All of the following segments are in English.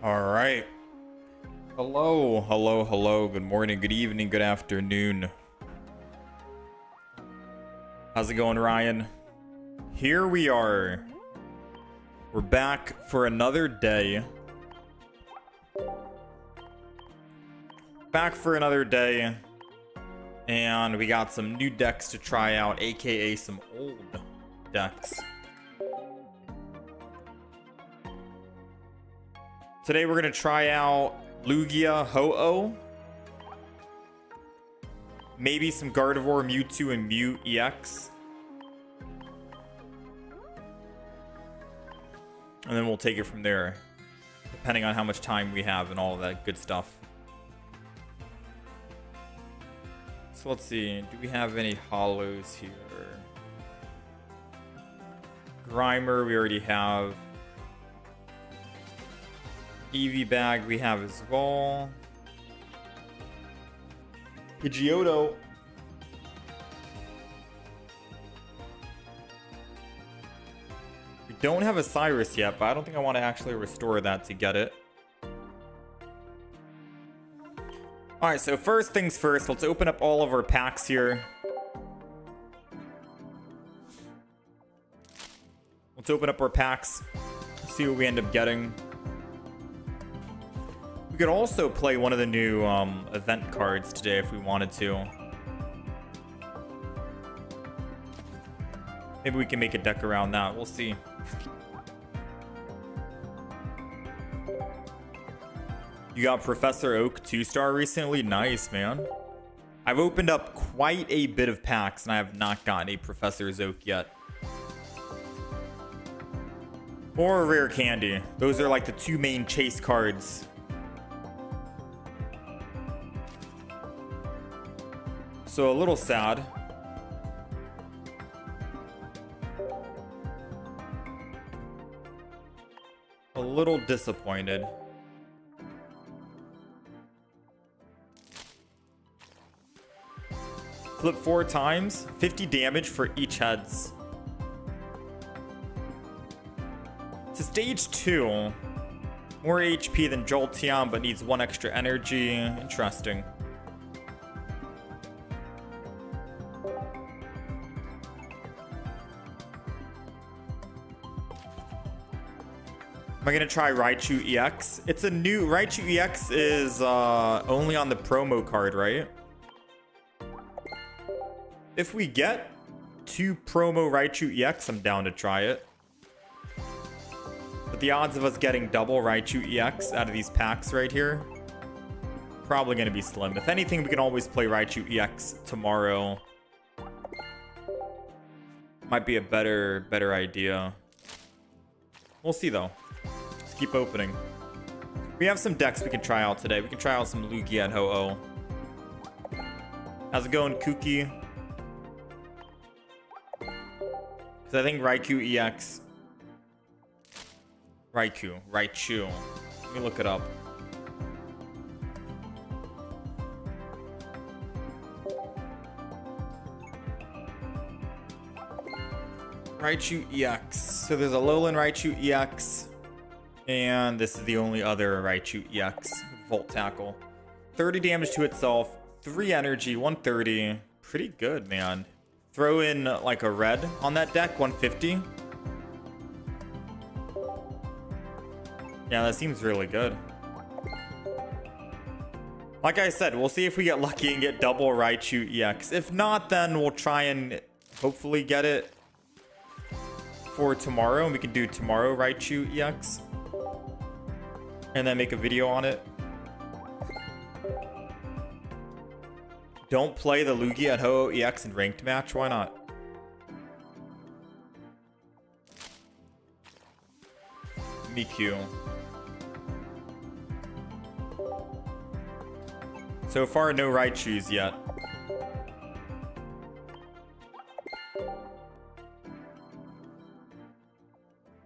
All right. Hello, hello, hello. Good morning, good evening, good afternoon. How's it going, Ryan? Here we are. We're back for another day. Back for another day. And we got some new decks to try out, aka some old decks. Today we're going to try out Lugia, Ho-Oh. Maybe some Gardevoir, Mewtwo, and Mew EX. And then we'll take it from there, depending on how much time we have and all of that good stuff. So let's see, do we have any hollows here? Grimer we already have. EV bag we have as well. Pidgeotto. We don't have a Cyrus yet, but I don't think I want to actually restore that to get it. Alright, so first things first, let's open up all of our packs here. Let's open up our packs, see what we end up getting. We could also play one of the new event cards today if we wanted to. Maybe we can make a deck around that. We'll see. You got Professor Oak 2-star recently? Nice, man. I've opened up quite a bit of packs and I have not gotten a Professor Oak yet. Or a Rare Candy. Those are like the two main chase cards. So a little sad. A little disappointed. Flip 4 times, 50 damage for each heads. It's a stage 2. More HP than Jolteon, but needs 1 extra energy. Interesting. Am I gonna try Raichu EX? It's a new Raichu EX is only on the promo card, right? If we get 2 promo Raichu EX, I'm down to try it. But the odds of us getting double Raichu EX out of these packs right here, probably gonna be slim. If anything, we can always play Raichu EX tomorrow. Might be a better idea. We'll see though. Keep opening. We have some decks we can try out today. We can try out some Lugia and Ho-Oh. How's it going, Kooky? Because I think Raichu EX. Raichu. Let me look it up. Raichu EX. So there's a Alolan Raichu EX. And this is the only other Raichu EX. Volt Tackle. 30 damage to itself. 3 energy. 130. Pretty good, man. Throw in like a red on that deck. 150. Yeah, that seems really good. Like I said, we'll see if we get lucky and get double Raichu EX. If not, then we'll try and hopefully get it for tomorrow. And we can do tomorrow Raichu EX. And then make a video on it. Don't play the Lugia and Ho-Oh EX in ranked match. Why not? Miku. So far, no Raichus yet.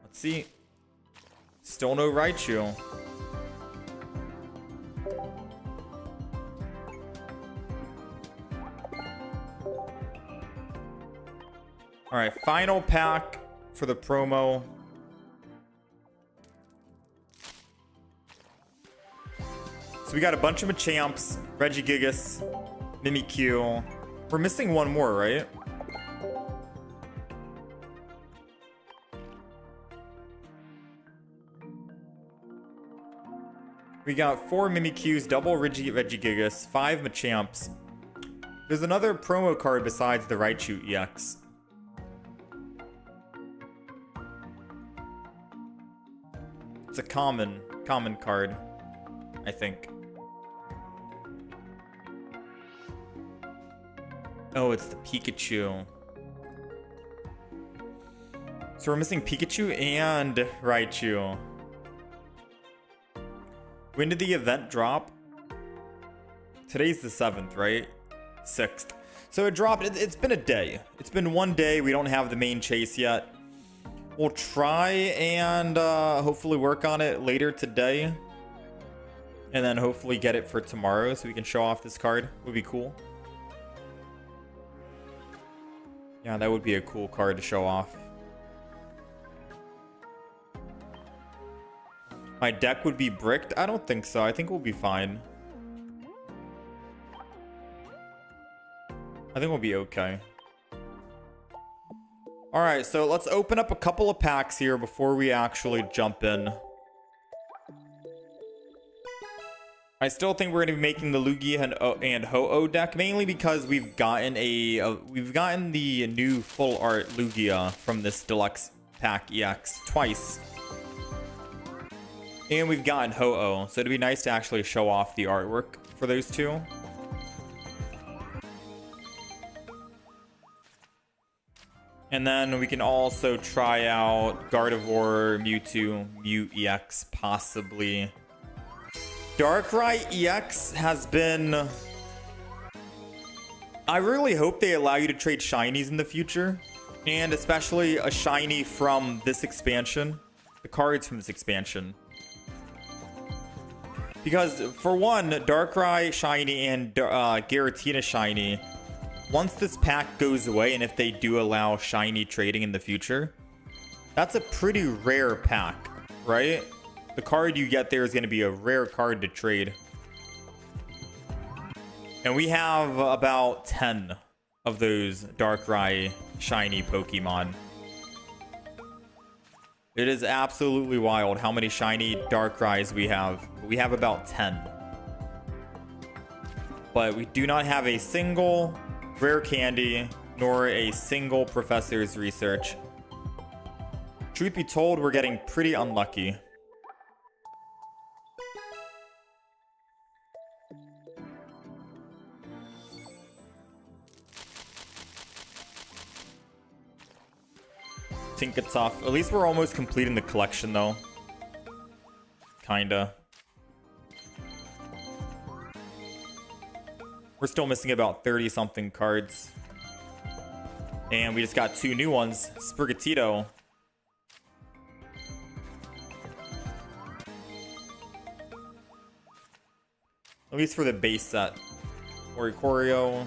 Let's see. Still no Raichu. All right, final pack for the promo. So we got a bunch of Machamps, Regigigas, Mimikyu. We're missing one more, right? We got 4 Mimikyus, double Regigigas, 5 Machamps. There's another promo card besides the Raichu EX. It's a common card, I think. Oh, it's the Pikachu. So we're missing Pikachu and Raichu. When did the event drop? Today's the 7th, right? 6th. So it dropped. It's been a day. It's been one day. We don't have the main chase yet. We'll try and hopefully work on it later today. And then hopefully get it for tomorrow so we can show off this card. Would be cool. Yeah, that would be a cool card to show off. My deck would be bricked? I don't think so. I think we'll be fine. I think we'll be okay. Alright, so let's open up a couple of packs here before we actually jump in. I still think we're going to be making the Lugia and Ho-Oh deck, mainly because we've gotten the new full art Lugia from this Deluxe Pack EX twice. And we've gotten Ho-Oh, so it'd be nice to actually show off the artwork for those two. And then we can also try out Gardevoir, Mewtwo, Mew EX, possibly. Darkrai EX has been... I really hope they allow you to trade shinies in the future. And especially a shiny from this expansion. The cards from this expansion. Because, for one, Darkrai shiny and Giratina shiny, once this pack goes away, and if they do allow shiny trading in the future, that's a pretty rare pack, right? The card you get there is going to be a rare card to trade. And we have about 10 of those Darkrai shiny Pokemon. It is absolutely wild how many shiny Darkrai's we have. We have about 10. But we do not have a single rare candy, nor a single Professor's Research. Truth be told, we're getting pretty unlucky. Tinkatuff. At least we're almost completing the collection, though. Kinda. We're still missing about 30-something cards. And we just got 2 new ones. Sprigatito. At least for the base set. Oricorio.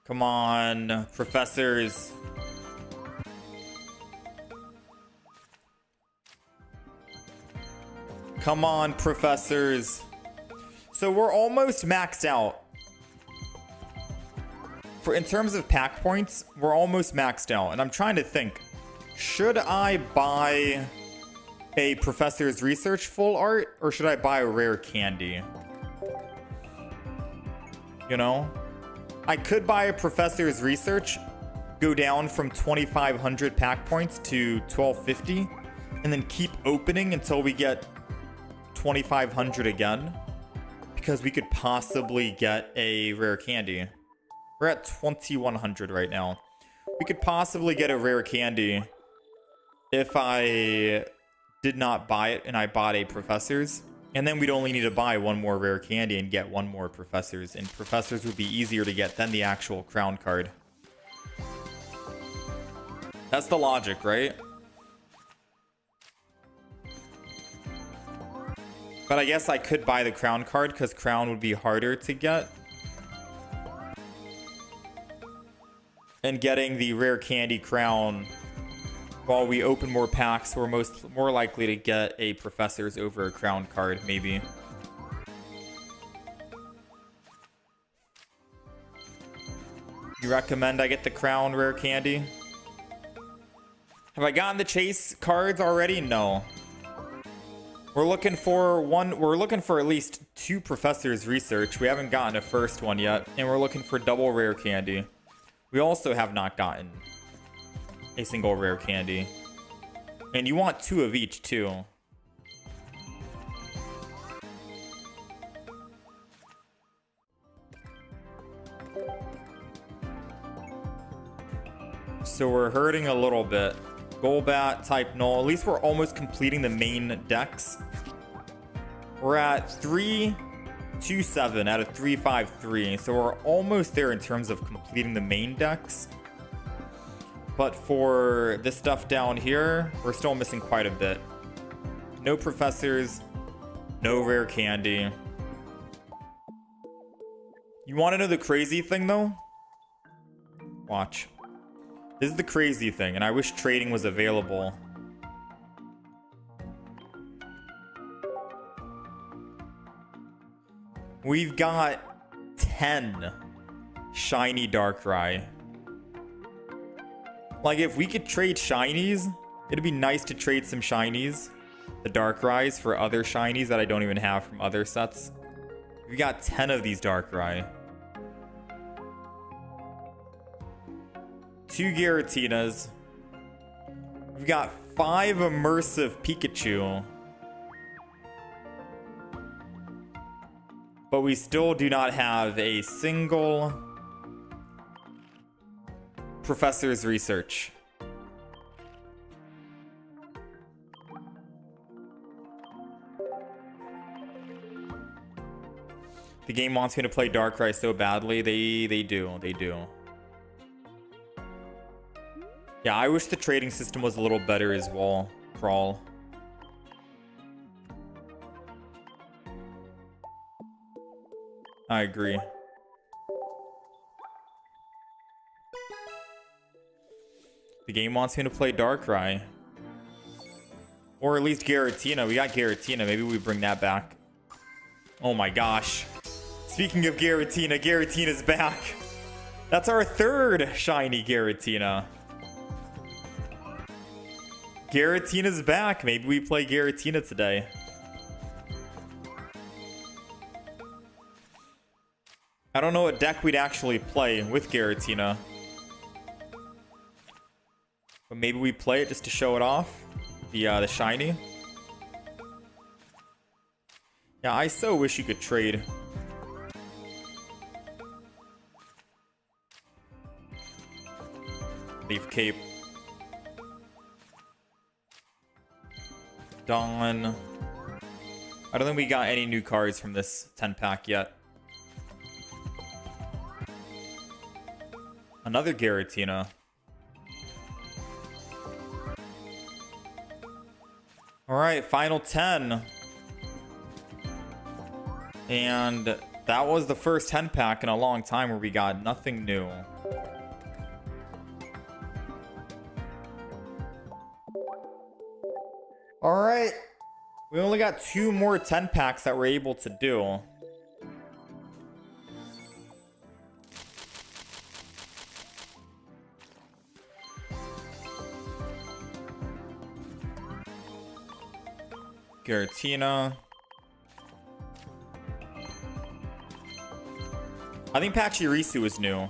Come on, Professors. Come on, Professors. So we're almost maxed out. In terms of pack points, we're almost maxed out. And I'm trying to think, should I buy a Professor's Research full art, or should I buy a rare candy? You know? I could buy a Professor's Research, go down from 2,500 pack points to 1,250, and then keep opening until we get 2,500 again, because we could possibly get a rare candy. We're at 2,100 right now. We could possibly get a rare candy if I did not buy it and I bought a Professor's. And then we'd only need to buy one more rare candy and get one more Professor's. And Professor's would be easier to get than the actual crown card. That's the logic, right? But I guess I could buy the crown card because crown would be harder to get. and getting the rare candy crown while we open more packs. We're more likely to get a Professor's over a crown card, maybe. You recommend I get the crown rare candy? Have I gotten the chase cards already? No. We're looking for at least 2 Professor's Research. We haven't gotten a first one yet. And we're looking for double rare candy. We also have not gotten a single rare candy. And you want 2 of each too. So we're hurting a little bit. Golbat, type null. At least we're almost completing the main decks. We're at 327 out of 353. So we're almost there in terms of completing the main decks. But for this stuff down here, we're still missing quite a bit. No Professors, no rare candy. You want to know the crazy thing though? Watch. This is the crazy thing, and I wish trading was available. We've got 10 shiny Darkrai. Like, if we could trade shinies, it'd be nice to trade some shinies. The Darkrai's for other shinies that I don't even have from other sets. We got 10 of these Darkrai. 2 Giratinas. We've got 5 immersive Pikachu. But we still do not have a single Professor's Research. The game wants me to play Darkrai so badly. They do. Yeah, I wish the trading system was a little better as well, Crawl. I agree. The game wants me to play Darkrai. Or at least Giratina. We got Giratina. Maybe we bring that back. Oh my gosh. Speaking of Giratina, Giratina's back. That's our 3rd shiny Giratina. Giratina's back. Maybe we play Giratina today. I don't know what deck we'd actually play with Giratina. But maybe we play it just to show it off. The shiny. Yeah, I so wish you could trade. Leaf Cape. Dawn. I don't think we got any new cards from this 10 pack yet. Another Giratina. Alright, final 10. And that was the first 10 pack in a long time where we got nothing new. Alright. We only got 2 more 10 packs that we're able to do. Giratina. I think Pachirisu is new.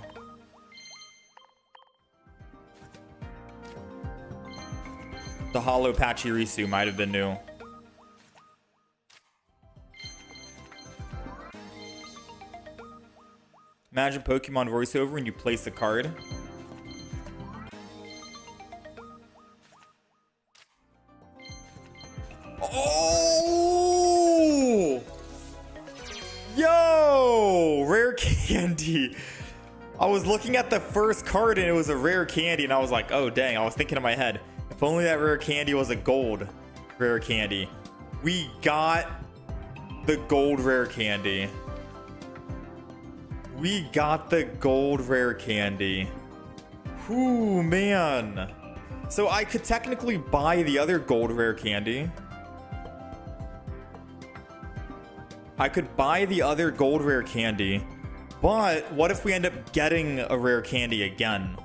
The Hollow Pachirisu might have been new. Imagine Pokemon voiceover when you place a card. Oh! Yo! Rare candy. I was looking at the first card and it was a rare candy and I was like, oh dang, I was thinking in my head, if only that rare candy was a gold rare candy. We got the gold rare candy. We got the gold rare candy. Ooh, man. So I could technically buy the other gold rare candy. I could buy the other gold rare candy, but what if we end up getting a rare candy again?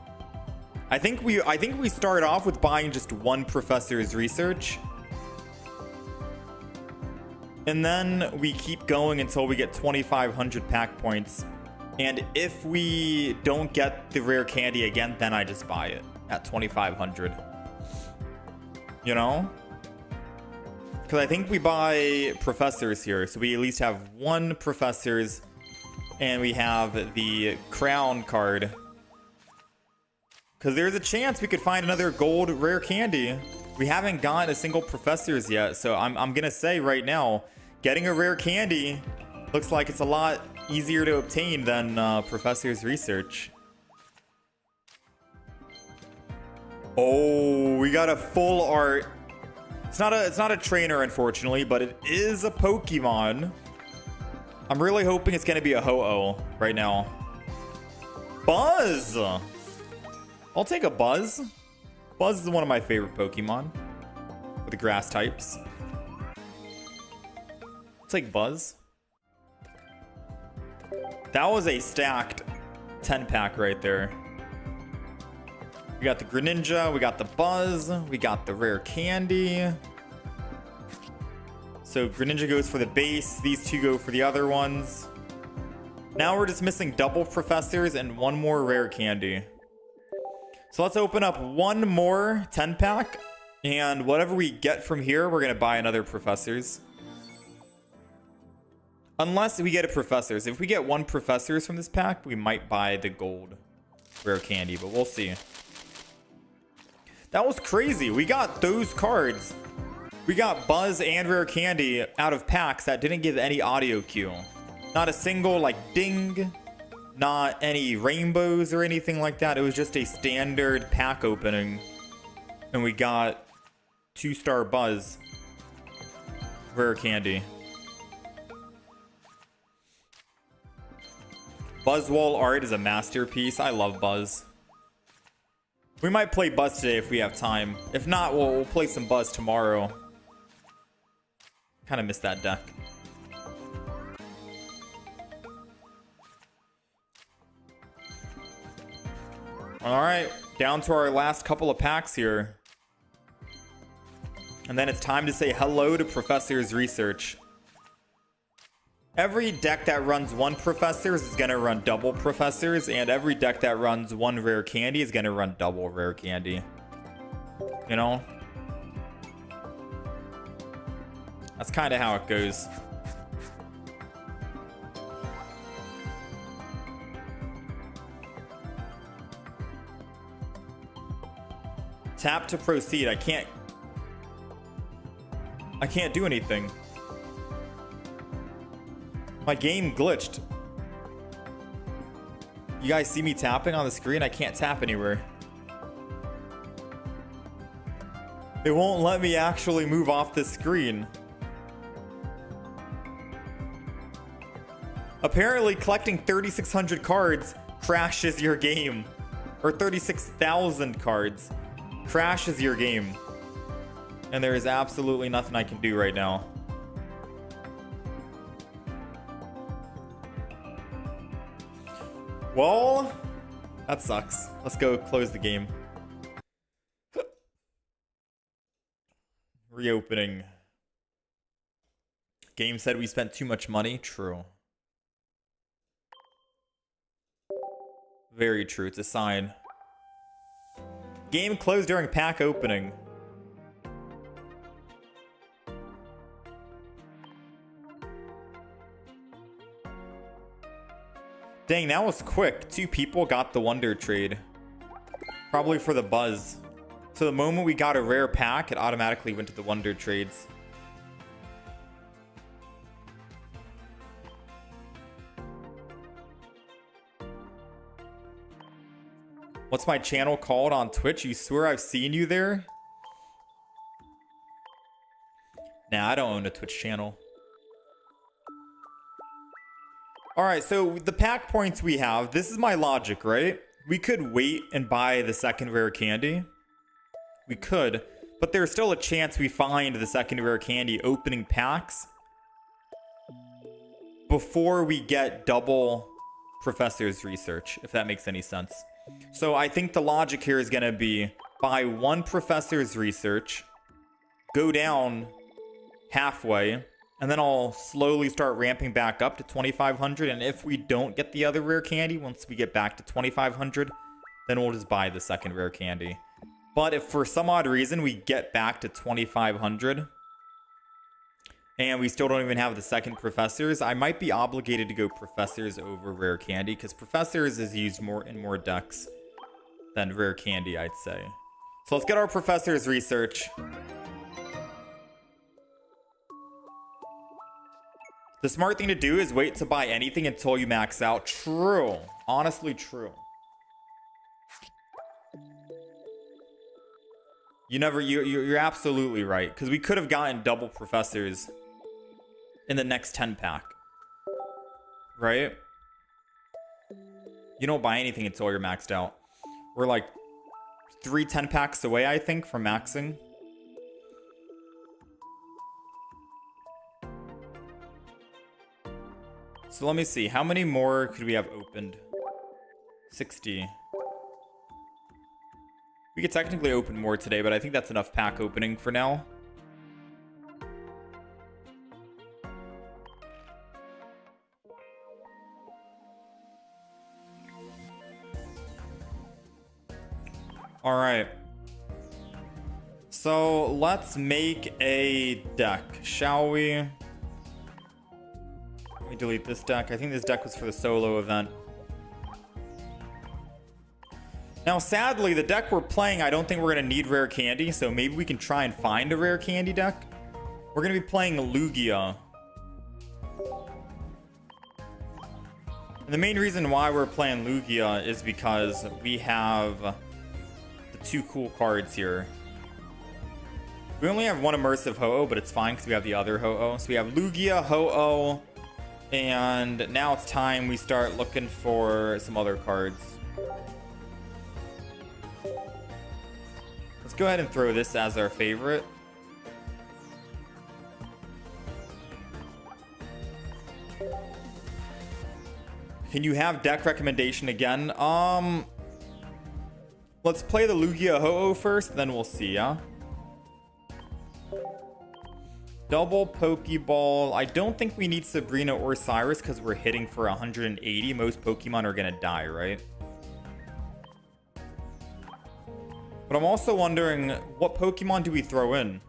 I think we start off with buying just one Professor's Research. And then we keep going until we get 2,500 pack points. And if we don't get the rare candy again, then I just buy it at 2,500. You know? Because I think we buy Professors here. So we at least have one Professors. And we have the Crown card. Because there's a chance we could find another gold rare candy. We haven't gotten a single Professors yet. So I'm going to say right now, getting a rare candy looks like it's a lot easier to obtain than Professor's Research. Oh, we got a full art. It's not a trainer, unfortunately, but it is a Pokemon. I'm really hoping it's going to be a Ho-Oh right now. Buzz! I'll take a Buzz. Buzz is one of my favorite Pokemon for the grass types. I'll take Buzz. That was a stacked 10-pack right there. We got the Greninja, we got the Buzz, we got the rare candy. So Greninja goes for the base, these two go for the other ones. Now we're just missing double Professors and one more rare candy. So let's open up one more 10-pack, and whatever we get from here, we're gonna buy another Professors. Unless we get a Professors. If we get one Professors from this pack, we might buy the gold rare candy, but we'll see. That was crazy. We got those cards. We got Buzz and rare candy out of packs that didn't give any audio cue. Not a single like ding, not any rainbows or anything like that. It was just a standard pack opening. And we got 2-star Buzz rare candy. Buzzwole art is a masterpiece. I love Buzz. We might play Buzz today if we have time. If not, we'll play some Buzz tomorrow. Kind of missed that deck. Alright, down to our last couple of packs here. And then it's time to say hello to Professor's Research. Every deck that runs one Professors is going to run double Professors, and every deck that runs one rare candy is going to run double rare candy. You know? That's kind of how it goes. Tap to proceed. I can't do anything. My game glitched. You guys see me tapping on the screen? I can't tap anywhere. It won't let me actually move off the screen. Apparently, collecting 3,600 cards crashes your game. Or 36,000 cards crashes your game. And there is absolutely nothing I can do right now. Well, that sucks. Let's go close the game. Reopening. Game said we spent too much money. True. Very true. It's a sign. Game closed during pack opening. Dang, that was quick. 2 people got the Wonder Trade. Probably for the Buzz. So the moment we got a rare pack, it automatically went to the Wonder Trades. What's my channel called on Twitch? You swear I've seen you there? Nah, I don't own a Twitch channel. Alright, so the pack points we have, this is my logic, right? We could wait and buy the second rare candy. We could, but there's still a chance we find the second rare candy opening packs before we get double Professor's Research, if that makes any sense. So I think the logic here is going to be buy one Professor's Research, go down halfway, and then I'll slowly start ramping back up to 2,500. And if we don't get the other rare candy, once we get back to 2,500, then we'll just buy the second rare candy. But if for some odd reason we get back to 2,500 and we still don't even have the second Professors, I might be obligated to go Professors over rare candy, because Professors is used more in more decks than rare candy, I'd say. So let's get our Professor's Research. The smart thing to do is wait to buy anything until you max out. True. Honestly, true. You're absolutely right. Because we could have gotten double Professors in the next 10 pack. Right? You don't buy anything until you're maxed out. We're like 3 10 packs away, I think, from maxing. So let me see. How many more could we have opened? 60. We could technically open more today, but I think that's enough pack opening for now. All right. So let's make a deck, shall we? Let me delete this deck. I think this deck was for the solo event. Now, sadly, the deck we're playing, I don't think we're going to need rare candy, so maybe we can try and find a rare candy deck. We're going to be playing Lugia. And the main reason why we're playing Lugia is because we have the 2 cool cards here. We only have one immersive Ho-Oh, but it's fine because we have the other Ho-Oh. So we have Lugia, Ho-Oh, and now it's time we start looking for some other cards. Let's go ahead and throw this as our favorite. Can you have deck recommendation again? Let's play the Lugia Ho-Oh first, then we'll see, yeah? Double Pokeball. I don't think we need Sabrina or Cyrus because we're hitting for 180. Most Pokemon are gonna die, right? But I'm also wondering, what Pokemon do we throw in?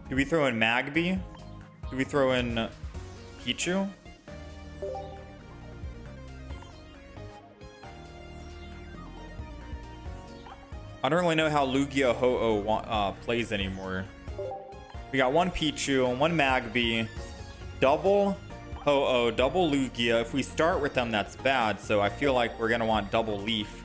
Do we throw in Magby? Do we throw in Pichu? I don't really know how Lugia Ho-Oh plays anymore. We got one Pichu and one Magby, double Ho-Oh, double Lugia. If we start with them, that's bad. So I feel like we're gonna want double Leaf.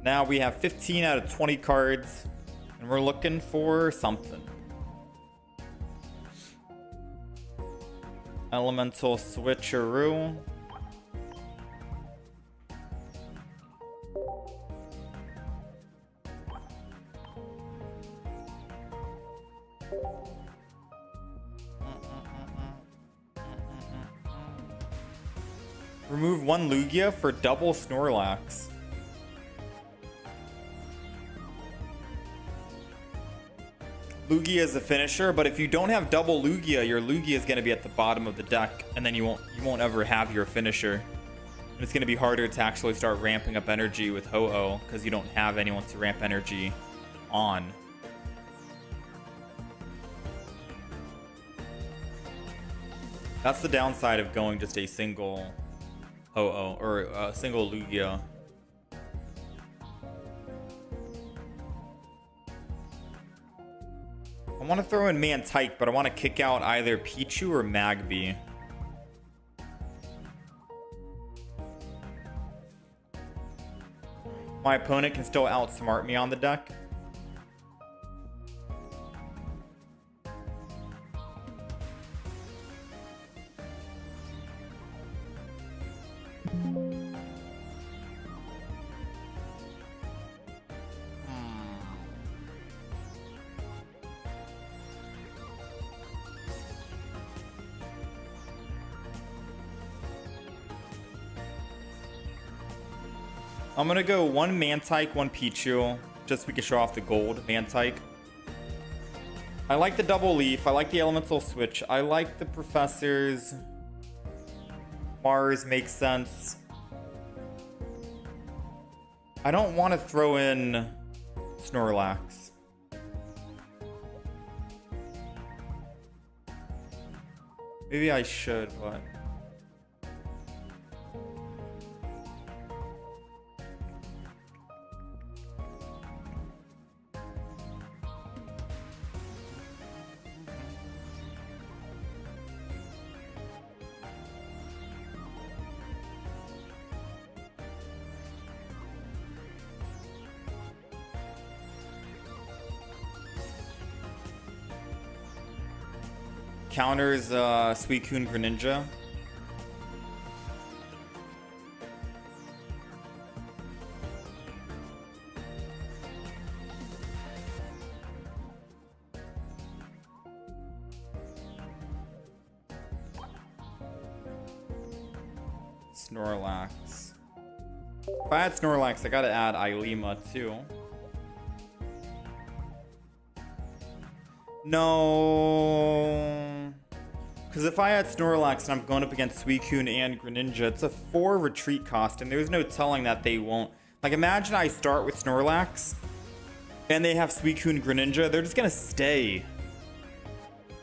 Now we have 15 out of 20 cards, and we're looking for something. Elemental Switcheroo. Remove one Lugia for double Snorlax. Lugia is a finisher, but if you don't have double Lugia, your Lugia is going to be at the bottom of the deck, and then you won't ever have your finisher. And it's going to be harder to actually start ramping up energy with Ho-Oh because you don't have anyone to ramp energy on. That's the downside of going just a single Ho-Oh or a single Lugia. I want to throw in Mantike, but I want to kick out either Pichu or Magby. My opponent can still outsmart me on the deck. I'm gonna go one Mantike, one Pichu, just so we can show off the gold Mantike. I like the double leaf. I like the elemental switch. I like the professors. Mars makes sense. I don't want to throw in Snorlax. Maybe I should, but... Counters Suicune Greninja. Snorlax. If I add Snorlax, I gotta add Ilima too. No, because if I add Snorlax and I'm going up against Suicune and Greninja, it's a 4 retreat cost, and there's no telling that they won't. Like, imagine I start with Snorlax, and they have Suicune Greninja. They're just gonna stay.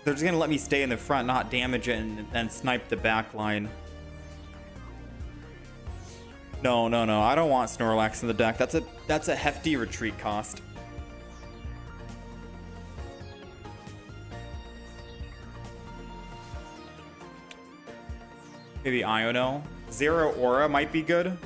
They're just gonna let me stay in the front, not damage it, and snipe the back line. No, no, no. I don't want Snorlax in the deck. That's a hefty retreat cost. Maybe Iono. Zero Aura might be good.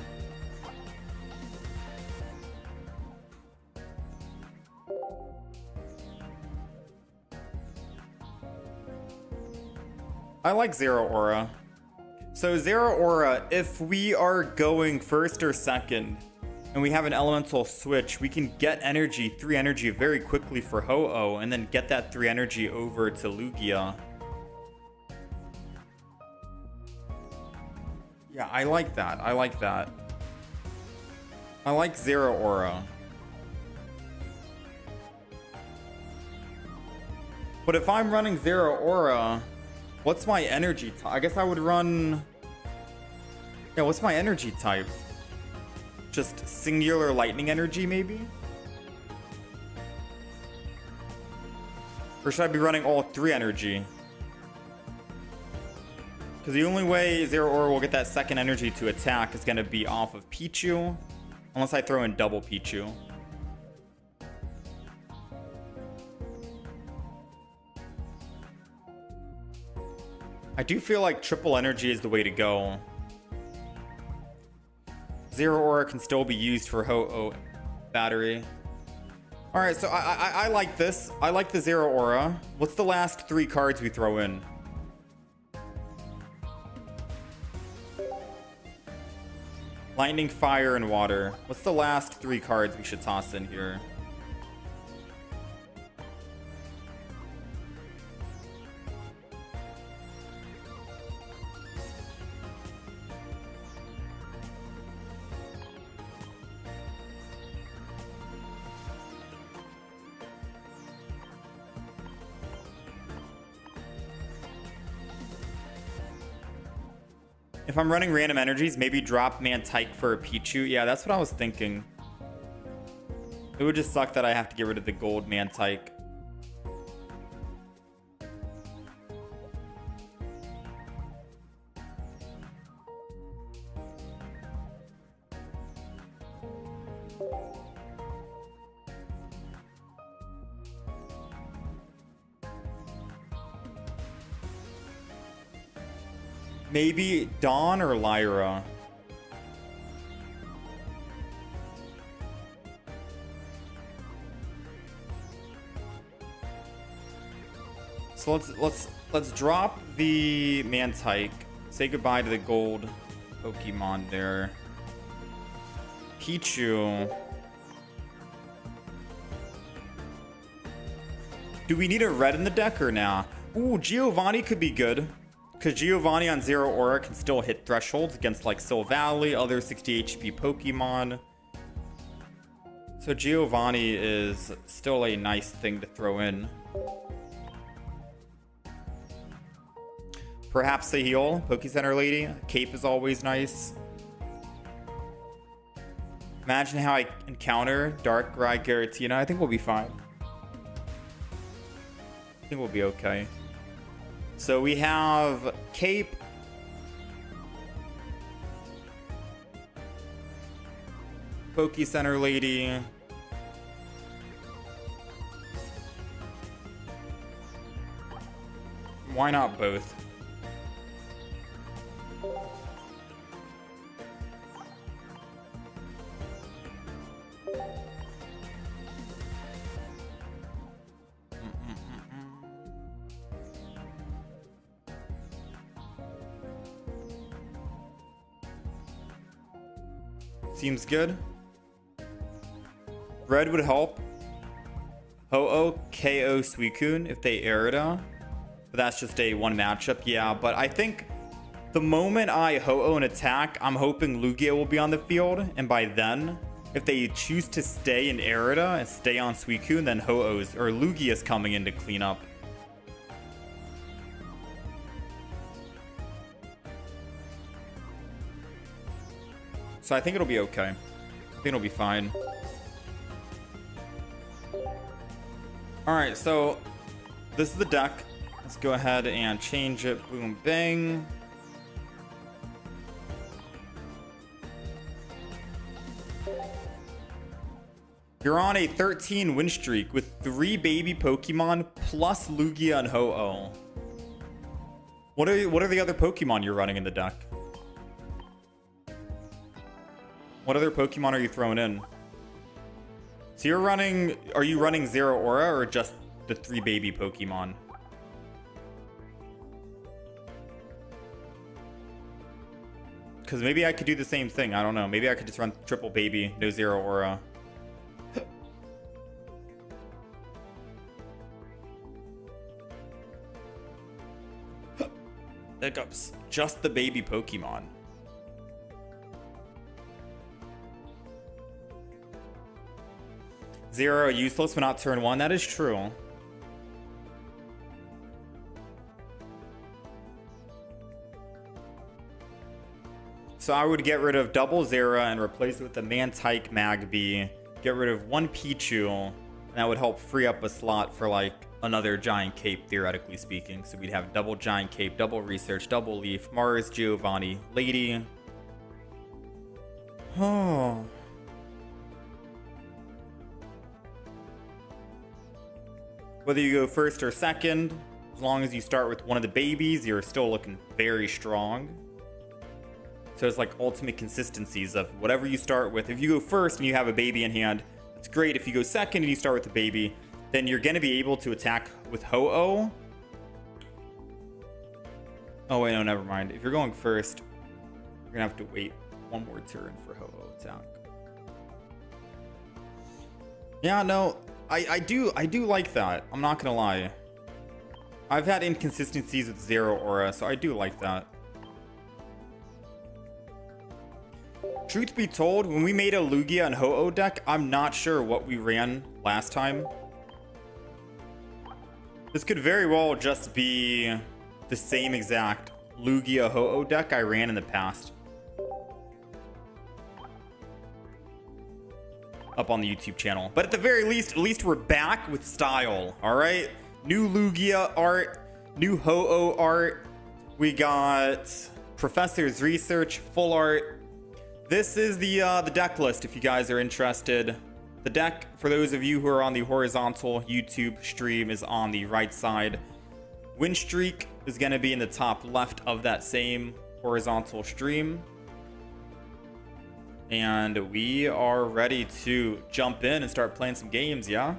I like Zero Aura. So Zero Aura, if we are going first or second, and we have an elemental switch, we can get energy, 3 energy very quickly for Ho-Oh, and then get that 3 energy over to Lugia. Yeah, I like that. I like that. I like Zero Aura. But if I'm running Zero Aura, what's my energy type? I guess I would run... Yeah, what's my energy type? Just singular lightning energy, maybe? Or should I be running all 3 energy? Because the only way Zero Aura will get that second energy to attack is going to be off of Pichu. Unless I throw in double Pichu. I do feel like triple energy is the way to go. Zero Aura can still be used for Ho-Oh battery. Alright, so I like this. I like the Zero Aura. What's the last 3 cards we throw in? Lightning, fire, and water. What's the last 3 cards we should toss in here? If I'm running random energies, maybe drop Mantike for a Pichu. Yeah, that's what I was thinking. It would just suck that I have to get rid of the gold Mantike. Maybe Dawn or Lyra. So let's drop the Mantike. Say goodbye to the gold Pokemon there. Pichu. Do we need a red in the deck or nah? Ooh, Giovanni could be good. Because Giovanni on Zero Aura can still hit thresholds against like Silvally, other 60 HP Pokemon. So Giovanni is still a nice thing to throw in. Perhaps the heal, Pokecenter Lady. Cape is always nice. Imagine how I encounter Darkrai Giratina. I think we'll be fine. I think we'll be okay. So we have Cape. Pokecenter Lady. Why not both? Seems good. Red would help. Ho-Oh, KO Suicune if they Aerida. But that's just a one matchup. Yeah, but I think the moment I Ho-Oh an attack, I'm hoping Lugia will be on the field. And by then, if they choose to stay in Aerida and stay on Suicune, then Ho-Oh's or Lugia's coming in to clean up. So I think it'll be okay. I think it'll be fine. Alright, so this is the deck. Let's go ahead and change it. Boom, bang. You're on a 13 win streak with 3 baby Pokemon plus Lugia and Ho-Oh. What are the other Pokemon you're running in the deck? What other Pokemon are you throwing in? So you're running, are you running Zero Aura or just the 3 baby Pokemon? Because maybe I could do the same thing. I don't know. Maybe I could just run triple baby, no Zero Aura. Hiccups. Just the baby Pokemon. Zero useless when not turn 1. That is true. So I would get rid of double Zera and replace it with the Mantike Magby. Get rid of 1 Pichu. And that would help free up a slot for like another Giant Cape, theoretically speaking. So we'd have double Giant Cape, double Research, double Leaf, Mars, Giovanni, Lady. Oh. Whether you go first or second, as long as you start with one of the babies, you're still looking very strong. So it's like ultimate consistencies of whatever you start with. If you go first and you have a baby in hand, that's great. If you go second and you start with the baby, then you're going to be able to attack with Ho-Oh. Oh, wait, no, never mind. If you're going first, you're going to have to wait one more turn for Ho-Oh attack. Yeah, no. I do like that. I'm not gonna lie. I've had inconsistencies with Zero Aura, so I do like that. Truth be told, when we made a Lugia and Ho-Oh deck, I'm not sure what we ran last time. This could very well just be the same exact Lugia Ho-Oh deck I ran in the past. Up on the YouTube channel. But at the very least, at least we're back with style. All right. New Lugia art, new Ho-Oh art. We got Professor's Research, full art. This is the deck list if you guys are interested. The deck, for those of you who are on the horizontal YouTube stream, is on the right side. Win streak is going to be in the top left of that same horizontal stream. And we are ready to jump in and start playing some games, yeah?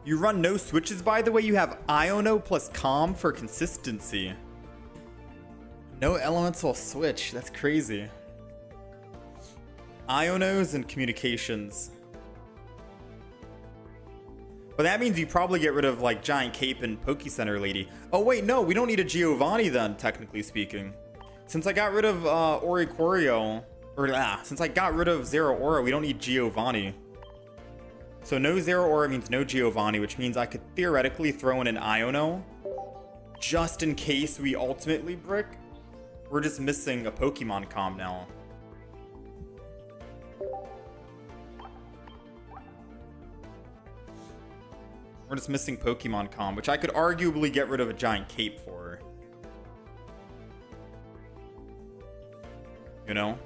You run no switches, by the way. You have Iono plus Calm for consistency. No elemental switch. That's crazy. Ionos and communications. But that means you probably get rid of like Giant Cape and Pokecenter Lady. Oh wait, no, we don't need a Giovanni then, technically speaking. Since I got rid of Oricorio, Since I got rid of Zeraora, we don't need Giovanni. So no Zeraora means no Giovanni, which means I could theoretically throw in an Iono just in case we ultimately brick. We're just missing a Pokemon Com now. We're just missing Pokemon Com, which I could arguably get rid of a giant cape for. You know?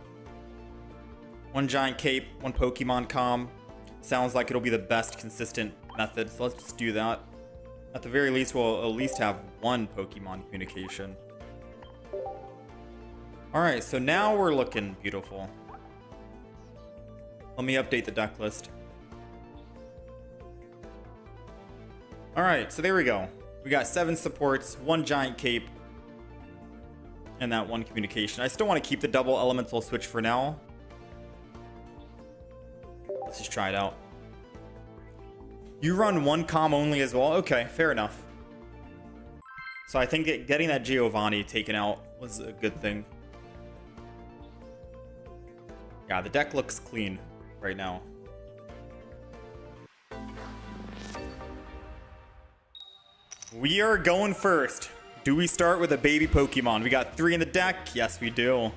One giant cape, one Pokemon Com. Sounds like it'll be the best consistent method, so let's just do that. At the very least, we'll at least have one Pokemon communication. Alright, so now we're looking beautiful. Let me update the deck list. Alright, so there we go. We got 7 supports, 1 giant cape, and that 1 communication. I still want to keep the double elemental switch for now. Let's just try it out. You run 1 com only as well? Okay, fair enough. So I think getting that Giovanni taken out was a good thing. Yeah, the deck looks clean right now. We are going first. Do we start with a baby Pokemon? We got 3 in the deck. Yes, we do.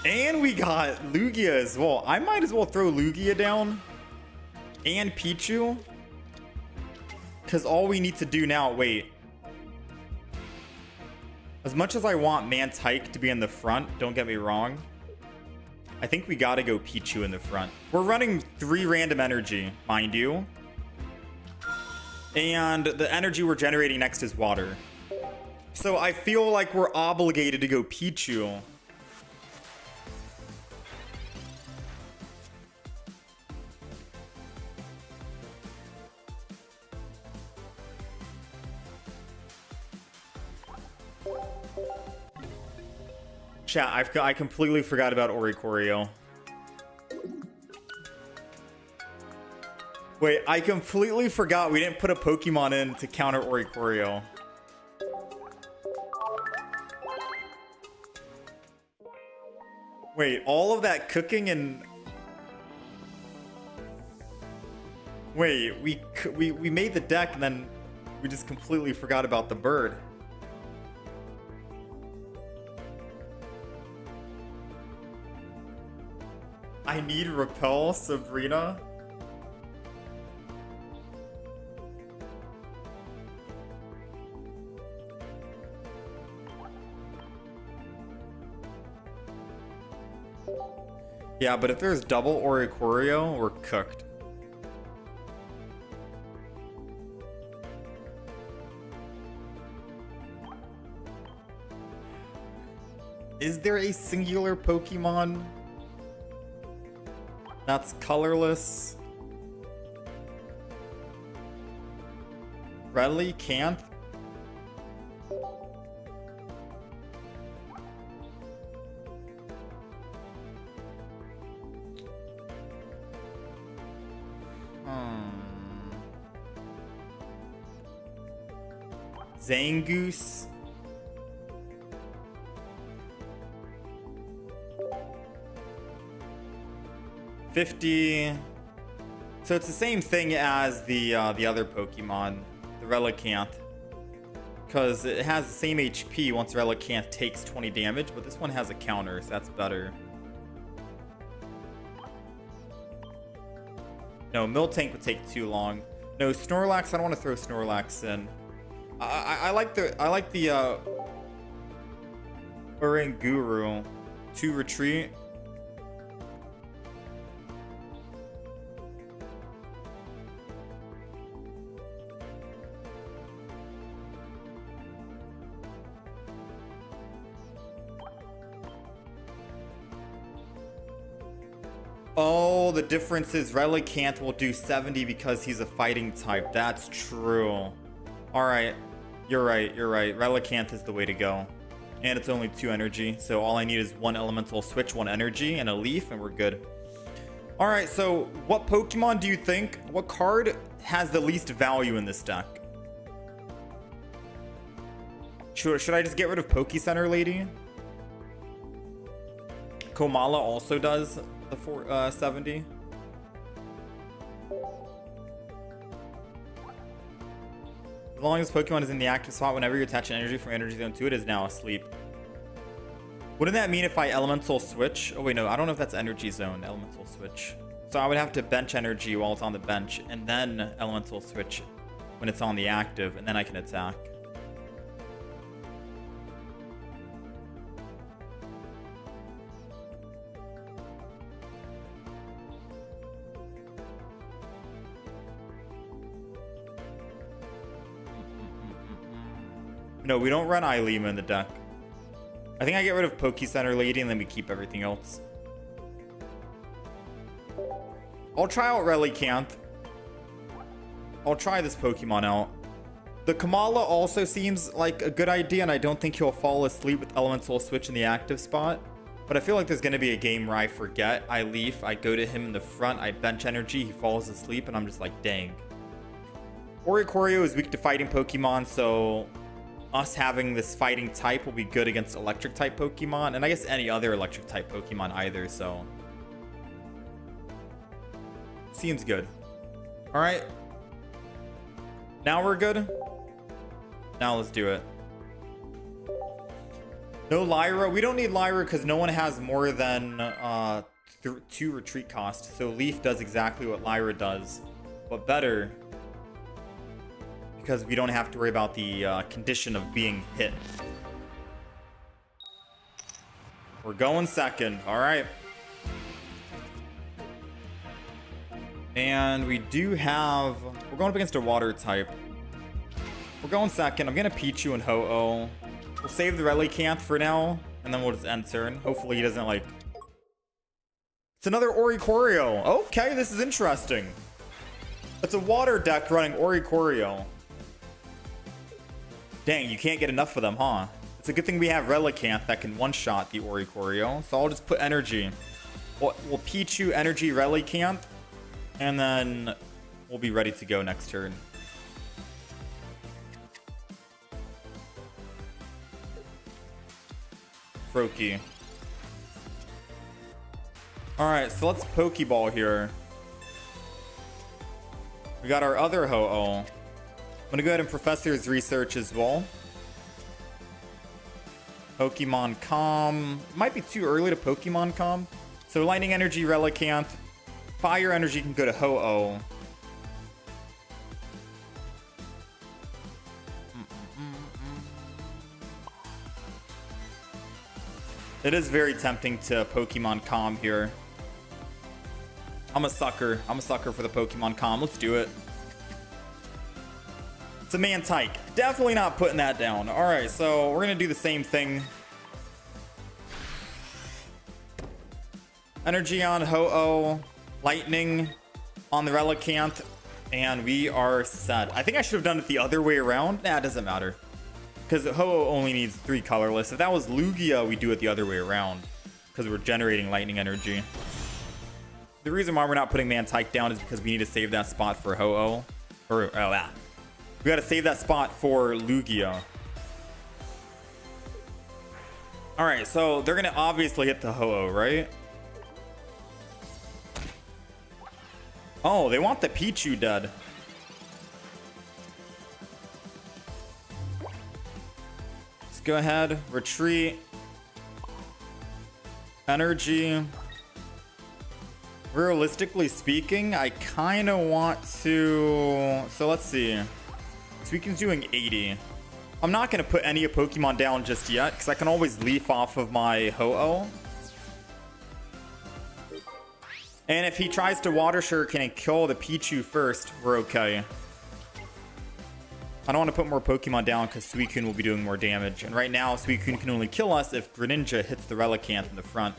And we got Lugia as well. I might as well throw Lugia down. And Pichu. Because all we need to do now... Wait. As much as I want Mantike to be in the front, don't get me wrong, I think we gotta go Pichu in the front. We're running 3 random energy, mind you. And the energy we're generating next is water. So I feel like we're obligated to go Pichu. Chat, I completely forgot about Oricorio. Wait, I completely forgot we didn't put a Pokemon in to counter Oricorio. Wait, all of that cooking and... Wait, we made the deck and then we just completely forgot about the bird. I need Repel, Sabrina. Yeah, but if there's double Oricorio, we're cooked. Is there a singular Pokemon that's colorless? Relicanth? Zangoose? $50. So it's the same thing as the other Pokemon, the Relicanth, because it has the same HP once Relicanth takes 20 damage, but this one has a counter, so that's better. No, Miltank would take too long. No, Snorlax. I don't want to throw Snorlax in. I like the Oranguru to retreat. Oh, the difference is Relicanth will do 70 because he's a fighting type. That's true. All right. You're right. You're right. Relicanth is the way to go. And it's only 2 energy. So all I need is 1 elemental switch, 1 energy, and a leaf, and we're good. All right. So what Pokemon do you think? What card has the least value in this deck? Should I just get rid of Poke Center Lady? Komala also does the 470. As long as Pokemon is in the active spot, whenever you attach an energy from Energy Zone to it, is now asleep. Wouldn't that mean if I Elemental Switch? Oh wait, no, I don't know if that's Energy Zone, Elemental Switch. So I would have to bench energy while it's on the bench, and then Elemental Switch when it's on the active, and then I can attack. No, we don't run Ilima in the deck. I think I get rid of Poke Center Lady and then we keep everything else. I'll try out Relicanth. I'll try this Pokemon out. The Kamala also seems like a good idea, and I don't think he'll fall asleep with Elemental Switch in the active spot. But I feel like there's going to be a game where I forget. I leaf, I go to him in the front, I bench energy, he falls asleep, and I'm just like, dang. Oricorio is weak to fighting Pokemon, so us having this fighting type will be good against electric type Pokemon, and I guess any other electric type Pokemon either, so seems good. All right, now we're good. Now let's do it. No Lyra. We don't need Lyra because no one has more than 2 retreat cost, so Leaf does exactly what Lyra does, but better, because we don't have to worry about the condition of being hit. We're going second. All right. And we do have... We're going up against a water type. We're going second. I'm going to Pichu and Ho-Oh. We'll save the Relicanth for now, and then we'll just end turn. Hopefully he doesn't, like... It's another Oricorio. Okay, this is interesting. It's a water deck running Oricorio. Dang, you can't get enough of them, huh? It's a good thing we have Relicanth that can one-shot the Oricorio. So I'll just put energy. We'll Pichu, energy, Relicanth, and then we'll be ready to go next turn. Froakie. Alright, so let's Pokeball here. We got our other Ho-Oh. I'm gonna go ahead and Professor's Research as well. Pokemon Calm. Might be too early to Pokemon Calm. So Lightning Energy, Relicanth. Fire Energy can go to Ho-Oh. It is very tempting to Pokemon Calm here. I'm a sucker. I'm a sucker for the Pokemon Calm. Let's do it. It's a Mantike. Definitely not putting that down. All right, so we're going to do the same thing. Energy on Ho-Oh. Lightning on the Relicanth. And we are set. I think I should have done it the other way around. Nah, it doesn't matter. Because Ho-Oh only needs 3 colorless. If that was Lugia, we do it the other way around. Because we're generating lightning energy. The reason why we're not putting Mantike down is because we need to save that spot for Ho-Oh. Or, oh, yeah. We gotta save that spot for Lugia. Alright, so they're gonna obviously hit the Ho-Oh, right? Oh, they want the Pichu dead. Let's go ahead, retreat. Energy. Realistically speaking, I kind of want to... So let's see. Suicune's doing 80. I'm not going to put any Pokemon down just yet, because I can always leaf off of my Ho-Oh. And if he tries to Water Shuriken and kill the Pichu first, we're okay. I don't want to put more Pokemon down, because Suicune will be doing more damage. And right now, Suicune can only kill us if Greninja hits the Relicanth in the front.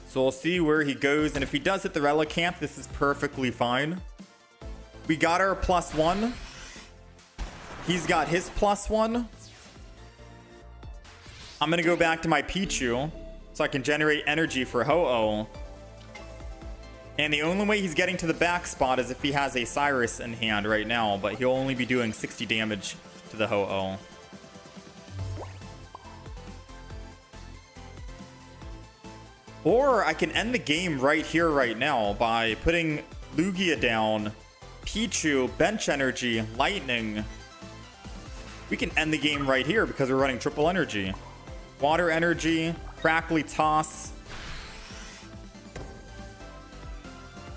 So we'll see where he goes, and if he does hit the Relicanth, this is perfectly fine. We got our +1. He's got his +1. I'm gonna go back to my Pichu, so I can generate energy for Ho-Oh. And the only way he's getting to the back spot is if he has a Cyrus in hand right now, but he'll only be doing 60 damage to the Ho-Oh. Or I can end the game right here, right now, by putting Lugia down, Pichu, Bench Energy, Lightning. We can end the game right here because we're running triple energy. Water Energy, Crackly Toss.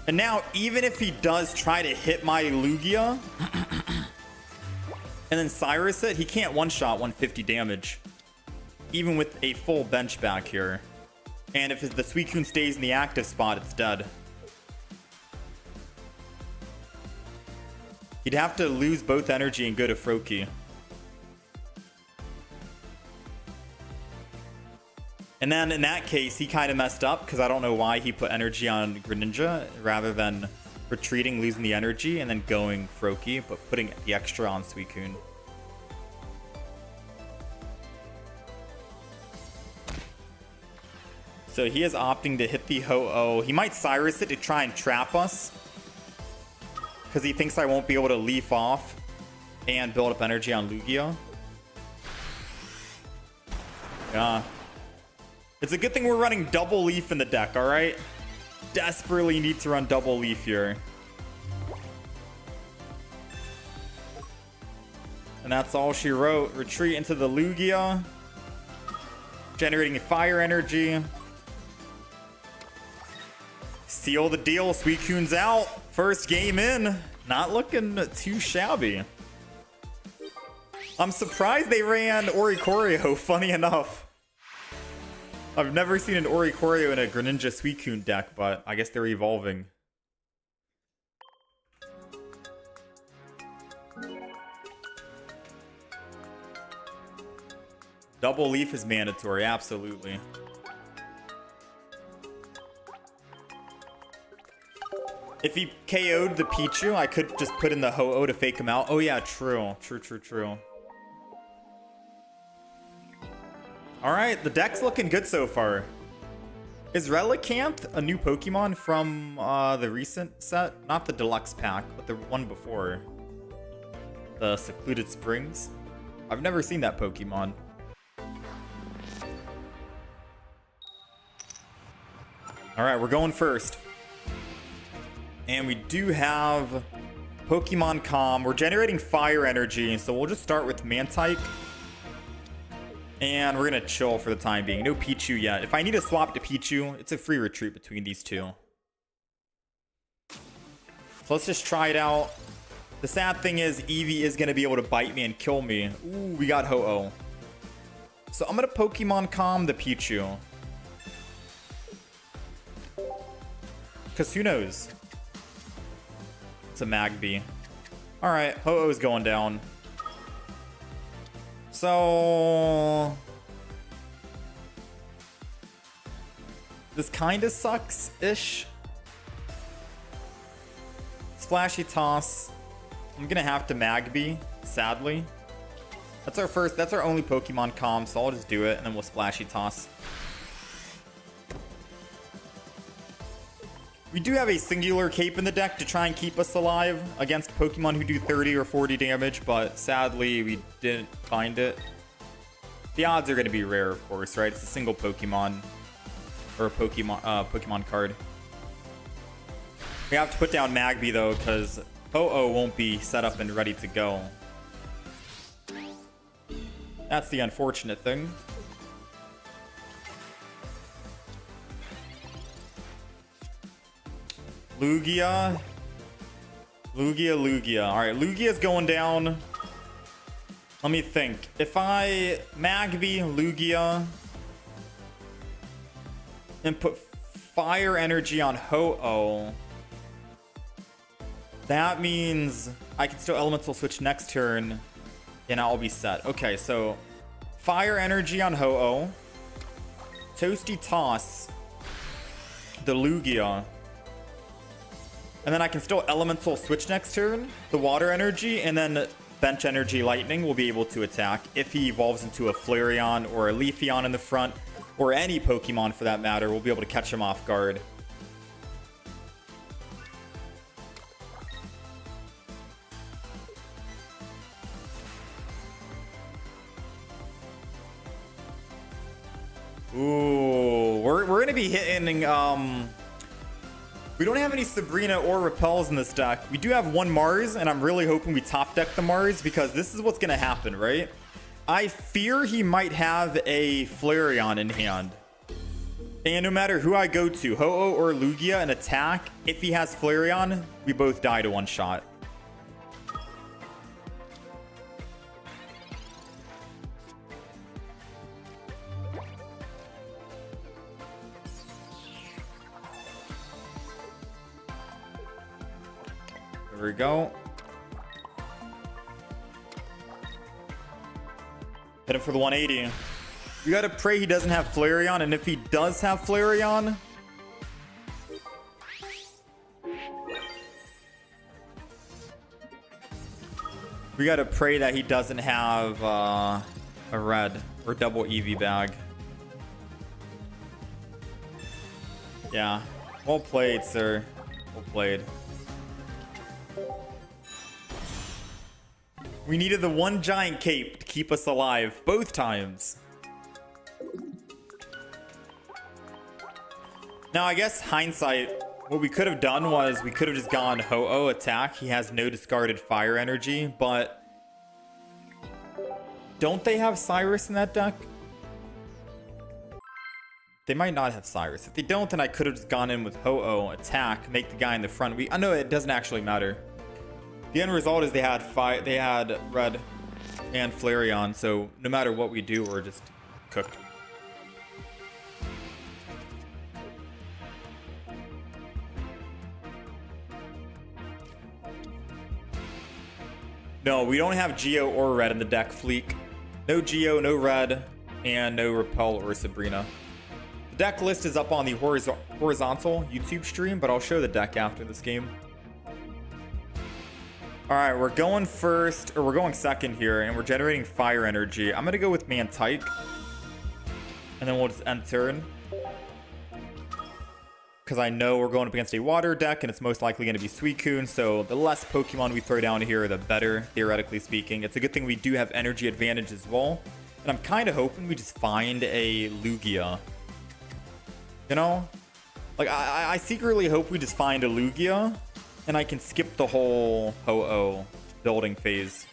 And now, even if he does try to hit my Lugia, and then Cyrus it, he can't one-shot 150 damage. Even with a full bench back here. And if the Suicune stays in the active spot, it's dead. He'd have to lose both energy and go to Froakie. And then in that case, he kind of messed up because I don't know why he put energy on Greninja rather than retreating, losing the energy, and then going Froakie, but putting the extra on Suicune. So he is opting to hit the Ho-Oh. He might Cyrus it to try and trap us because he thinks I won't be able to leaf off and build up energy on Lugia. Yeah. It's a good thing we're running double leaf in the deck, alright? Desperately need to run double leaf here. And that's all she wrote. Retreat into the Lugia. Generating fire energy. Seal the deal. Suicune's out. First game in. Not looking too shabby. I'm surprised they ran Oricorio, funny enough. I've never seen an Oricorio in a Greninja Suicune deck, but I guess they're evolving. Double leaf is mandatory, absolutely. If he KO'd the Pichu, I could just put in the Ho-Oh to fake him out. Oh yeah, true. True. Alright, the deck's looking good so far. Is Relicanth a new Pokemon from the recent set? Not the Deluxe Pack, but the one before. The Secluded Springs. I've never seen that Pokemon. Alright, we're going first. And we do have Pokemon Calm. We're generating fire energy, so we'll just start with Mantike. And we're going to chill for the time being. No Pichu yet. If I need to swap to Pichu, it's a free retreat between these two. So let's just try it out. The sad thing is Eevee is going to be able to bite me and kill me. Ooh, we got Ho-Oh. So I'm going to Pokemon Calm the Pichu. Because who knows? It's a Magby. Alright, Ho-Oh's going down. So this kind of sucks-ish. Splashy Toss. I'm gonna have to Magby, sadly. That's our only Pokemon Calm, so I'll just do it and then we'll Splashy Toss. We do have a singular cape in the deck to try and keep us alive against Pokemon who do 30 or 40 damage, but sadly we didn't find it. The odds are going to be rare, of course, right? It's a single Pokemon or a Pokemon card. We have to put down Magby though, because Ho-Oh won't be set up and ready to go. That's the unfortunate thing. Lugia. Alright, Lugia's going down. Let me think. If I Magby, Lugia, and put fire energy on Ho-Oh, that means I can still Elemental Switch next turn, and I'll be set. Okay, so fire energy on Ho-Oh, Toasty Toss the Lugia. And then I can still Elemental Switch next turn, the Water Energy, and then Bench Energy Lightning will be able to attack if he evolves into a Flareon or a Leafeon in the front, or any Pokemon for that matter. We'll be able to catch him off guard. Ooh, we're gonna be hitting. We don't have any Sabrina or Repels in this deck. We do have one Mars, and I'm really hoping we top deck the Mars because this is what's gonna happen, right? I fear he might have a Flareon in hand. And no matter who I go to, Ho-Oh or Lugia, and attack, if he has Flareon, we both die to one shot. There we go. Hit him for the 180. You gotta pray he doesn't have Flareon, and if he does have Flareon, we gotta pray that he doesn't have a red or double EV bag. Yeah, well played, sir. Well played. We needed the one giant cape to keep us alive both times. Now, I guess hindsight, what we could have done was we could have just gone Ho-Oh attack. He has no discarded fire energy, but don't they have Cyrus in that deck? They might not have Cyrus. If they don't, then I could have just gone in with Ho-Oh attack, make the guy in the front. I know it doesn't actually matter. The end result is they had red and Flareon, so no matter what we do, we're just cooked. No, we don't have Geo or Red in the deck, Fleek. No Geo, no Red, and no Repel or Sabrina. The deck list is up on the horizontal YouTube stream, but I'll show the deck after this game. All right, we're going first, or we're going second here, and we're generating fire energy. I'm gonna go with Mantike, and then we'll just end turn. Because I know we're going up against a water deck, and it's most likely going to be Suicune, so the less Pokemon we throw down here, the better, theoretically speaking. It's a good thing we do have energy advantage as well. And I'm kind of hoping we just find a Lugia. You know? Like, I secretly hope we just find a Lugia, and I can skip the whole Ho-Oh building phase.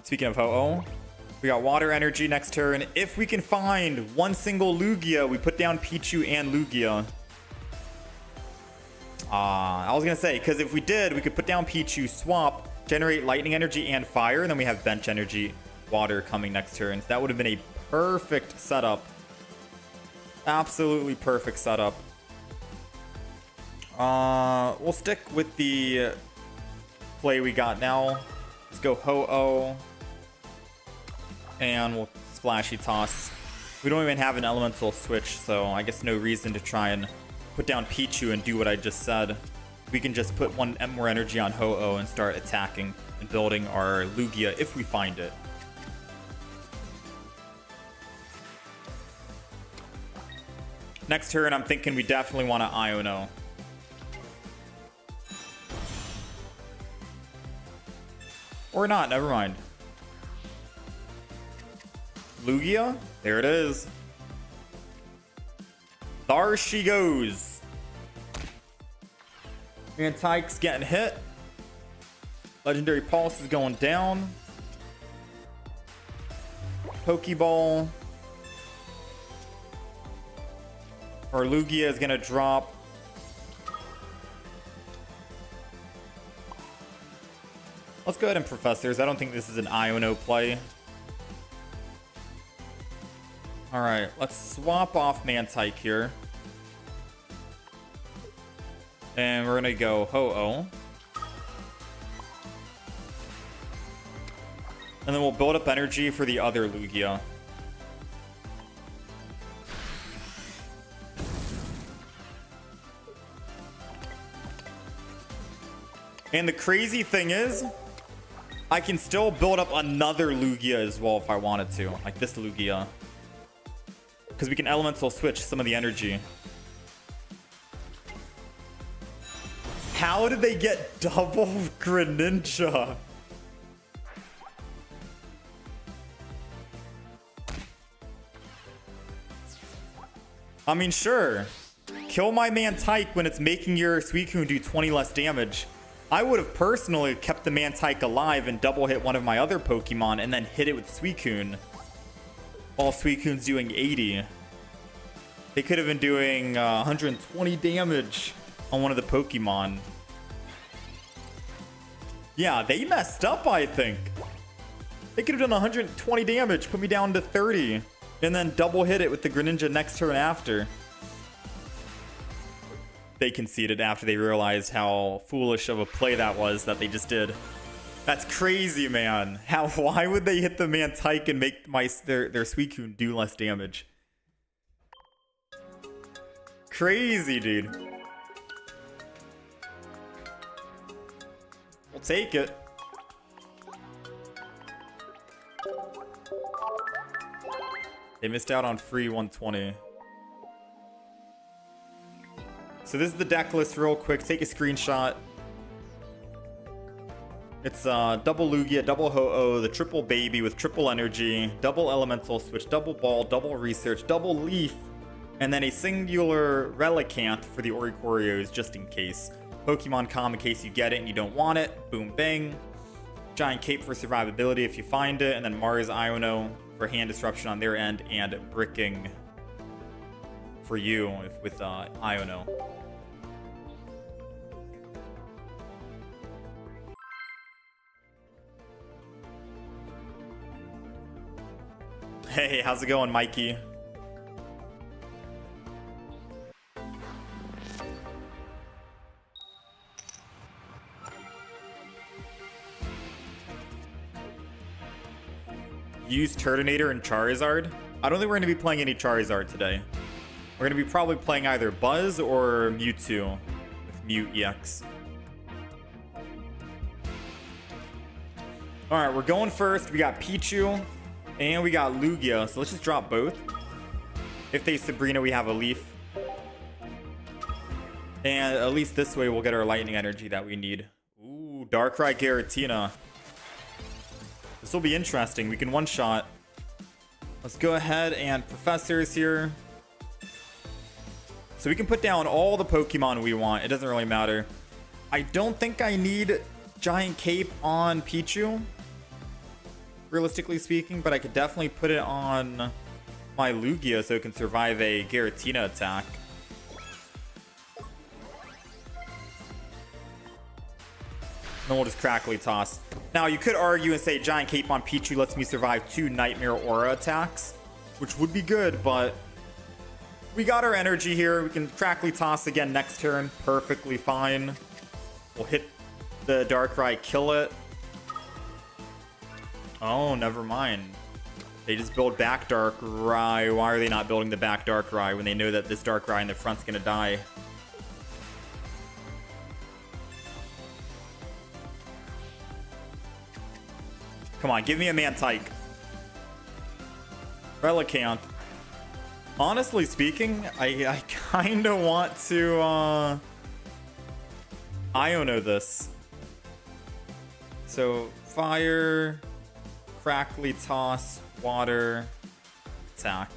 Speaking of Ho-Oh, we got water energy next turn. If we can find one single Lugia, we put down Pichu and Lugia. I was gonna say, because if we did, we could put down Pichu, swap, generate lightning energy and fire, and then we have bench energy, water coming next turn. So that would have been a perfect setup. Absolutely perfect setup. We'll stick with the play we got now. Let's go Ho-Oh. And we'll Splashy Toss. We don't even have an elemental switch, so I guess no reason to try and put down Pichu and do what I just said. We can just put one more energy on Ho-Oh and start attacking and building our Lugia if we find it. Next turn, I'm thinking we definitely want to Iono. Or not, never mind. Lugia, there it is. There she goes. Mantike's getting hit. Legendary Pulse is going down. Pokeball. Our Lugia is going to drop. Let's go ahead and Professors. I don't think this is an Iono play. Alright, let's swap off Mantike here. And we're gonna go Ho-Oh. And then we'll build up energy for the other Lugia. And the crazy thing is, I can still build up another Lugia as well if I wanted to. Like this Lugia. Because we can elemental switch some of the energy. How did they get double Greninja? I mean, sure. Kill my Mantike when it's making your Suicune do 20 less damage. I would have personally kept the Mantike alive and double hit one of my other Pokemon and then hit it with Suicune. While Suicune's doing 80. They could have been doing 120 damage on one of the Pokemon. Yeah, they messed up, I think. They could have done 120 damage, put me down to 30, and then double hit it with the Greninja next turn after. They conceded after they realized how foolish of a play that was that they just did. That's crazy, man. Why would they hit the Mantike and make their Suicune do less damage? Crazy, dude. We'll take it. They missed out on free 120. So this is the deck list real quick. Take a screenshot. It's double Lugia, double Ho-Oh, the triple baby with triple energy, double elemental switch, double ball, double research, double leaf, and then a singular Relicanth for the Oricorios just in case. Pokemon Com in case you get it and you don't want it. Boom bang. Giant Cape for survivability if you find it, and then Mars Iono for hand disruption on their end and bricking for you with Iono. Hey, how's it going, Mikey? Use Turtonator and Charizard? I don't think we're going to be playing any Charizard today. We're going to be probably playing either Buzz or Mewtwo with Mew EX. Alright, we're going first. We got Pichu and we got Lugia. So let's just drop both. If they Sabrina, we have a Leaf. And at least this way we'll get our lightning energy that we need. Ooh, Darkrai Giratina. This will be interesting. We can one-shot. Let's go ahead and Professors here. So we can put down all the Pokemon we want. It doesn't really matter. I don't think I need Giant Cape on Pichu, realistically speaking, but I could definitely put it on my Lugia so it can survive a Giratina attack. Then we'll just Crackly Toss. Now, you could argue and say Giant Cape on Pichu lets me survive 2 Nightmare Aura attacks, which would be good, but we got our energy here. We can Crackly Toss again next turn. Perfectly fine. We'll hit the Darkrai, kill it. Oh, never mind. They just build back Darkrai. Why are they not building the back Darkrai when they know that this Darkrai in the front's gonna die? Come on, give me a Mantike. Relicanth. Honestly speaking, I kind of want to Iono this. So, fire, Crackly Toss, water, attack.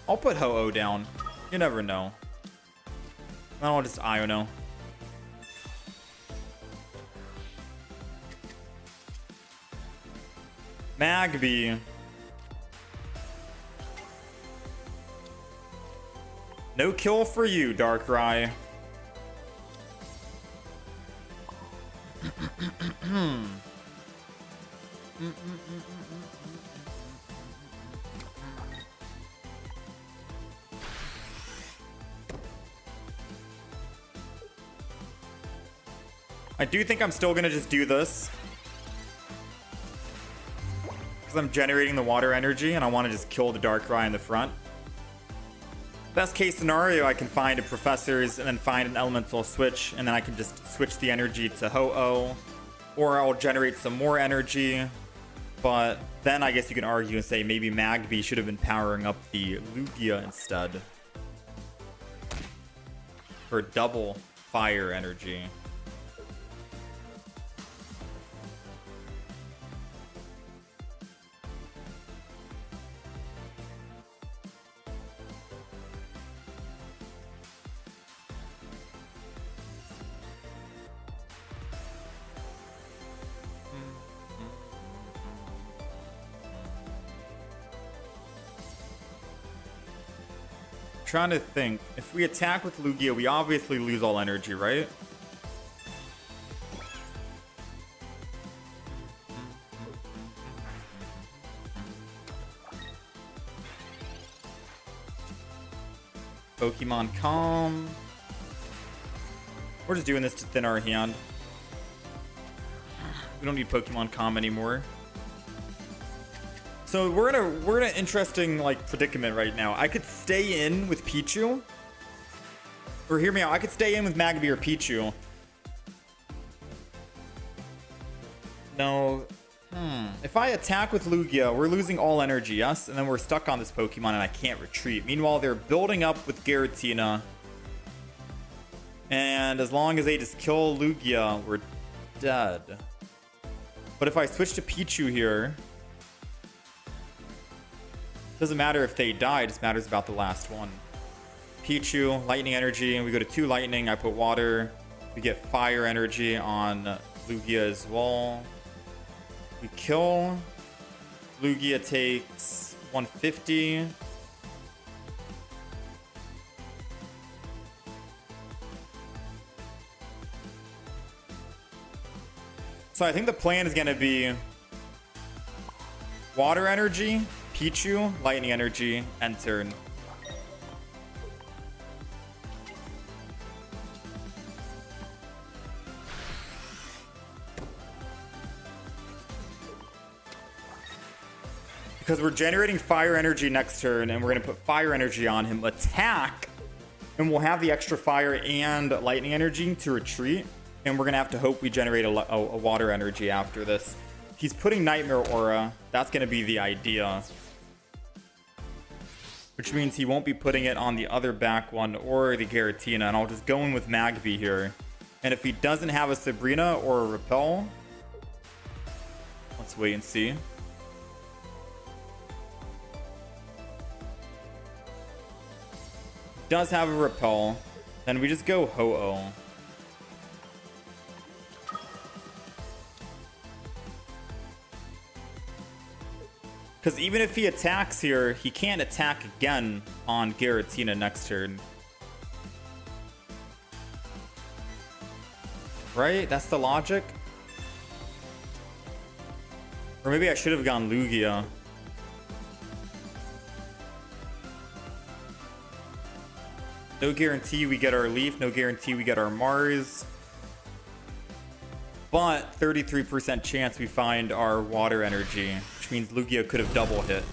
I'll put Ho-Oh down. You never know. Then I'll just Iono. Magby. No kill for you, Darkrai. I do think I'm still gonna just do this. I'm generating the water energy and I want to just kill the Darkrai in the front. Best case scenario, I can find a Professor's and then find an elemental switch, and then I can just switch the energy to Ho-Oh, or I'll generate some more energy. But then I guess you can argue and say maybe Magby should have been powering up the Lugia instead for double fire energy. trying to think. If we attack with Lugia, we obviously lose all energy, right? Pokemon Calm. We're just doing this to thin our hand. We don't need Pokemon Calm anymore. So we're in an interesting like predicament right now. I could stay in with Pichu. Or hear me out. I could stay in with Magby or Pichu. No. If I attack with Lugia, we're losing all energy, yes? And then we're stuck on this Pokemon and I can't retreat. Meanwhile, they're building up with Giratina. And as long as they just kill Lugia, we're dead. But if I switch to Pichu here, doesn't matter if they die, it just matters about the last one. Pichu, lightning energy, and we go to 2 lightning. I put water. We get fire energy on Lugia as well. We kill. Lugia takes 150. So I think the plan is going to be water energy, Pichu, lightning energy, end turn. Because we're generating fire energy next turn, and we're going to put fire energy on him, attack, and we'll have the extra fire and lightning energy to retreat, and we're going to have to hope we generate a water energy after this. He's putting Nightmare Aura. That's going to be the idea. Which means he won't be putting it on the other back one or the Giratina, and I'll just go in with Magby here. And if he doesn't have a Sabrina or a Repel, let's wait and see. Does have a Repel, then we just go Ho-Oh. Because even if he attacks here, he can't attack again on Giratina next turn. Right? That's the logic? Or maybe I should have gone Lugia. No guarantee we get our Leaf. No guarantee we get our Mars. But 33% chance we find our water energy, which means Lugia could have double hit.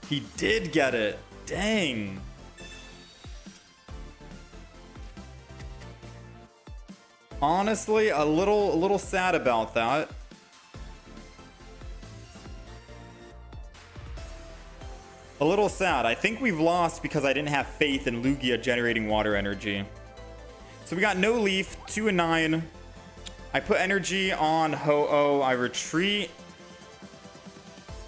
He did get it. Dang. Honestly, a little sad about that. A little sad. I think we've lost because I didn't have faith in Lugia generating water energy. So we got no Leaf, 2 and 9. I put energy on Ho-Oh. I retreat.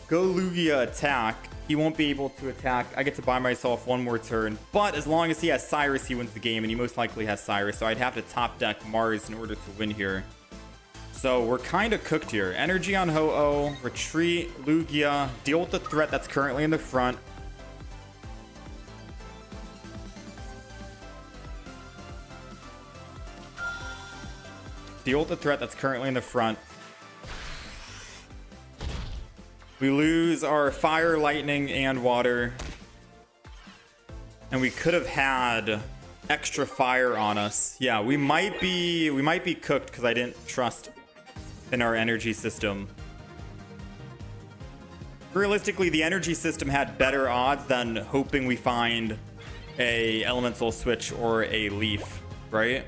Go Lugia attack. He won't be able to attack. I get to buy myself one more turn. But as long as he has Cyrus, he wins the game. And he most likely has Cyrus. So I'd have to top deck Mars in order to win here. So we're kind of cooked here. Energy on Ho-Oh, retreat, Lugia, deal with the threat that's currently in the front. Deal with the threat that's currently in the front. We lose our fire, lightning, and water. And we could have had extra fire on us. Yeah, we might be cooked because I didn't trust in our energy system. Realistically, the energy system had better odds than hoping we find a elemental switch or a leaf, right?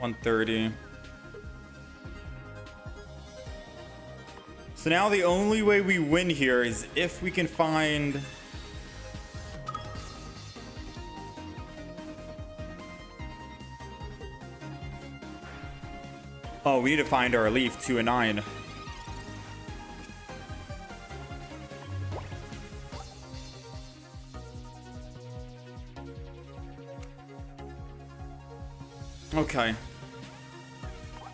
$130. So now the only way we win here is if we can find... Oh, we need to find our leaf, 2 and 9. Okay.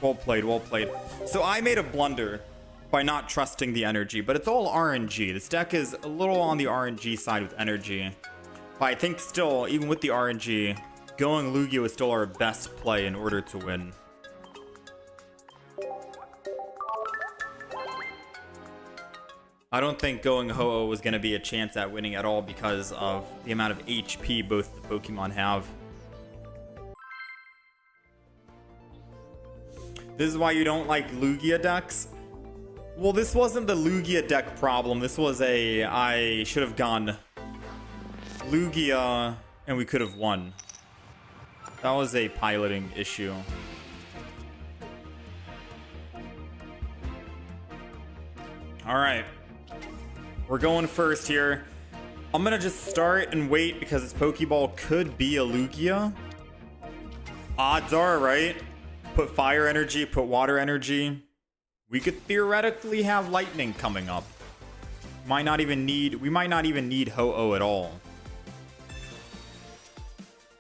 Well played, well played. So I made a blunder by not trusting the energy, but it's all RNG. This deck is a little on the RNG side with energy. But I think still, even with the RNG, going Lugia was still our best play in order to win. I don't think going Ho-Oh was going to be a chance at winning at all because of the amount of HP both the Pokemon have. This is why you don't like Lugia decks? Well, this wasn't the Lugia deck problem. This was I should have gone Lugia and we could have won. That was a piloting issue. All right. We're going first here. I'm going to just start and wait because this Pokeball could be a Lugia. Odds are, right? Put fire energy, put water energy. We could theoretically have lightning coming up. We might not even need Ho-Oh at all.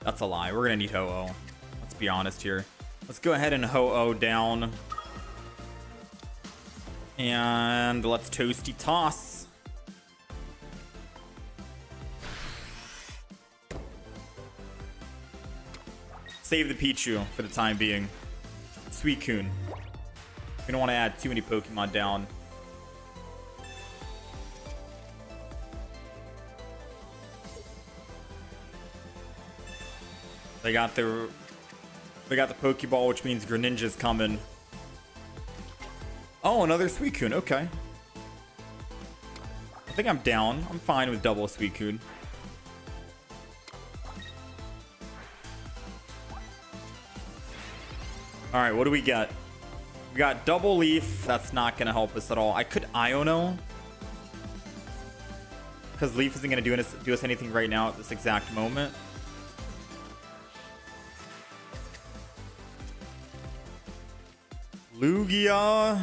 That's a lie. We're gonna need Ho-Oh. Let's be honest here. Let's go ahead and Ho-Oh down. And let's Toasty Toss. Save the Pichu for the time being. Suicune. We don't want to add too many Pokemon down. They got the Pokeball, which means Greninja's coming. Oh, another Suicune. Okay. I think I'm down. I'm fine with double Suicune. All right, what do we get? We got double Leaf. That's not going to help us at all. I could Iono, because Leaf isn't going to do us anything right now at this exact moment. Lugia.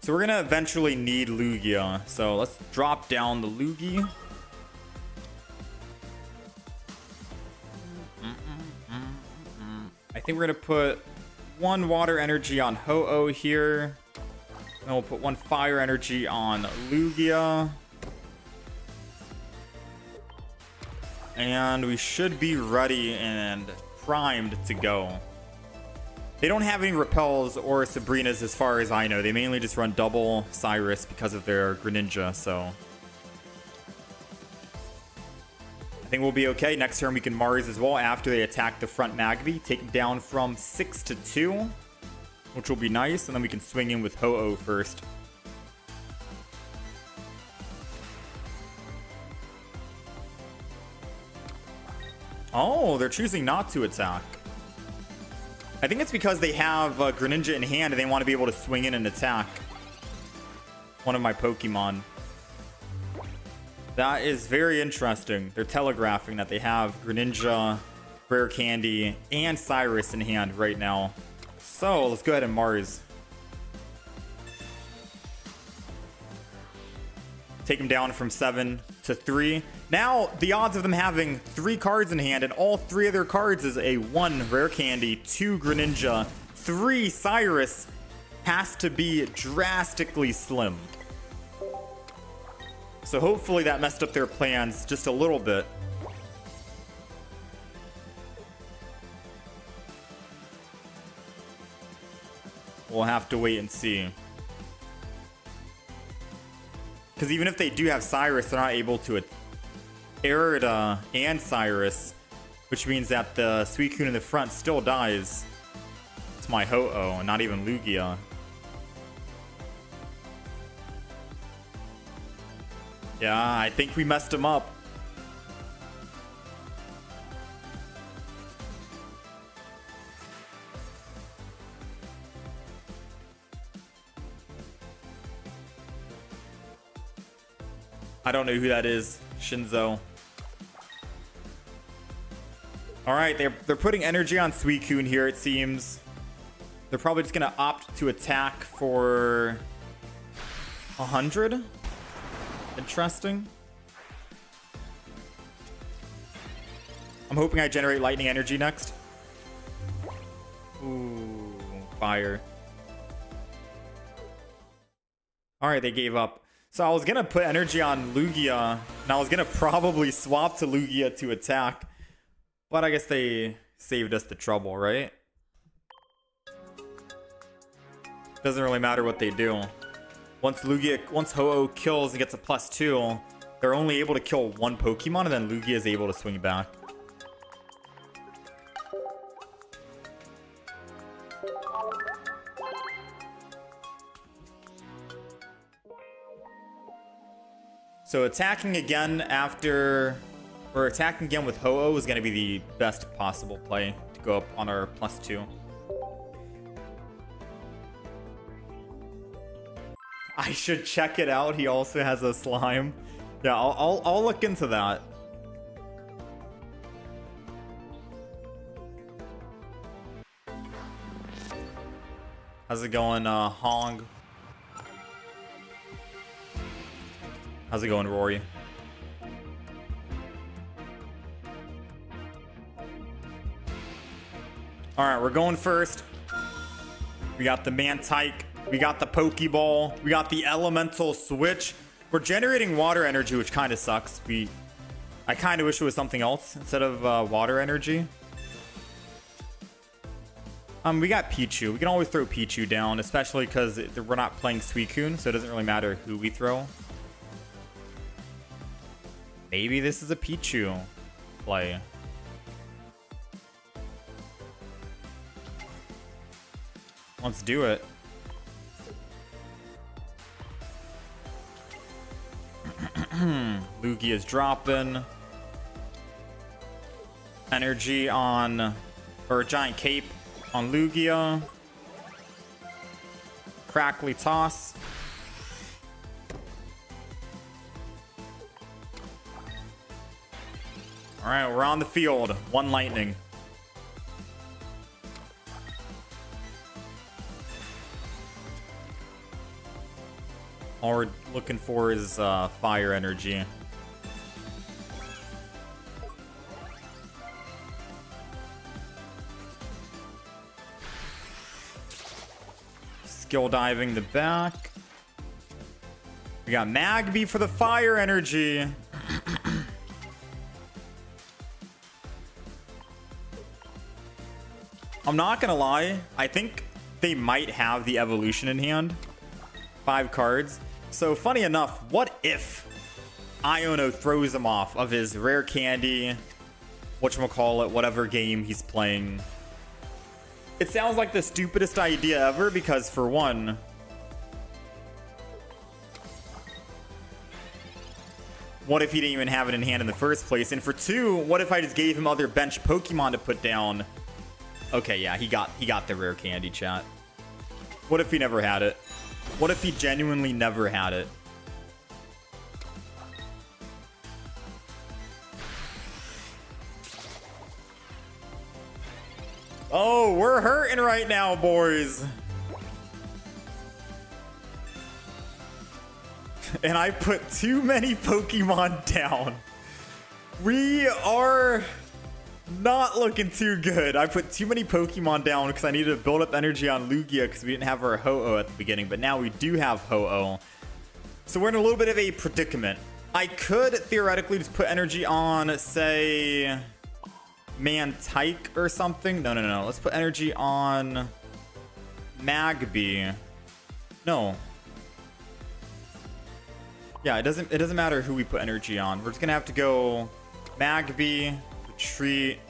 So we're going to eventually need Lugia. So let's drop down the Lugia. I think we're going to put one water energy on Ho-Oh here. Then we'll put one fire energy on Lugia. And we should be ready and primed to go. They don't have any Repels or Sabrinas as far as I know. They mainly just run double Cyrus because of their Greninja, so I think we'll be okay. Next turn we can Mars as well after they attack the front Magby. Take him down from 6 to 2, which will be nice. And then we can swing in with Ho-Oh first. Oh, they're choosing not to attack. I think it's because they have Greninja in hand and they want to be able to swing in and attack one of my Pokemon. That is very interesting. They're telegraphing that they have Greninja, Rare Candy, and Cyrus in hand right now. So let's go ahead and Mars. Take him down from 7 to 3. Now, the odds of them having 3 cards in hand, and all 3 of their cards is a 1 Rare Candy, 2 Greninja, 3 Cyrus, has to be drastically slim. So hopefully that messed up their plans just a little bit. We'll have to wait and see. Because even if they do have Cyrus, they're not able to Erida and Cyrus, which means that the Suicune in the front still dies. It's my Ho-Oh, not even Lugia. Yeah, I think we messed him up. I don't know who that is. Shinzo. All right, they're putting energy on Suicune here, it seems. They're probably just going to opt to attack for 100. Interesting. I'm hoping I generate lightning energy next. fire. All right, they gave up. So I was gonna put energy on Lugia, and I was gonna probably swap to Lugia to attack, but I guess they saved us the trouble, right? Doesn't really matter what they do. Once Ho-Oh kills and gets a +2, they're only able to kill one Pokemon, and then Lugia is able to swing back. So attacking again attacking again with Ho-Oh is going to be the best possible play to go up on our +2. I should check it out. He also has a slime. Yeah, I'll look into that. How's it going, Hong? How's it going, Rory? Alright, we're going first. We got the Mantike. We got the Pokeball. We got the Elemental Switch. We're generating water energy, which kind of sucks. I kind of wish it was something else instead of water energy. We got Pichu. We can always throw Pichu down, especially because we're not playing Suicune, so it doesn't really matter who we throw. Maybe this is a Pichu play. Let's do it. Lugia is dropping. Energy on... or a Giant Cape on Lugia. Crackly Toss. Alright, we're on the field. One Lightning. All we're looking for is fire energy. Skill diving the back. We got Magby for the fire energy. I'm not gonna lie, I think they might have the evolution in hand. 5 cards. So funny enough, what if Iono throws him off of his rare candy, whatchamacallit, whatever game he's playing? It sounds like the stupidest idea ever because, for one, what if he didn't even have it in hand in the first place? And for two, what if I just gave him other bench Pokemon to put down? Okay, yeah, he got the rare candy, chat. What if he never had it? What if he genuinely never had it? Oh, we're hurting right now, boys. And I put too many Pokemon down. We are not looking too good. I put too many Pokemon down because I needed to build up energy on Lugia because we didn't have our Ho-Oh at the beginning, but now we do have Ho-Oh. So we're in a little bit of a predicament. I could theoretically just put energy on, say, Mantike or something. No. Let's put energy on Magby. No. Yeah, it doesn't matter who we put energy on. We're just gonna have to go Magby, retreat,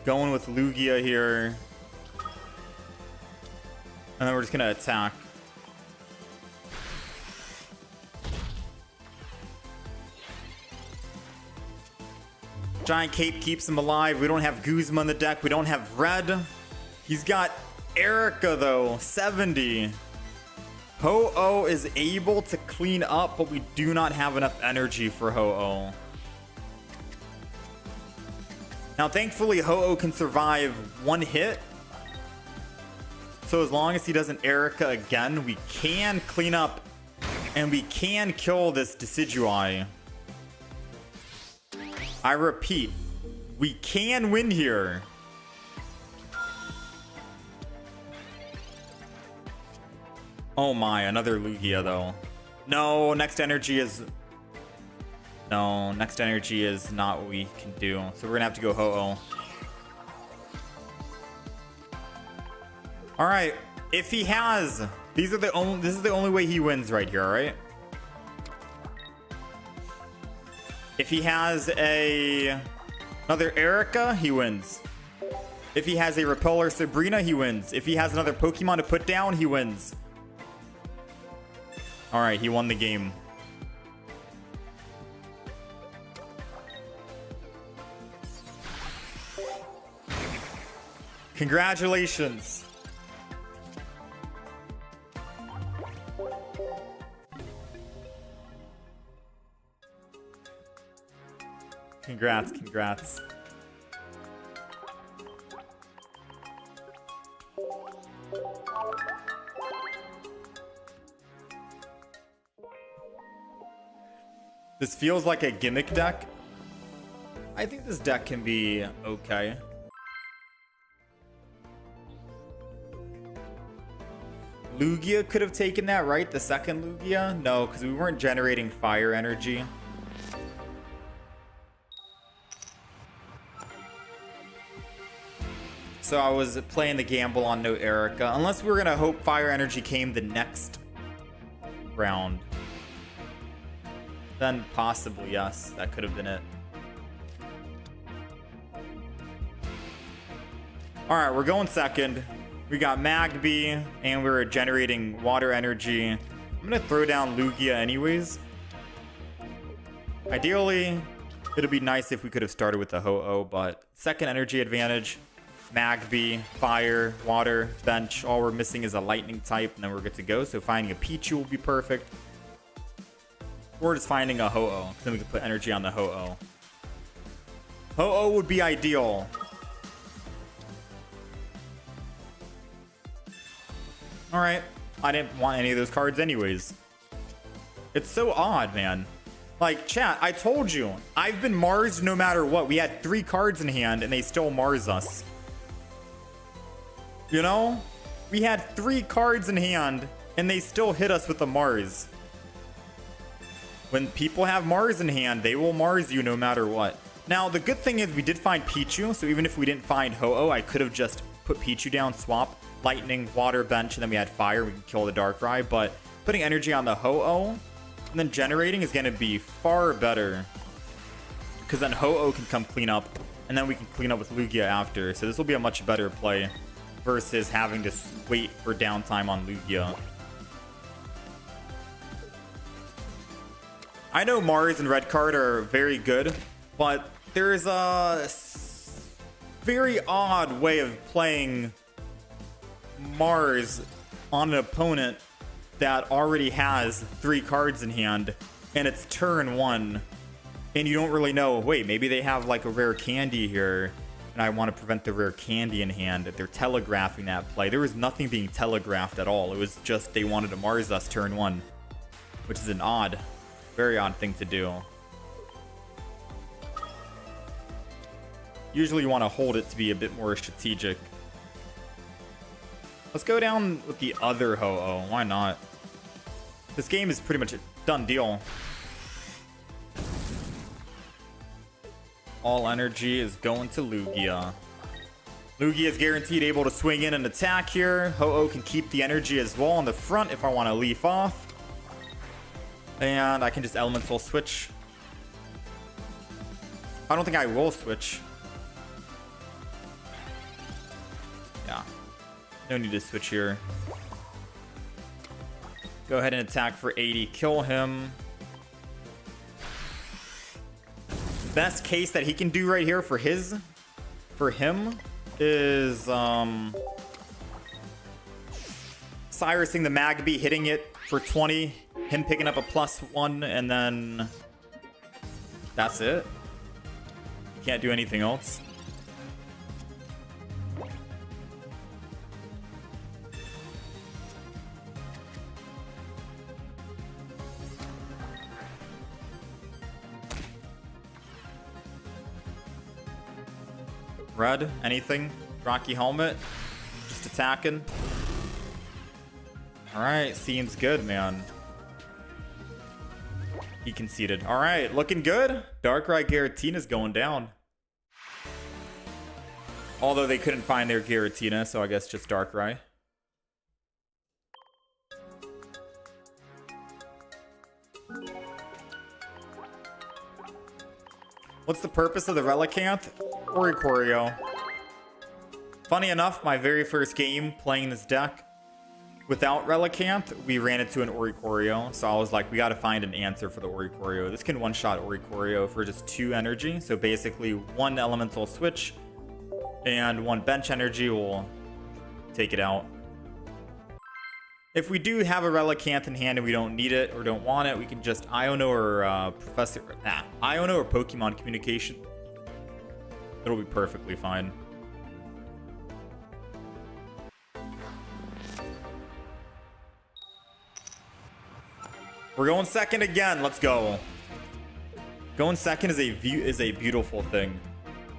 going with Lugia here, and then we're just gonna attack. Giant Cape keeps him alive. We don't have Guzma on the deck. We don't have Red. He's got Erica though, 70. Ho-Oh is able to clean up, but we do not have enough energy for Ho-Oh. Now, thankfully, Ho-Oh can survive one hit. So as long as he doesn't Erica again, we can clean up and we can kill this Decidueye. I repeat, we can win here. Oh my, another Lugia though. No, next energy is... No, next energy is not what we can do. So we're gonna have to go Ho-Oh. Alright, if he has... This is the only way he wins right here, alright? If he has another Erica, he wins. If he has a Repeller Sabrina, he wins. If he has another Pokemon to put down, he wins. Alright, he won the game. Congratulations. Congrats, congrats. This feels like a gimmick deck. I think this deck can be okay. Lugia could have taken that, right? The second Lugia? No, because we weren't generating fire energy. So I was playing the gamble on no Erica. Unless we were going to hope fire energy came the next round. Then possibly, yes. That could have been it. Alright, we're going second. We got Magby, and we're generating water energy. I'm going to throw down Lugia anyways. Ideally, it'd be nice if we could have started with the Ho-Oh, but second energy advantage. Magby, fire, water, bench. All we're missing is a lightning type, and then we're good to go. So finding a Pichu will be perfect. Or just finding a Ho-Oh, because then we can put energy on the Ho-Oh. Ho-Oh would be ideal. Alright, I didn't want any of those cards anyways. It's so odd, man. Like, chat, I told you, I've been Marsed no matter what. We had 3 cards in hand, and they still Mars us. You know? We had 3 cards in hand, and they still hit us with the Mars. When people have Mars in hand, they will Mars you no matter what. Now, the good thing is we did find Pichu, so even if we didn't find Ho-Oh, I could have just put Pichu down, swap, lightning, water, bench, and then we had fire. We could kill the Darkrai, but putting energy on the Ho-Oh and then generating is going to be far better. Because then Ho-Oh can come clean up, and then we can clean up with Lugia after. So this will be a much better play versus having to wait for downtime on Lugia. I know Mars and Red Card are very good, but there's a very odd way of playing Mars on an opponent that already has 3 cards in hand, and it's turn 1, and you don't really know, wait, maybe they have like a rare candy here, and I want to prevent the rare candy in hand. They're telegraphing that play. There was nothing being telegraphed at all. It was just they wanted to Mars us turn 1, which is an odd, very odd thing to do. Usually you want to hold it to be a bit more strategic. Let's go down with the other Ho-Oh. Why not? This game is pretty much a done deal. All energy is going to Lugia. Lugia is guaranteed able to swing in and attack here. Ho-Oh can keep the energy as well on the front if I want to leaf off. And I can just elemental switch. I don't think I will switch. Yeah. No need to switch here. Go ahead and attack for 80. Kill him. Best case that he can do right here for him is Cyrusing the Magby, hitting it for 20, him picking up a +1, and then that's it. Can't do anything else. Red, anything? Rocky Helmet? Just attacking. All right, seems good, man. He conceded. All right, looking good. Darkrai Giratina's going down. Although they couldn't find their Giratina, so I guess just Darkrai. What's the purpose of the Relicanth? Oricorio. Funny enough, my very first game playing this deck without Relicanth, we ran into an Oricorio. So I was like, we got to find an answer for the Oricorio. This can one-shot Oricorio for just 2 energy. So basically 1 elemental switch and 1 bench energy will take it out. If we do have a Relicanth in hand and we don't need it or don't want it, we can just Iono or Iono or Pokemon Communication. It'll be perfectly fine. We're going second again. Let's go. Going second is a beautiful thing.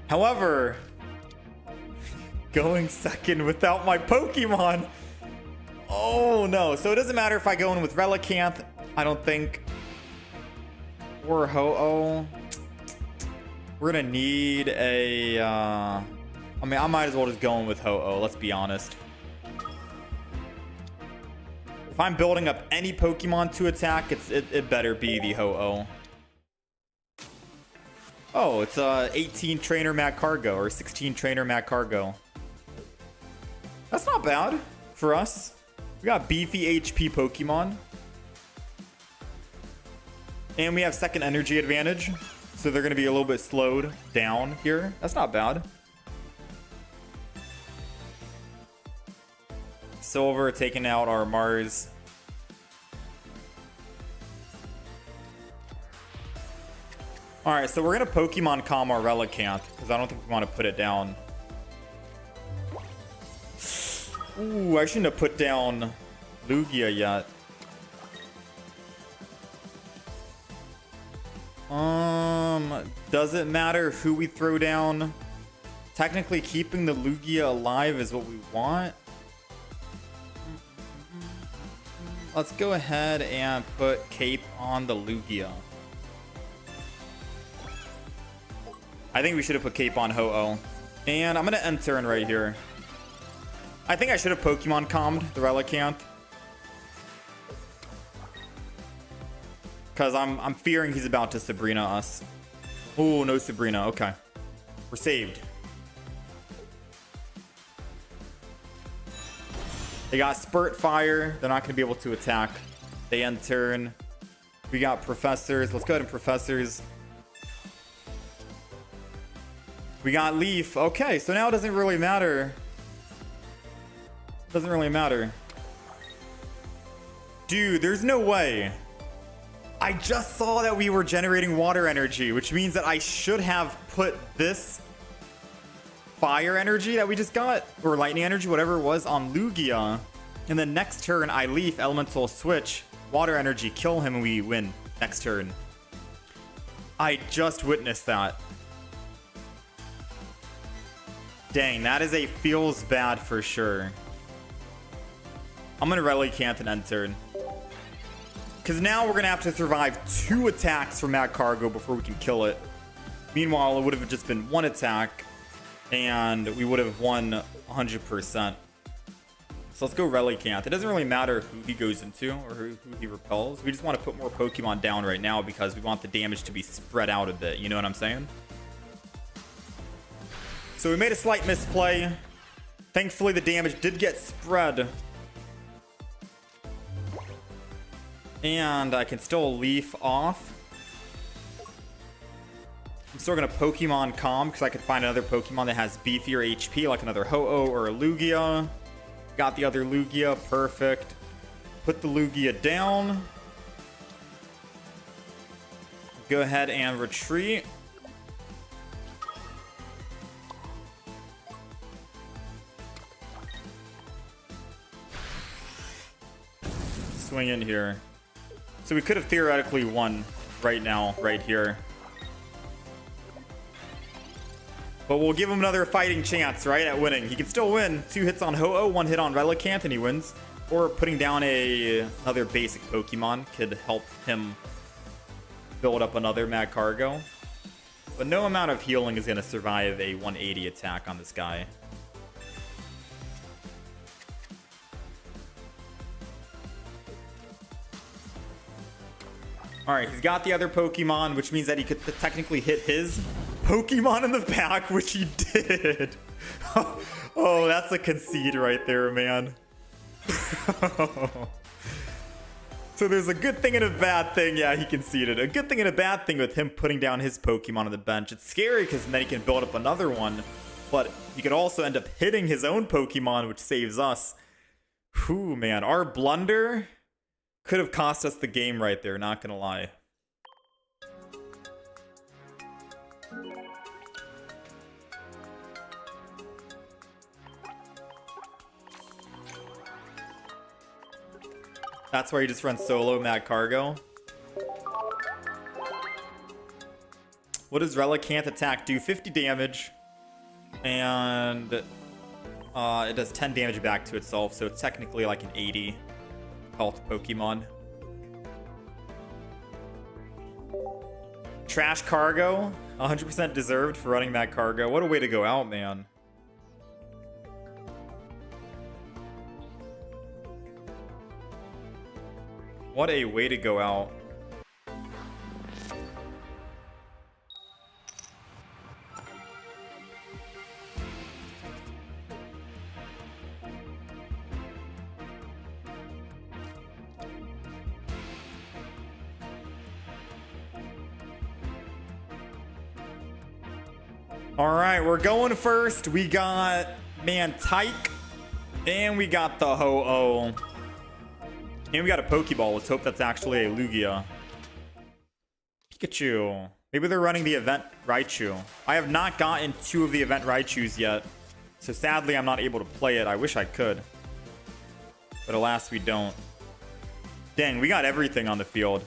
However, going second without my Pokemon. Oh no. So it doesn't matter if I go in with Relicanth, I don't think. Or Ho-Oh. We're gonna need a I mean, I might as well just go in with Ho-Oh, let's be honest. If I'm building up any Pokemon to attack, it better be the Ho-Oh. Oh, it's 18 Trainer Magcargo or 16 Trainer Magcargo. That's not bad for us. We got beefy HP Pokemon. And we have second energy advantage. So they're going to be a little bit slowed down here. That's not bad. Silver taking out our Mars. Alright, so we're going to Pokemon Calm our Relicanth, because I don't think we want to put it down. Ooh, I shouldn't have put down Lugia yet. Does it matter who we throw down? Technically, keeping the Lugia alive is what we want. Let's go ahead and put Cape on the Lugia. I think we should have put Cape on Ho-Oh. And I'm going to end turn right here. I think I should have Pokemon Calmed the Relicanth. Because I'm fearing he's about to Sabrina us. Oh, no Sabrina. Okay. We're saved. They got Spurt Fire. They're not going to be able to attack. They end turn. We got Professors. Let's go ahead and Professors. We got Leaf. Okay, so now it doesn't really matter. Doesn't really matter. Dude, there's no way. I just saw that we were generating water energy, which means that I should have put this fire energy that we just got, or lightning energy, whatever it was, on Lugia. And then next turn, I Leaf, Elemental Switch, water energy, kill him, and we win next turn. I just witnessed that. Dang, that is a feels bad for sure. I'm going to Relicanth and end turn. Because now we're going to have to survive 2 attacks from Magcargo before we can kill it. Meanwhile, it would have just been 1 attack, and we would have won 100%. So let's go Relicanth. It doesn't really matter who he goes into or who he repels. We just want to put more Pokemon down right now because we want the damage to be spread out a bit. You know what I'm saying? So we made a slight misplay. Thankfully, the damage did get spread. And I can still Leaf off. I'm still going to Pokemon Calm because I could find another Pokemon that has beefier HP, like another Ho-Oh or a Lugia. Got the other Lugia. Perfect. Put the Lugia down. Go ahead and retreat. Swing in here. So we could have theoretically won right now, right here. But we'll give him another fighting chance, right, at winning. He can still win. 2 hits on Ho-Oh, 1 hit on Relicanth, and he wins. Or putting down another basic Pokemon could help him build up another Magcargo. But no amount of healing is going to survive a 180 attack on this guy. Alright, he's got the other Pokemon, which means that he could technically hit his Pokemon in the back, which he did. Oh, that's a concede right there, man. So there's a good thing and a bad thing. Yeah, he conceded. A good thing and a bad thing with him putting down his Pokemon on the bench. It's scary because then he can build up another one. But he could also end up hitting his own Pokemon, which saves us. Whew, man. Our blunder could have cost us the game right there, not gonna lie. That's why you just run solo Magcargo. What does Relicanth attack do? 50 damage. And it does 10 damage back to itself, so it's technically like an 80 health Pokemon. Trash Cargo. 100% deserved for running Magcargo. What a way to go out, man. What a way to go out. All right, we're going first. We got Tyke, and we got the Ho-Oh. And we got a Pokeball. Let's hope that's actually a Lugia. Pikachu. Maybe they're running the event Raichu. I have not gotten 2 of the event Raichus yet. So sadly, I'm not able to play it. I wish I could. But alas, we don't. Dang, we got everything on the field.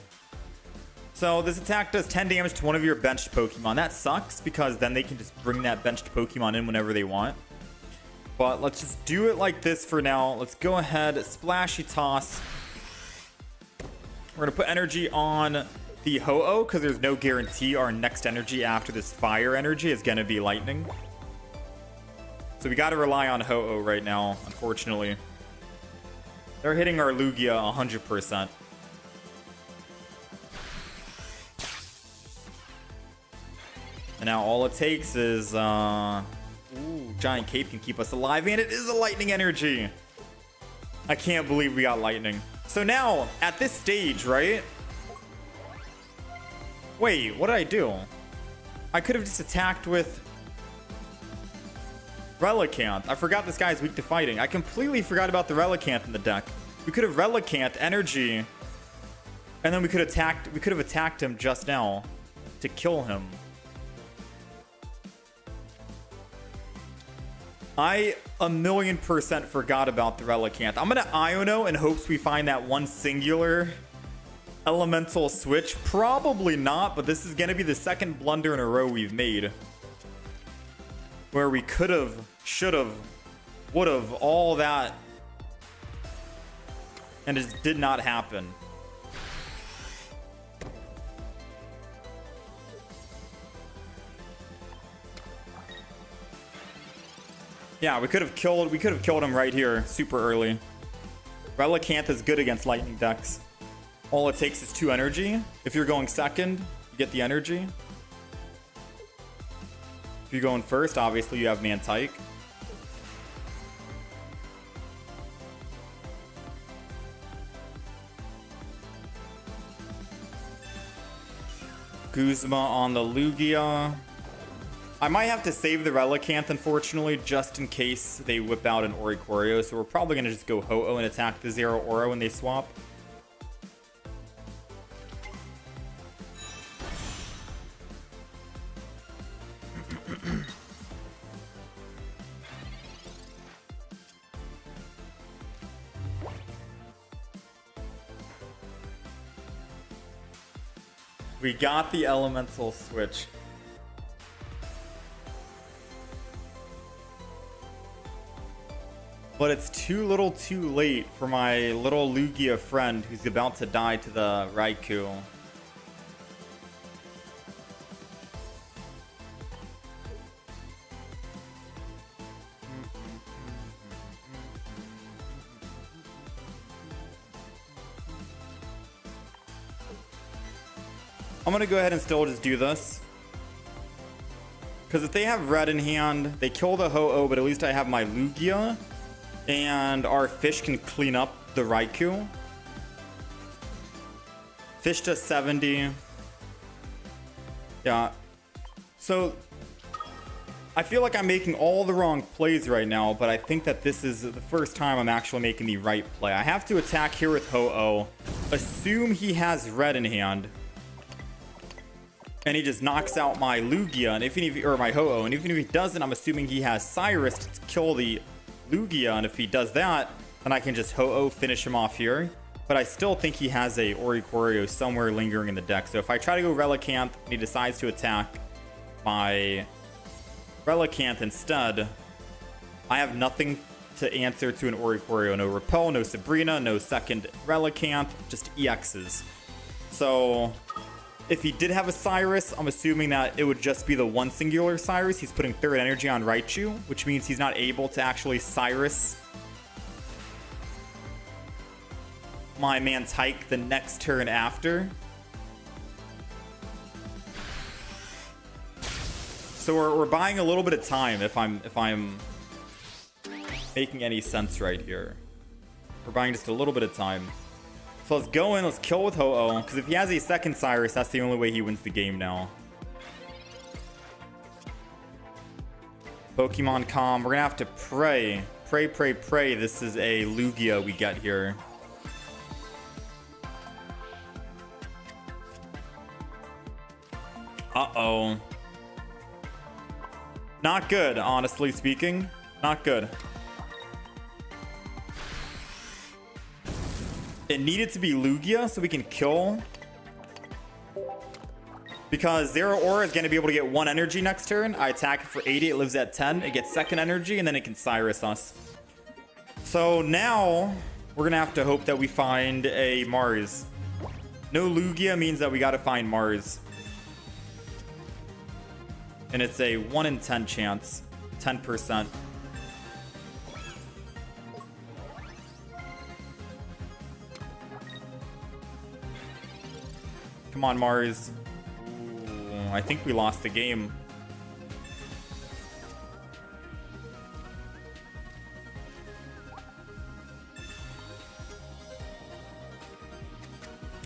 So this attack does 10 damage to one of your benched Pokemon. That sucks because then they can just bring that benched Pokemon in whenever they want. But let's just do it like this for now. Let's go ahead, Splashy Toss. We're going to put energy on the Ho-Oh because there's no guarantee our next energy after this fire energy is going to be lightning. So we got to rely on Ho-Oh right now, unfortunately. They're hitting our Lugia 100%. And now all it takes is... Ooh, Giant Cape can keep us alive, and it is a lightning energy. I can't believe we got lightning. So now, at this stage, right? Wait, what did I do? I could have just attacked with Relicanth. I forgot this guy's weak to fighting. I completely forgot about the Relicanth in the deck. We could have Relicanth energy, and then we could have attacked him just now to kill him. I 1,000,000% forgot about the Relicanth. I'm going to Iono in hopes we find that one singular elemental switch. Probably not, but this is going to be the second blunder in a row we've made. Where we could have, should have, would have, all that. And it just did not happen. Yeah, we could have killed him right here super early. Relicanth is good against lightning decks. All it takes is 2 energy. If you're going second, you get the energy. If you're going first, obviously you have Tyke. Guzma on the Lugia. I might have to save the Relicanth, unfortunately, just in case they whip out an Oricorio. So we're probably going to just go Ho-Oh and attack the Zeraora when they swap. We got the elemental switch. But it's too little too late for my little Lugia friend who's about to die to the Raikou. I'm gonna go ahead and still just do this. Because if they have red in hand, they kill the Ho-Oh, but at least I have my Lugia. And our fish can clean up the Raikou. Fish to 70. Yeah. So, I feel like I'm making all the wrong plays right now, but I think that this is the first time I'm actually making the right play. I have to attack here with Ho-Oh. Assume he has red in hand. And he just knocks out my Lugia, and or my Ho-Oh, and even if he doesn't, I'm assuming he has Cyrus to kill the Lugia, and if he does that, then I can just Ho-Oh finish him off here. But I still think he has a Oricorio somewhere lingering in the deck. So if I try to go Relicanth and he decides to attack my Relicanth instead, I have nothing to answer to an Oricorio. No Repel, no Sabrina, no second Relicanth, just EXs. So if he did have a Cyrus, I'm assuming that it would just be the one singular Cyrus. He's putting third energy on Raichu, which means he's not able to actually Cyrus my Mantike the next turn after. So we're buying a little bit of time if I'm making any sense right here. We're buying just a little bit of time. So let's go in, let's kill with Ho-Oh, because if he has a second Cyrus, that's the only way he wins the game now. Pokemon Calm, we're gonna have to pray. Pray this is a Lugia we get here. Uh-oh. Not good, honestly speaking. Not good. It needed to be Lugia so we can kill. Because Zero Aura is going to be able to get 1 energy next turn. I attack it for 80, it lives at 10. It gets second energy, and then it can Cyrus us. So now, we're going to have to hope that we find a Mars. No Lugia means that we got to find Mars. And it's a 1 in 10 chance. 10%. Come on, Mars. Ooh, I think we lost the game.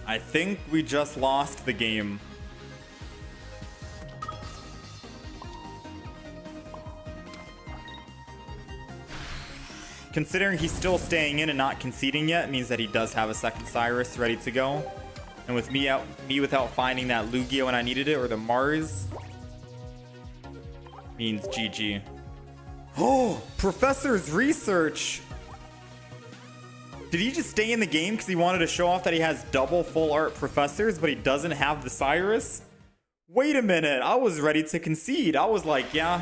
I think we just lost the game. Considering he's still staying in and not conceding yet, means that he does have a second Cyrus ready to go. And with me without finding that Lugia when I needed it, or the Mars, means GG. Oh, Professor's Research. Did he just stay in the game because he wanted to show off that he has double full art Professors, but he doesn't have the Cyrus? Wait a minute, I was ready to concede. I was like, yeah,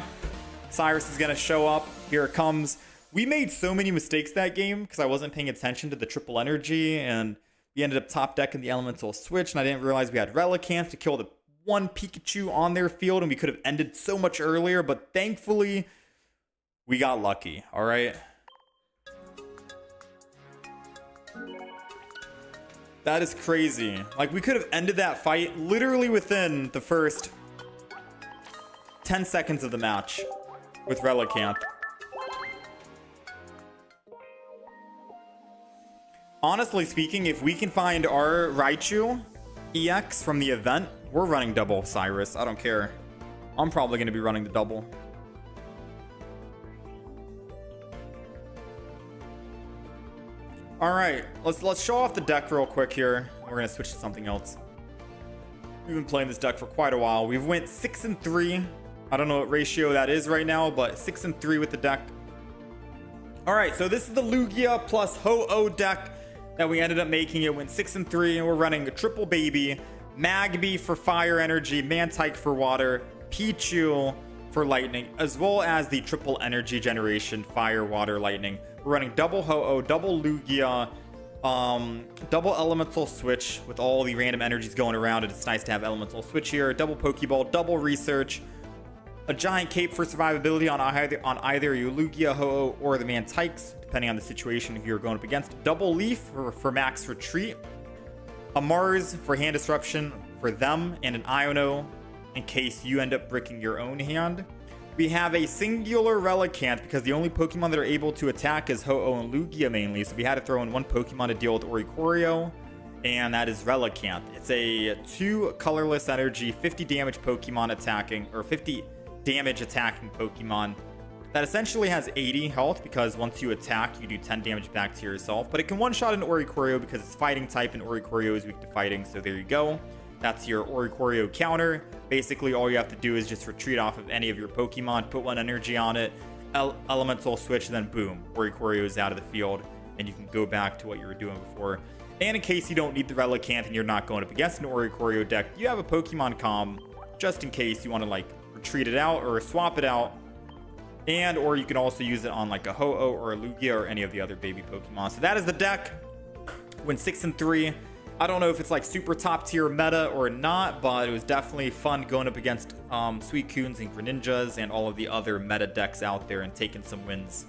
Cyrus is gonna show up. Here it comes. We made so many mistakes that game because I wasn't paying attention to the triple energy, and we ended up top decking the elemental switch, and I didn't realize we had Relicanth to kill the one Pikachu on their field, and we could have ended so much earlier, but thankfully we got lucky. All right. That is crazy. Like, we could have ended that fight literally within the first 10 seconds of the match with Relicanth. Honestly speaking, if we can find our Raichu EX from the event, we're running double Cyrus. I don't care. I'm probably going to be running the double. All right, let's show off the deck real quick here. We're going to switch to something else. We've been playing this deck for quite a while. We've went 6-3. I don't know what ratio that is right now, but 6-3 with the deck. All right, so this is the Lugia plus Ho-Oh deck that we ended up making. It went 6-3, and we're running a triple baby, Magby for fire energy, Mantike for water, Pichu for lightning, as well as the triple energy generation, fire, water, lightning. We're running double Ho-Oh, double Lugia, double elemental switch with all the random energies going around. It's nice to have elemental switch here. Double Pokeball, double research, a giant cape for survivability on either your Lugia, Ho-Oh, or the Mantykes, depending on the situation you're going up against. Double leaf for max retreat, a Mars for hand disruption for them, and an Iono in case you end up bricking your own hand. We have a singular Relicanth because the only Pokemon that are able to attack is Ho-Oh and Lugia mainly, so we had to throw in one Pokemon to deal with Oricorio, and that is Relicanth. It's a 2 colorless energy, 50 damage Pokemon attacking, or 50 damage attacking Pokemon that essentially has 80 health because once you attack, you do 10 damage back to yourself, but it can one-shot an Oricorio because it's fighting type and Oricorio is weak to fighting, so there you go. That's your Oricorio counter. Basically, all you have to do is just retreat off of any of your Pokemon, put 1 energy on it, elemental switch, then boom, Oricorio is out of the field, and you can go back to what you were doing before. And in case you don't need the Relicanth and you're not going up against an Oricorio deck, you have a Pokemon Com, just in case you want to like retreat it out or swap it out. And or you can also use it on like a Ho-Oh or a Lugia or any of the other baby Pokemon. So that is the deck. Went 6-3. I don't know if it's like super top tier meta or not, but it was definitely fun going up against Suicunes and Greninjas and all of the other meta decks out there and taking some wins.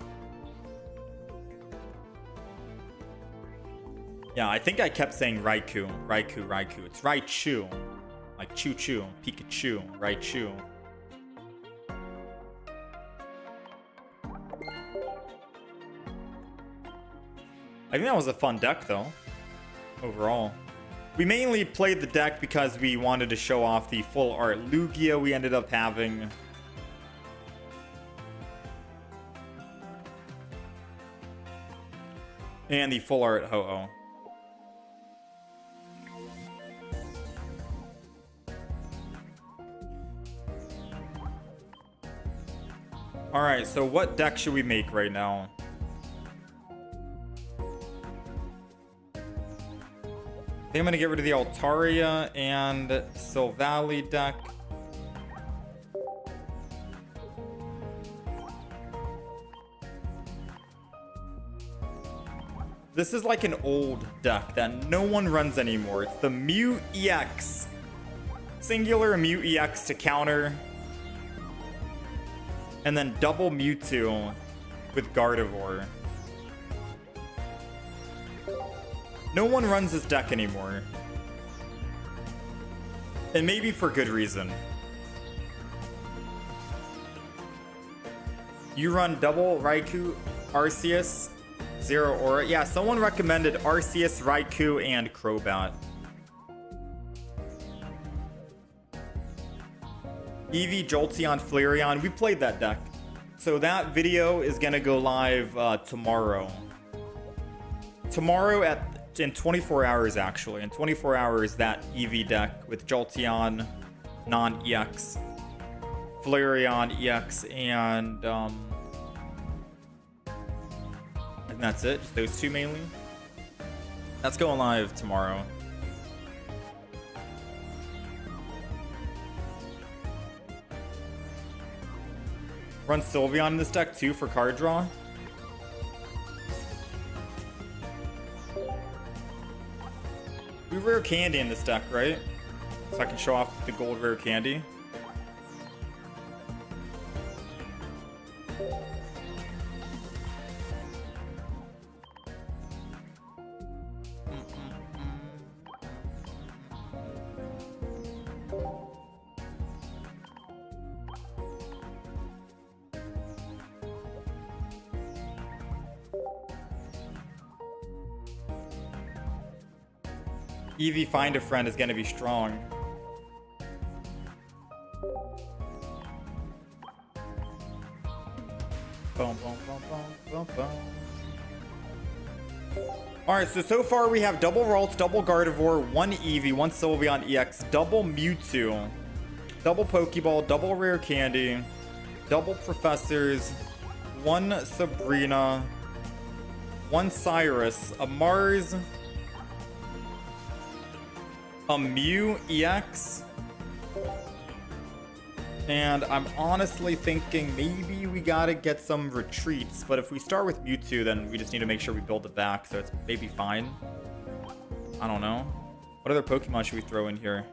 Yeah, I think I kept saying Raikou. It's Raichu. Like Choo Choo, Pikachu, Raichu. I think that was a fun deck though, overall. We mainly played the deck because we wanted to show off the full art Lugia we ended up having. And the full art Ho-Oh. Alright, so what deck should we make right now? I think I'm going to get rid of the Altaria and Silvally deck. This is like an old deck that no one runs anymore. It's the Mew EX. Singular Mew EX to counter. And then double Mewtwo with Gardevoir. No one runs this deck anymore. And maybe for good reason. You run double Raikou, Arceus, 0 Aura. Yeah, someone recommended Arceus, Raikou, and Crobat. Eevee, Jolteon, Flareon. We played that deck. So that video is going to go live tomorrow. Tomorrow in 24 hours, actually. In 24 hours, that Eevee deck with Jolteon, non-EX, Flareon, EX, and that's it. Just those two mainly. That's going live tomorrow. Run Sylveon in this deck too for card draw. We rare candy in this deck, right? So I can show off the gold rare candy. Eevee Find a Friend is going to be strong. Boom, boom, boom, boom, boom, boom. Alright, so far we have double Ralts, double Gardevoir, 1 Eevee, 1 Sylveon EX, double Mewtwo, double Pokeball, double Rare Candy, double Professors, 1 Sabrina, 1 Cyrus, a Mars, a Mew EX, And I'm honestly thinking maybe we gotta get some retreats, but if we start with Mewtwo, then we just need to make sure we build it back, so it's maybe fine. I don't know. What other Pokemon should we throw in here?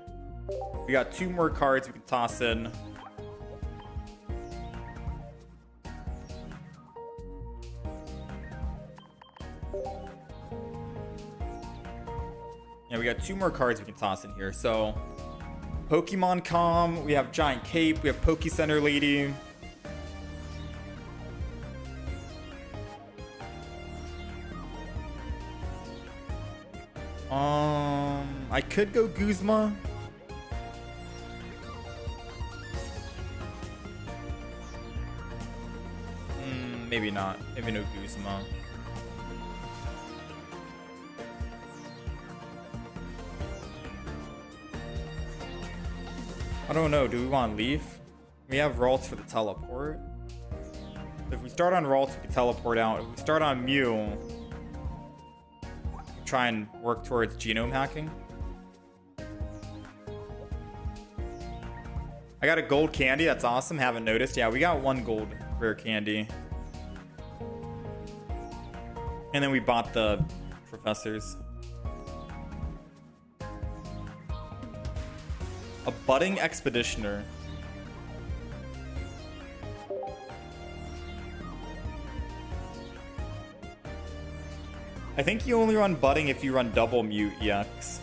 We got 2 more cards we can toss in. Yeah, we got 2 more cards we can toss in here, so... Pokemon Com, we have Giant Cape, we have Poke Center Lady. I could go Guzma. Maybe not. Maybe no Guzma. I don't know. Do we want Leaf? We have Ralts for the teleport. If we start on Ralts, we can teleport out. If we start on Mew, we can try and work towards genome hacking. I got a gold candy. That's awesome. Haven't noticed. Yeah, we got 1 gold rare candy. And then we bought the professors. A budding expeditioner. I think you only run budding if you run double Mew EX.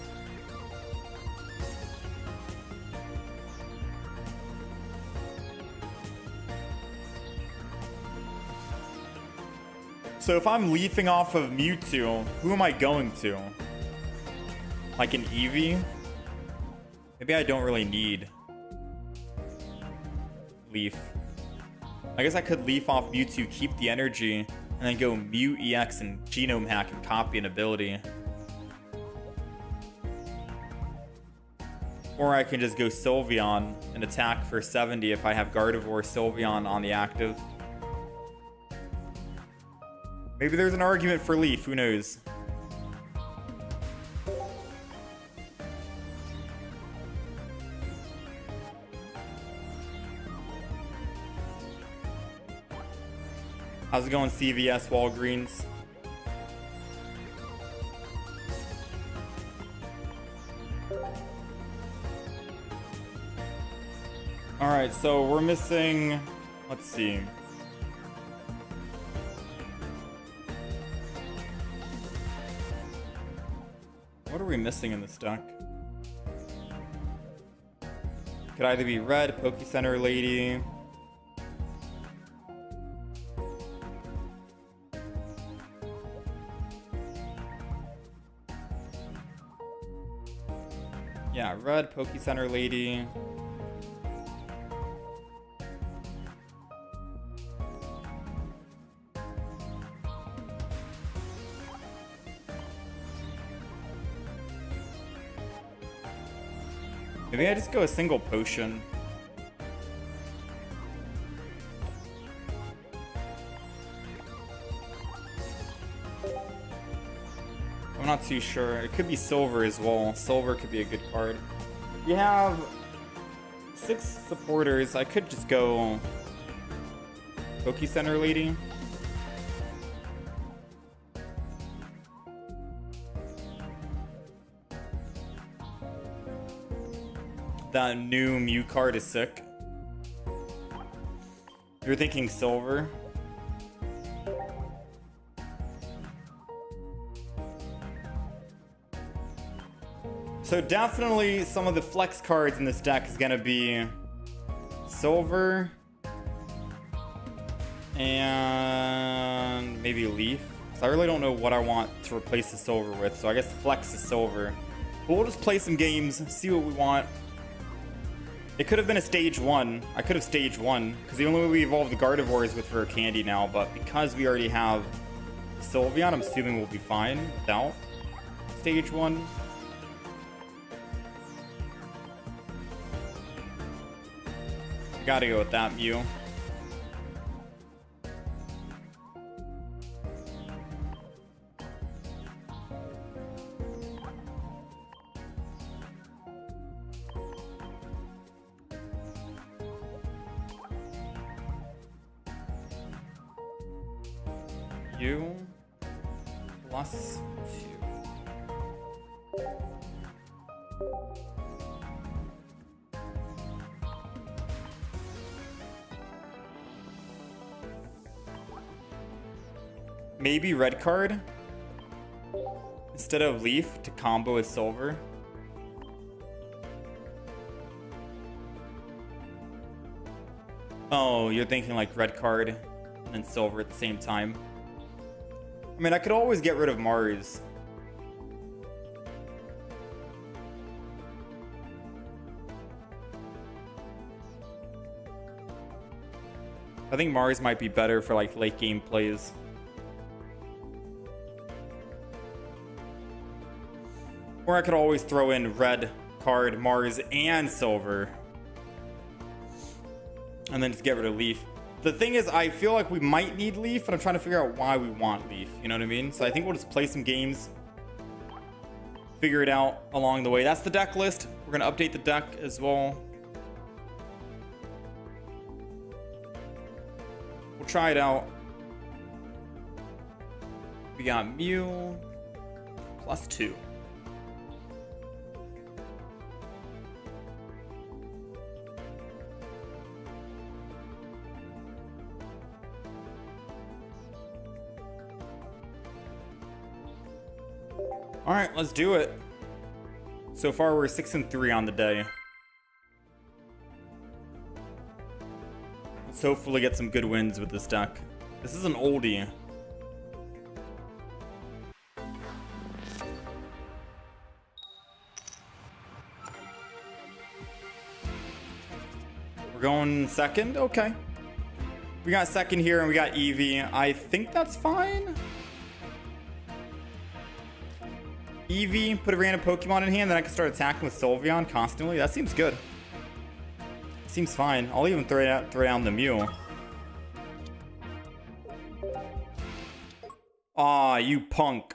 So if I'm leafing off of Mewtwo, who am I going to? Like an Eevee? Maybe I don't really need Leaf. I guess I could leaf off Mewtwo, keep the energy, and then go Mew EX and Genome Hack and copy an ability. Or I can just go Sylveon and attack for 70 if I have Gardevoir Sylveon on the active. Maybe there's an argument for Leaf, who knows? How's it going, CVS Walgreens? Alright, so we're missing... Let's see. What are we missing in this deck? Could either be red, Poke Center Lady. Yeah, red, Poke Center Lady. Maybe I just go a single potion. I'm not too sure. It could be silver as well. Silver could be a good card. We have 6 supporters. I could just go Poke Center Lady. That new Mew card is sick. You're thinking silver? So definitely some of the flex cards in this deck is gonna be silver and maybe Leaf. So I really don't know what I want to replace the silver with, so I guess flex is silver. But we'll just play some games, see what we want. It could have been a stage 1. I could have stage 1, because the only way we evolve the Gardevoir is with Rare Candy now, but because we already have Sylveon, I'm assuming we'll be fine without stage 1. Gotta go with that Mew. You plus 2. Maybe red card instead of leaf to combo with silver. Oh, you're thinking like red card and silver at the same time. I mean, I could always get rid of Mars. I think Mars might be better for like late game plays. Or I could always throw in red card, Mars, and silver. And then just get rid of Leaf. The thing is, I feel like we might need Leaf, but I'm trying to figure out why we want Leaf. You know what I mean? So I think we'll just play some games. Figure it out along the way. That's the deck list. We're going to update the deck as well. We'll try it out. We got Mew plus 2. All right, let's do it. So far, we're 6-3 on the day. Let's hopefully get some good wins with this deck. This is an oldie. We're going second? Okay. We got second here and we got Eevee. I think that's fine. Eevee, put a random Pokemon in hand, then I can start attacking with Sylveon constantly. That seems good. Seems fine. I'll even throw down the Mew. Aw, you punk.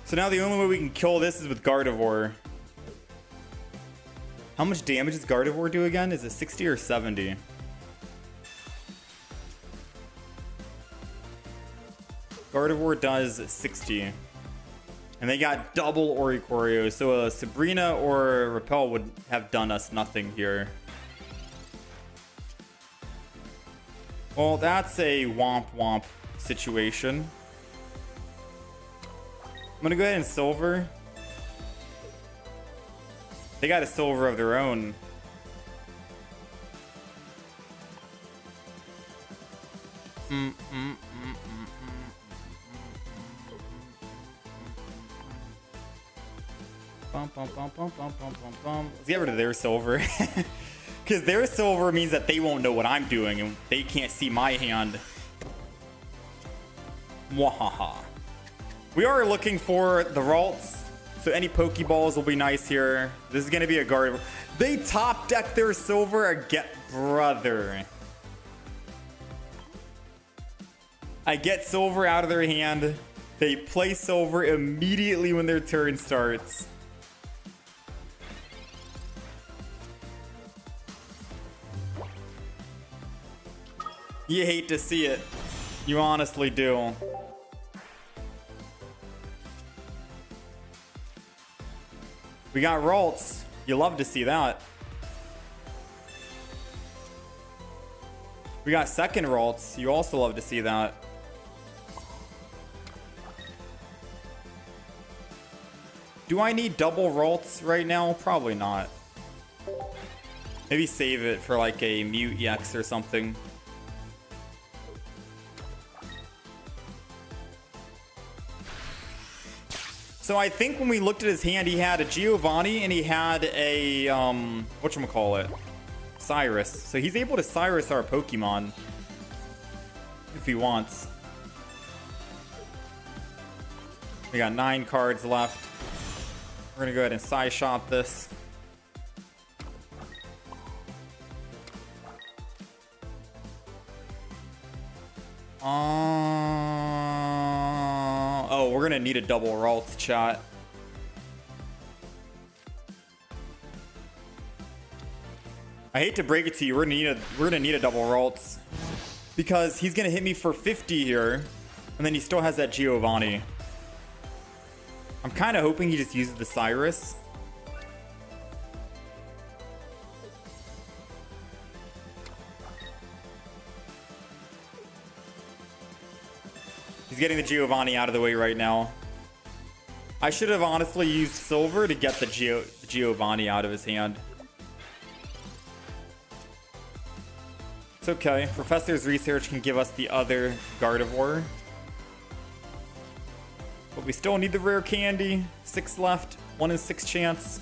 So now the only way we can kill this is with Gardevoir. How much damage does Gardevoir do again? Is it 60 or 70? Gardevoir does 60. And they got double Oricorio, so a Sabrina or a Repel would have done us nothing here. Well, that's a womp womp situation. I'm gonna go ahead and silver. They got a silver of their own. Let's get rid of their silver. Because their silver means that they won't know what I'm doing and they can't see my hand. Mwahaha. We are looking for the Ralts, so any Pokeballs will be nice here. This is going to be a Gardevoir. They top deck their silver again. Brother. I get silver out of their hand. They play silver immediately when their turn starts. You hate to see it. You honestly do. We got Ralts. You love to see that. We got second Ralts. You also love to see that. Do I need double Ralts right now? Probably not. Maybe save it for like a Mute EX or something. So I think when we looked at his hand, he had a Giovanni and he had a, whatchamacallit? Cyrus. So he's able to Cyrus our Pokemon if he wants. We got 9 cards left. We're going to go ahead and Psy-Shot this. Oh, we're gonna need a double Ralts, chat. I hate to break it to you, we're gonna need a double Ralts. Because he's going to hit me for 50 here. And then he still has that Giovanni. I'm kind of hoping he just uses the Cyrus. He's getting the Giovanni out of the way right now. I should have honestly used silver to get the Giovanni out of his hand. It's okay. Professor's research can give us the other Gardevoir. But we still need the rare candy. 6 left. 1 in 6 chance.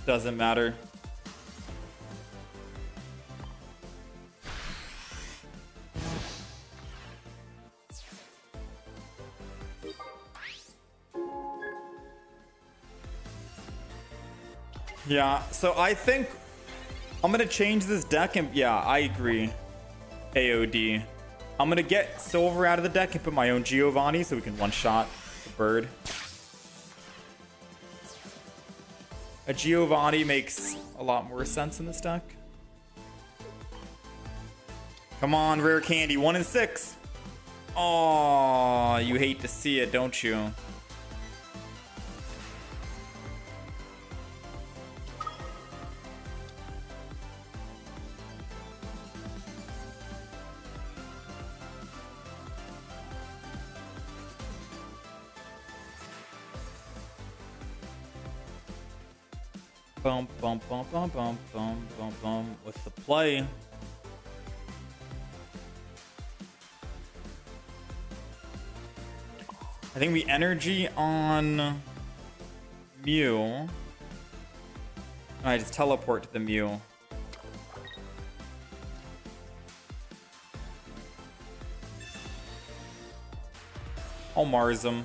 Doesn't matter. Yeah, so I think I'm gonna change this deck and yeah, I agree. AOD. I'm gonna get silver out of the deck and put my own Giovanni so we can one-shot the bird. A Giovanni makes a lot more sense in this deck. Come on, rare candy. 1 in 6. Oh, you hate to see it, don't you? Bum, bum, bum, bum, bum, bum, bum, bum. What's the play? I think we energy on Mew. I just teleport to the Mew. I'll Mars him.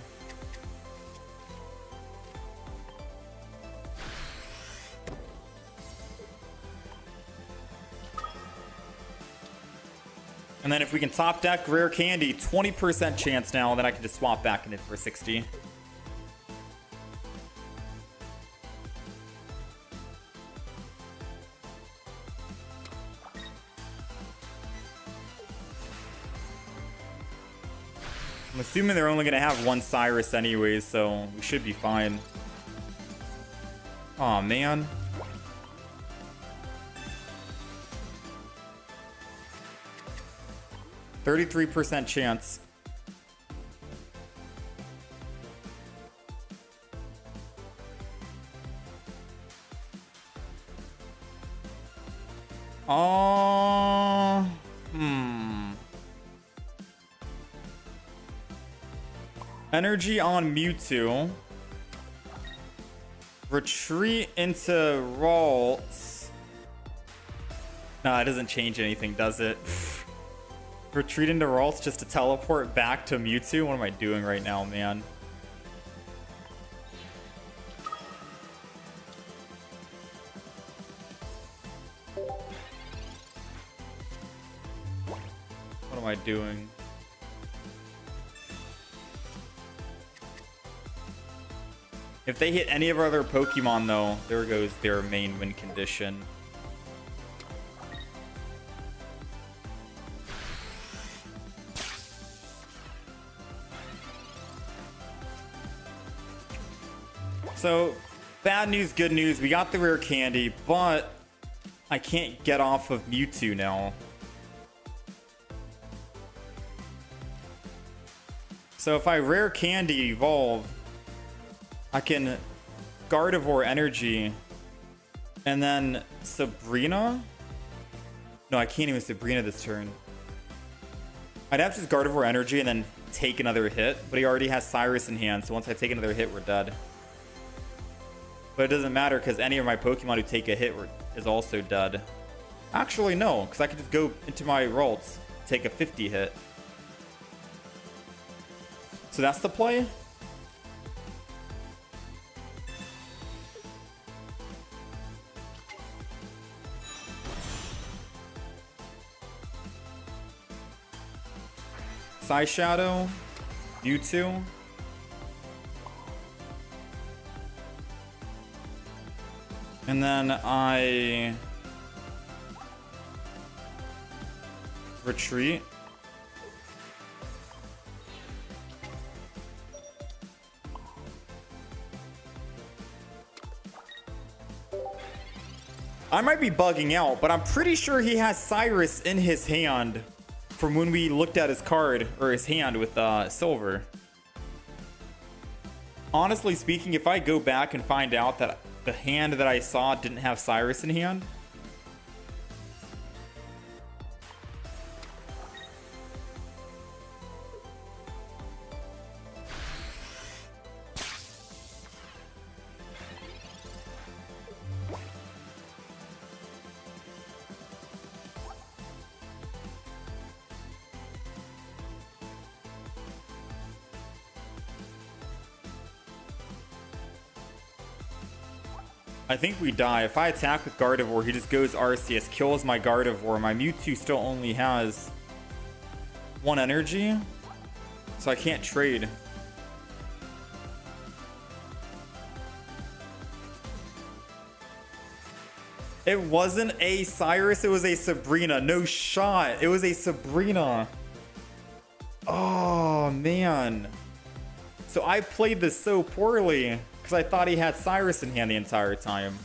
And then if we can top deck rare candy, 20% chance now, then I can just swap back in it for 60. I'm assuming they're only going to have 1 Cyrus anyways, so we should be fine. Aw, man. %33% chance. Energy on Mewtwo. Retreat into Ralts. No, it doesn't change anything, does it? Retreat into Ralts just to teleport back to Mewtwo? What am I doing right now, man? What am I doing? If they hit any of our other Pokemon, though, there goes their main win condition. So, bad news, good news. We got the rare candy, but I can't get off of Mewtwo now. So if I rare candy evolve, I can Gardevoir energy and then Sabrina? No, I can't even Sabrina this turn. I'd have to just Gardevoir energy and then take another hit, but he already has Cyrus in hand, so once I take another hit, we're dead. But it doesn't matter because any of my Pokemon who take a hit is also dead. Actually, no, because I can just go into my Ralts, take a 50 hit. So that's the play. Psy Shadow, Mewtwo. And then I retreat. I might be bugging out, but I'm pretty sure he has Cyrus in his hand from when we looked at his card or his hand with silver. Honestly speaking, if I go back and find out that the hand that I saw didn't have Cyrus in hand, I think we die. If I attack with Gardevoir, he just goes Arceus, kills my Gardevoir. My Mewtwo still only has 1 energy, so I can't trade. It wasn't a Cyrus, it was a Sabrina. No shot. It was a Sabrina. Oh, man. So I played this so poorly because I thought he had Cyrus in hand the entire time.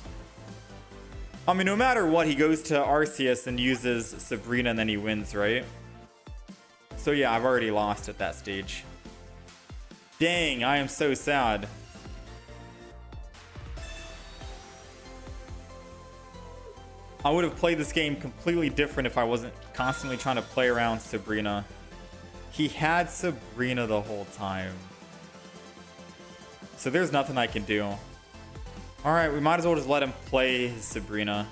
I mean, no matter what, he goes to Arceus and uses Sabrina and then he wins, right? So yeah, I've already lost at that stage. Dang, I am so sad. I would have played this game completely different if I wasn't constantly trying to play around Sabrina. He had Sabrina the whole time. So there's nothing I can do. Alright, we might as well just let him play his Sabrina.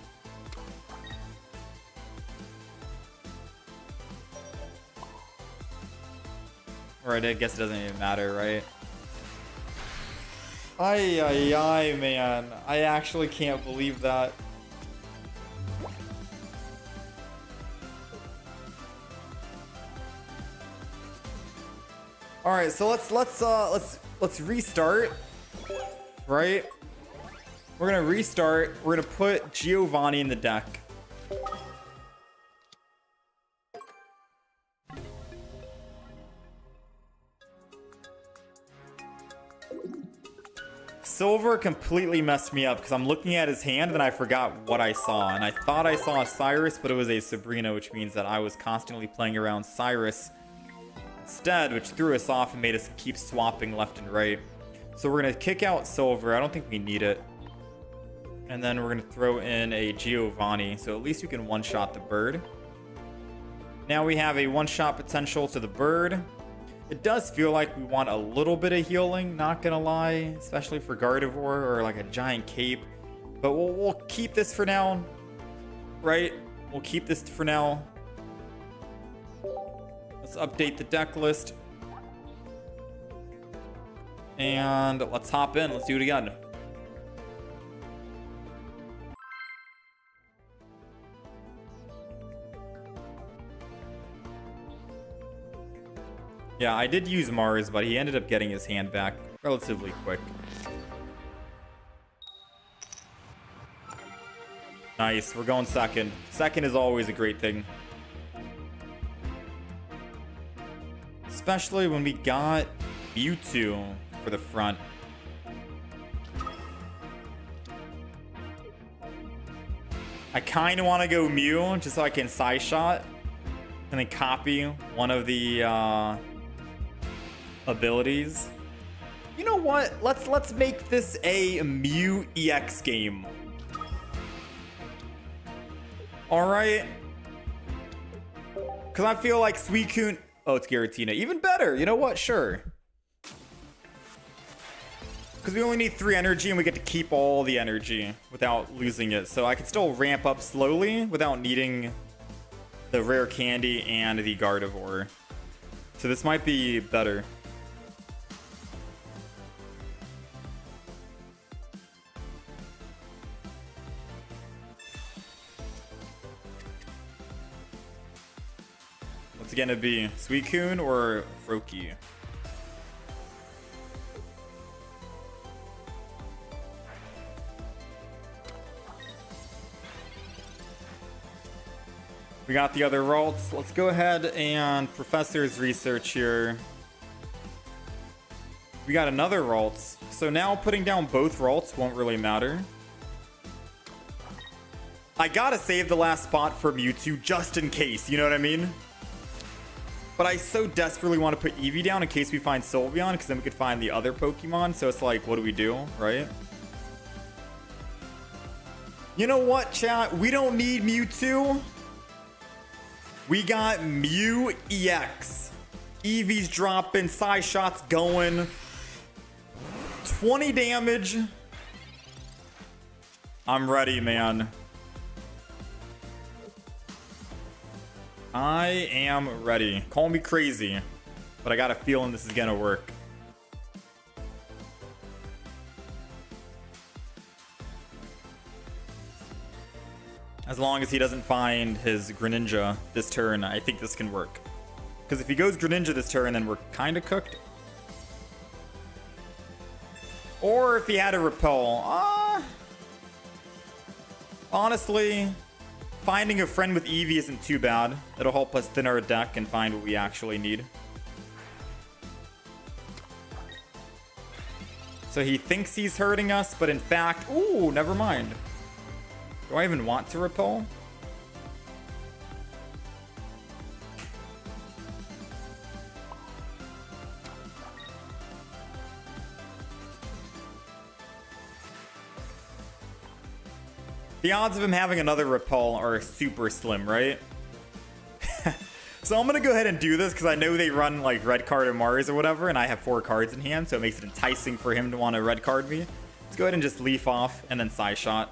Alright, I guess it doesn't even matter, right? Ay, ay, ay, man. I actually can't believe that. Alright, so let's restart. Right? We're gonna restart. We're gonna put Giovanni in the deck. Silver completely messed me up because I'm looking at his hand and I forgot what I saw. And I thought I saw a Cyrus, but it was a Sabrina, which means that I was constantly playing around Cyrus instead, which threw us off and made us keep swapping left and right. So we're going to kick out Silver. I don't think we need it. And then we're going to throw in a Giovanni. So at least we can one-shot the bird. Now we have a one-shot potential to the bird. It does feel like we want a little bit of healing, not going to lie. Especially for Gardevoir or like a giant cape. But we'll keep this for now. Right? We'll keep this for now. Let's update the deck list. And let's hop in. Let's do it again. Yeah, I did use Mars, but he ended up getting his hand back relatively quick. Nice, we're going second. Second is always a great thing. Especially when we got Mewtwo for the front. I kind of want to go Mew just so I can side shot and then copy one of the abilities. You know what? Let's make this a Mew EX game. All right. Because I feel like Suicune. Oh, it's Giratina. Even better. You know what? Sure. Because we only need 3 energy and we get to keep all the energy without losing it. So I can still ramp up slowly without needing the rare candy and the Gardevoir. So this might be better. What's it gonna be? Suicune or Froakie? We got the other Ralts. Let's go ahead and Professor's research here. We got another Ralts. So now putting down both Ralts won't really matter. I gotta save the last spot for Mewtwo just in case, you know what I mean? But I so desperately want to put Eevee down in case we find Sylveon, because then we could find the other Pokemon. So it's like, what do we do, right? You know what, chat? We don't need Mewtwo. We got Mew EX. Eevee's dropping, Psyshot's going. 20 damage. I'm ready, man. I am ready. Call me crazy, but I got a feeling this is gonna work. As long as he doesn't find his Greninja this turn, I think this can work. Because if he goes Greninja this turn, then we're kind of cooked. Or if he had a Repel. Honestly, finding a friend with Eevee isn't too bad. It'll help us thin our deck and find what we actually need. So he thinks he's hurting us, but in fact... Ooh, never mind. Do I even want to Repel? The odds of him having another Repel are super slim, right? So I'm gonna go ahead and do this because I know they run like red card or Mars or whatever, and I have 4 cards in hand, so it makes it enticing for him to want to red card me. Let's go ahead and just leaf off and then Psyshot.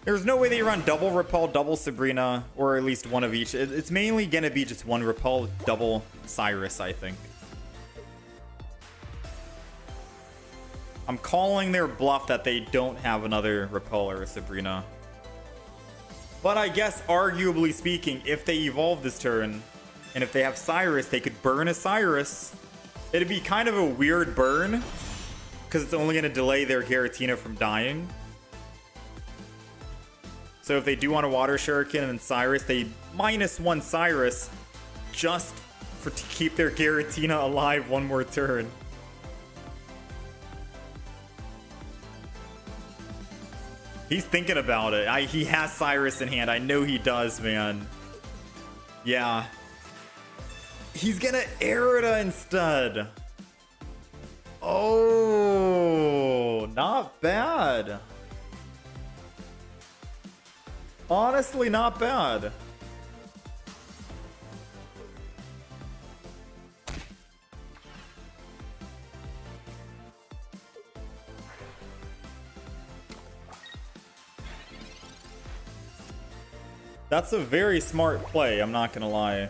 There's no way they run double Repel, double Sabrina, or at least one of each. It's mainly gonna be just one Repel, double Cyrus, I think. I'm calling their bluff that they don't have another Repel or a Sabrina. But I guess, arguably speaking, if they evolve this turn, and if they have Cyrus, they could burn a Cyrus. It'd be kind of a weird burn, because it's only going to delay their Giratina from dying. So if they do want a Water Shuriken and Cyrus, they -1 Cyrus just to keep their Giratina alive one more turn. He's thinking about it. He has Cyrus in hand. I know he does, man. Yeah. He's gonna Aerida instead. Oh, not bad. Honestly, not bad. That's a very smart play, I'm not gonna lie.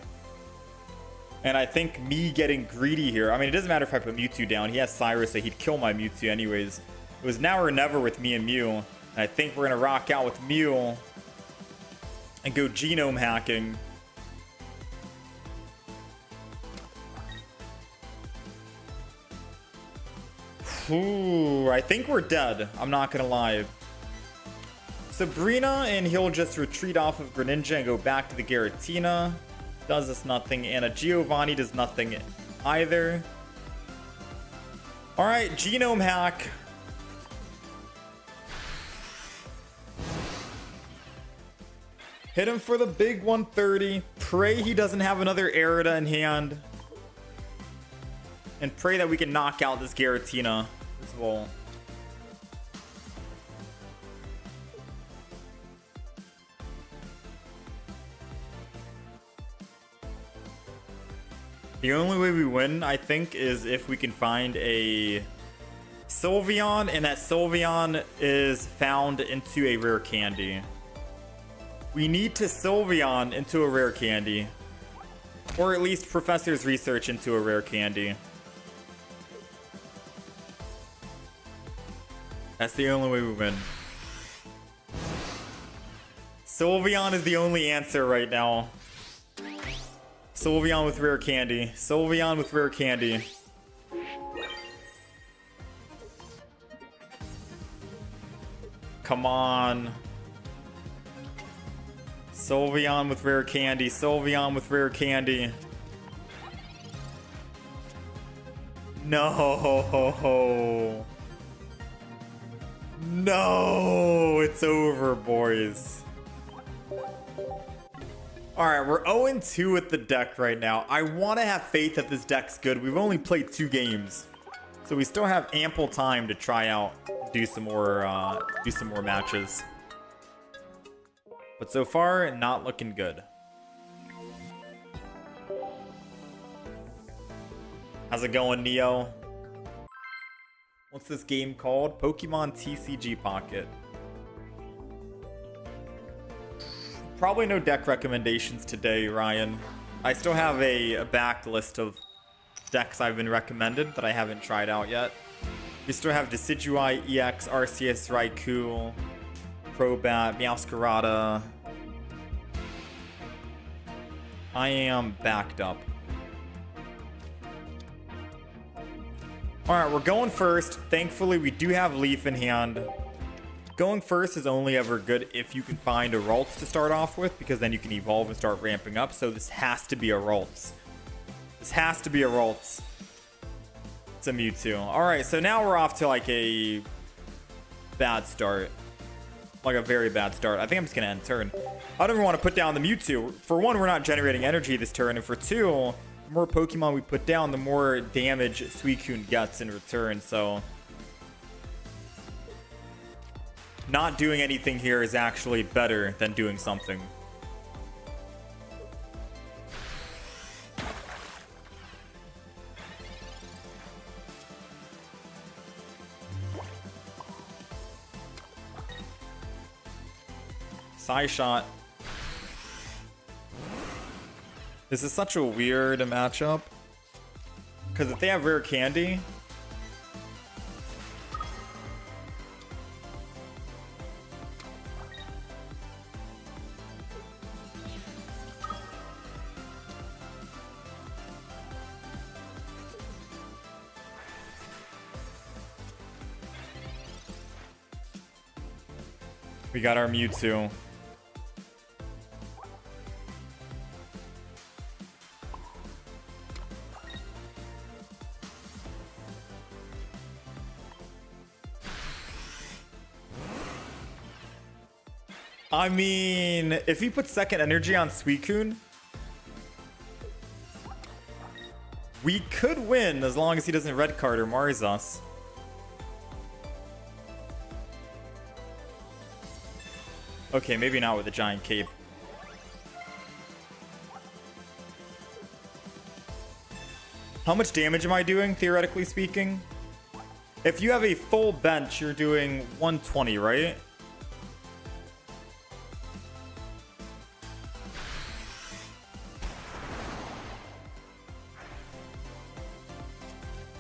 And I think me getting greedy here, I mean, it doesn't matter if I put Mewtwo down. He has Cyrus, so he'd kill my Mewtwo anyways. It was now or never with me and Mew. And I think we're gonna rock out with Mew and go genome hacking. Ooh, I think we're dead. I'm not gonna lie. Sabrina, and he'll just retreat off of Greninja and go back to the Giratina. Does us nothing, and a Giovanni does nothing either. Alright, genome hack. Hit him for the big 130. Pray he doesn't have another Aerida in hand. And pray that we can knock out this Giratina as well. The only way we win, I think, is if we can find a Sylveon, and that Sylveon is found into a rare candy. We need to Sylveon into a rare candy. Or at least Professor's research into a rare candy. That's the only way we win. Sylveon is the only answer right now. Sylveon with rare candy. Sylveon with rare candy. Come on. Sylveon with rare candy. Sylveon with rare candy. No. No. It's over, boys. Alright, we're 0-2 with the deck right now. I want to have faith that this deck's good. We've only played 2 games. So we still have ample time to try out, do some more matches. But so far, not looking good. How's it going, Neo? What's this game called? Pokemon TCG Pocket. Probably no deck recommendations today, Ryan. I still have a back list of decks I've been recommended that I haven't tried out yet. We still have Decidueye, EX, Arceus, Raikou, Crobat, Meowscarada. I am backed up. Alright, we're going first. Thankfully, we do have Leaf in hand. Going first is only ever good if you can find a Ralts to start off with, because then you can evolve and start ramping up. So this has to be a Ralts. This has to be a Ralts. It's a Mewtwo. Alright, so now we're off to like a bad start. Like a very bad start. I think I'm just going to end turn. I don't even want to put down the Mewtwo. For one, we're not generating energy this turn. And for two, the more Pokemon we put down, the more damage Suicune gets in return. So not doing anything here is actually better than doing something. Psy Shot. This is such a weird matchup. Because if they have rare candy, we got our Mewtwo. I mean, if he puts second energy on Suicune, we could win as long as he doesn't red card or Mars us. Okay, maybe not with a giant cape. How much damage am I doing, theoretically speaking? If you have a full bench, you're doing 120, right?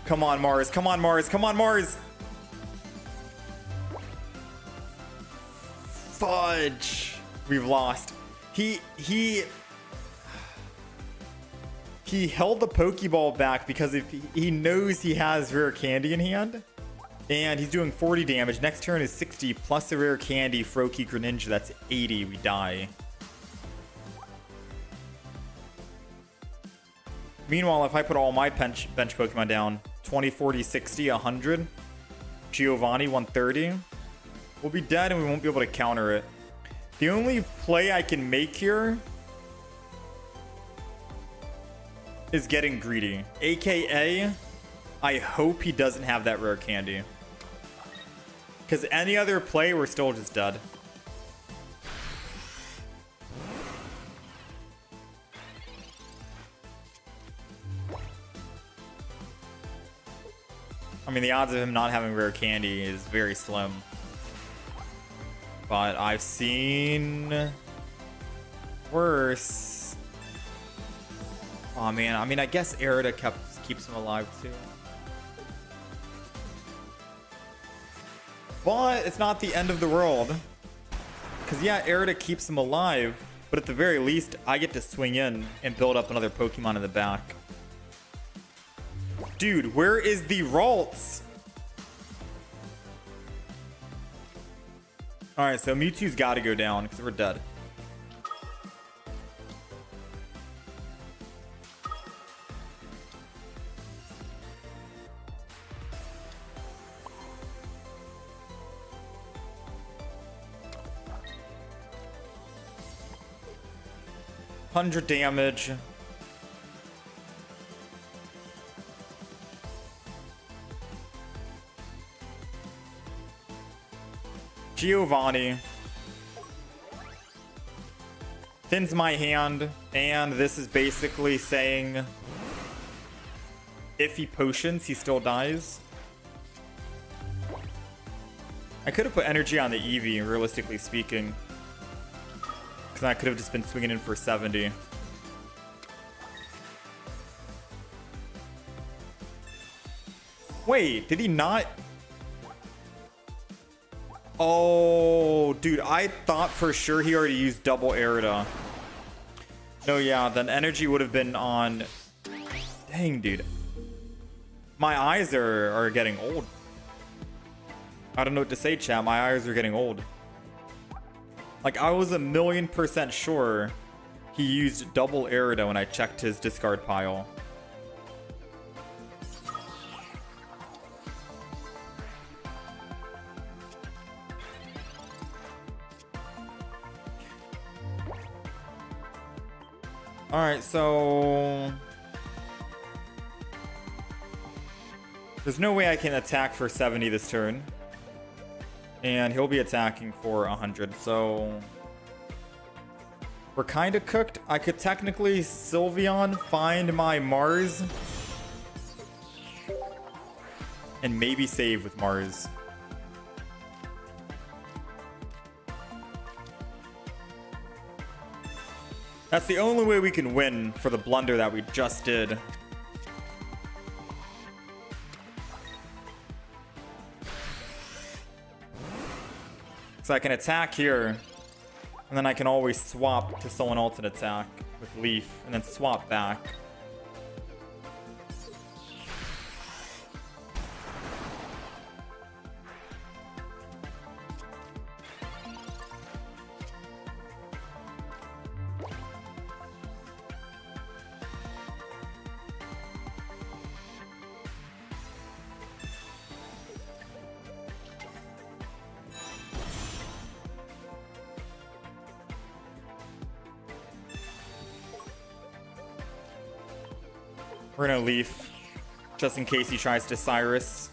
Come on, Mars. Come on, Mars. Come on, Mars. Fudge. We've lost. He held the Pokeball back because if he knows he has rare candy in hand, and he's doing 40 damage. Next turn is 60 plus a rare candy. Froakie Greninja. That's 80. We die. Meanwhile, if I put all my bench Pokemon down, 20, 40, 60, 100, Giovanni 130, we'll be dead and we won't be able to counter it. The only play I can make here is getting greedy. AKA, I hope he doesn't have that rare candy. Because any other play, we're still just dead. I mean, the odds of him not having rare candy is very slim. But I've seen worse. Oh man, I mean, I guess Erida keeps him alive too. But it's not the end of the world. Because yeah, Erida keeps him alive. But at the very least, I get to swing in and build up another Pokemon in the back. Dude, where is the Ralts? Alright, so Mewtwo's got to go down because we're dead. $100 damage. Giovanni thins my hand, and this is basically saying if he potions, he still dies. I could have put energy on the Eevee, realistically speaking, because I could have just been swinging in for 70. Wait, did he not? Oh, dude, I thought for sure he already used double Aerida. No, yeah, then energy would have been on... Dang, dude. My eyes are getting old. I don't know what to say, chat. My eyes are getting old. Like, I was 1,000,000% sure he used double Aerida when I checked his discard pile. Alright, so... There's no way I can attack for 70 this turn. And he'll be attacking for 100, so... We're kind of cooked. I could technically Sylveon, find my Mars. And maybe save with Mars. That's the only way we can win for the blunder that we just did. So I can attack here, and then I can always swap to someone else and attack with Leaf, and then swap back. We're gonna Leaf, just in case he tries to Cyrus.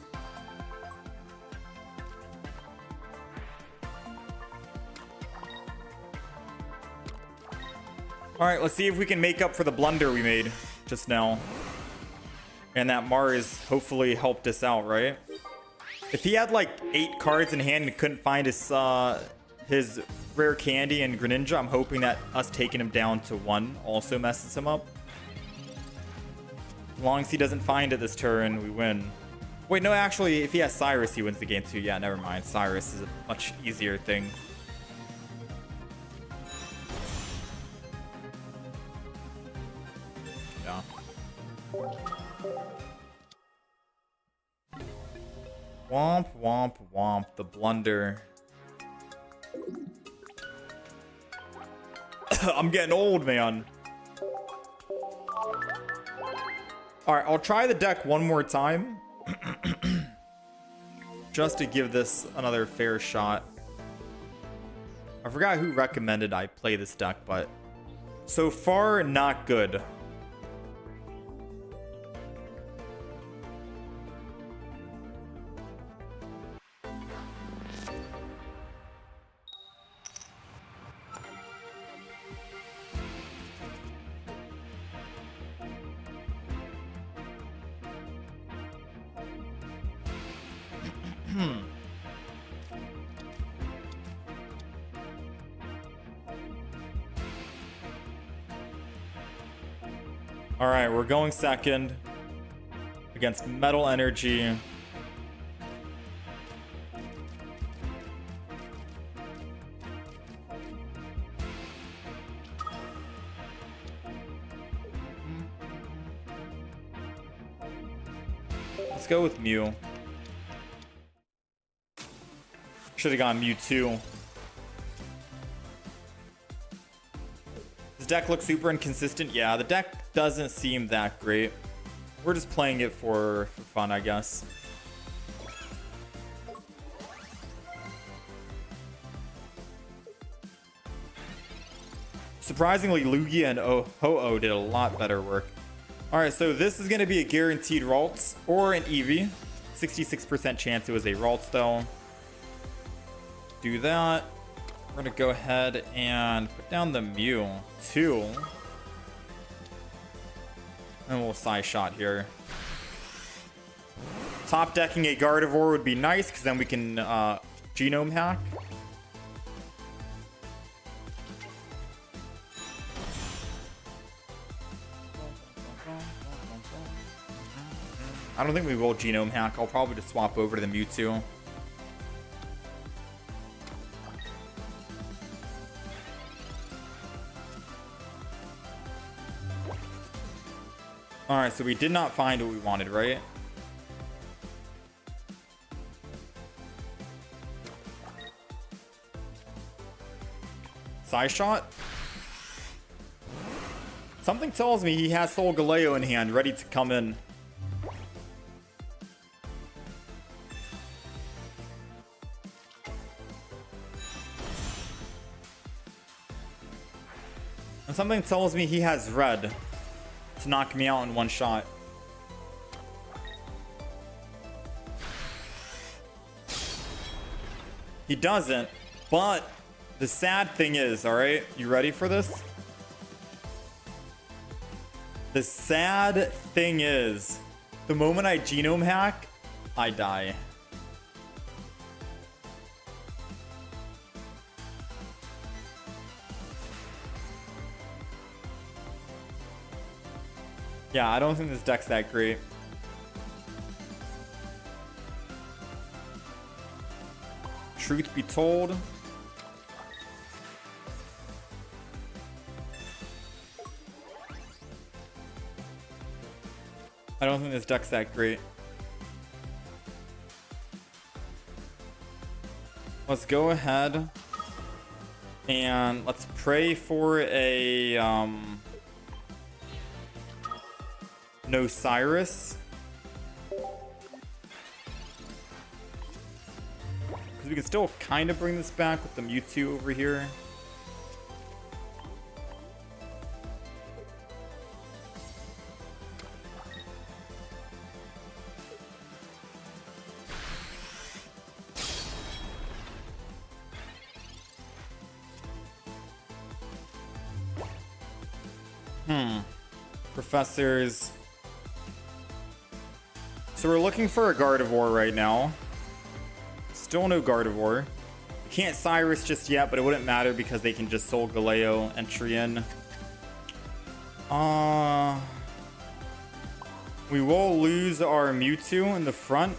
Alright, let's see if we can make up for the blunder we made just now. And that Mars hopefully helped us out, right? If he had like 8 cards in hand and couldn't find his rare candy and Greninja, I'm hoping that us taking him down to 1 also messes him up. As long as he doesn't find it this turn, we win. Wait, no, actually, if he has Cyrus, he wins the game too. Yeah, never mind. Cyrus is a much easier thing. Yeah. Womp, womp, womp. The blunder. I'm getting old, man. Alright, I'll try the deck one more time. Just to give this another fair shot. I forgot who recommended I play this deck, but so far, not good. All right, we're going second against Metal Energy. Let's go with Mew. Should have gone Mewtwo. This deck looks super inconsistent. Yeah, the deck doesn't seem that great. We're just playing it for fun, I guess. Surprisingly, Lugia and Ho-Oh did a lot better work. Alright, so this is going to be a guaranteed Ralts or an Eevee. 66% chance it was a Ralts though. Do that. We're going to go ahead and put down the Mewtwo. And we'll Psy Shot here. Top decking a Gardevoir would be nice because then we can Genome Hack. I don't think we will Genome Hack. I'll probably just swap over to the Mewtwo. Alright, so we did not find what we wanted, right? Psy Shot? Something tells me he has Solgaleo in hand, ready to come in. And something tells me he has red to knock me out in one shot. He doesn't, but the sad thing is, alright, you ready for this? The sad thing is, the moment I Genome Hack, I die. Yeah, I don't think this deck's that great. Truth be told, I don't think this deck's that great. Let's go ahead and let's pray for a no Cyrus. Because we can still kind of bring this back with the Mewtwo over here. Professors. So we're looking for a Gardevoir right now. Still no Gardevoir. We can't Cyrus just yet, but it wouldn't matter because they can just Solgaleo entry in. We will lose our Mewtwo in the front.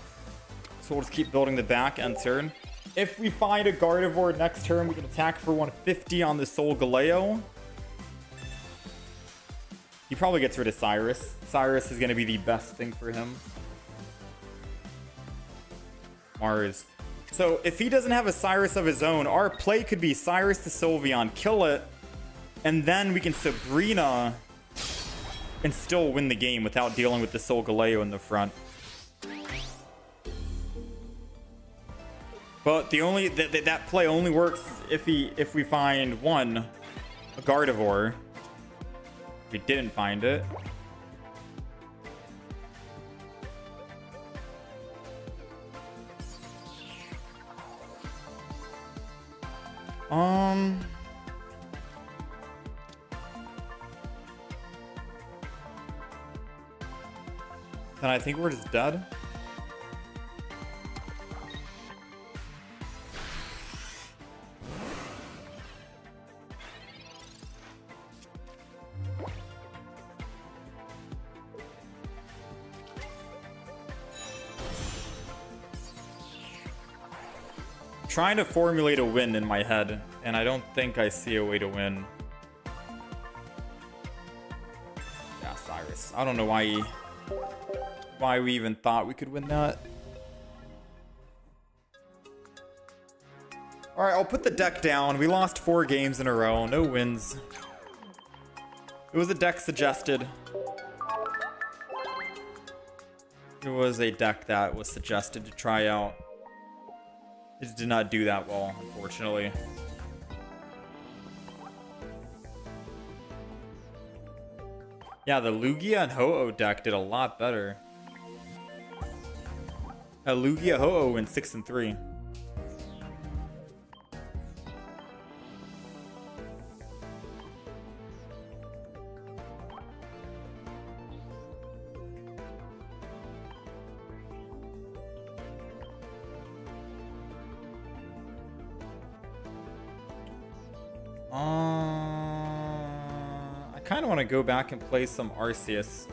So we'll just keep building the back end turn. If we find a Gardevoir next turn, we can attack for 150 on the Solgaleo. He probably gets rid of Cyrus. Cyrus is going to be the best thing for him. Mars. So if he doesn't have a Cyrus of his own, our play could be Cyrus to Sylveon, kill it, and then we can Sabrina and still win the game without dealing with the Solgaleo in the front. But the only that play only works if we find one, a Gardevoir. We didn't find it. Then I think we're just dead. Trying to formulate a win in my head, and I don't think I see a way to win. Yeah, Cyrus. I don't know why he why we even thought we could win that. Alright, I'll put the deck down. We lost 4 games in a row. No wins. It was a deck suggested. It was a deck that was suggested to try out. It just did not do that well, unfortunately. Yeah, the Lugia and Ho-Oh deck did a lot better. A Lugia Ho-Oh went 6-3. I kind of want to go back and play some Arceus.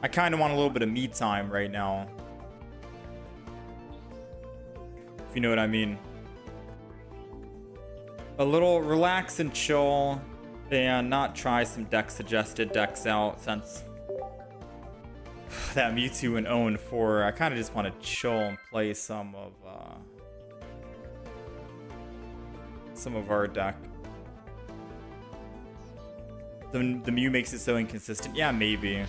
I kind of want a little bit of me time right now. If you know what I mean. A little relax and chill and not try some deck suggested decks out since that Mewtwo and Own 4. I kind of just want to chill and play some of our deck. The Mew makes it so inconsistent. Yeah, maybe.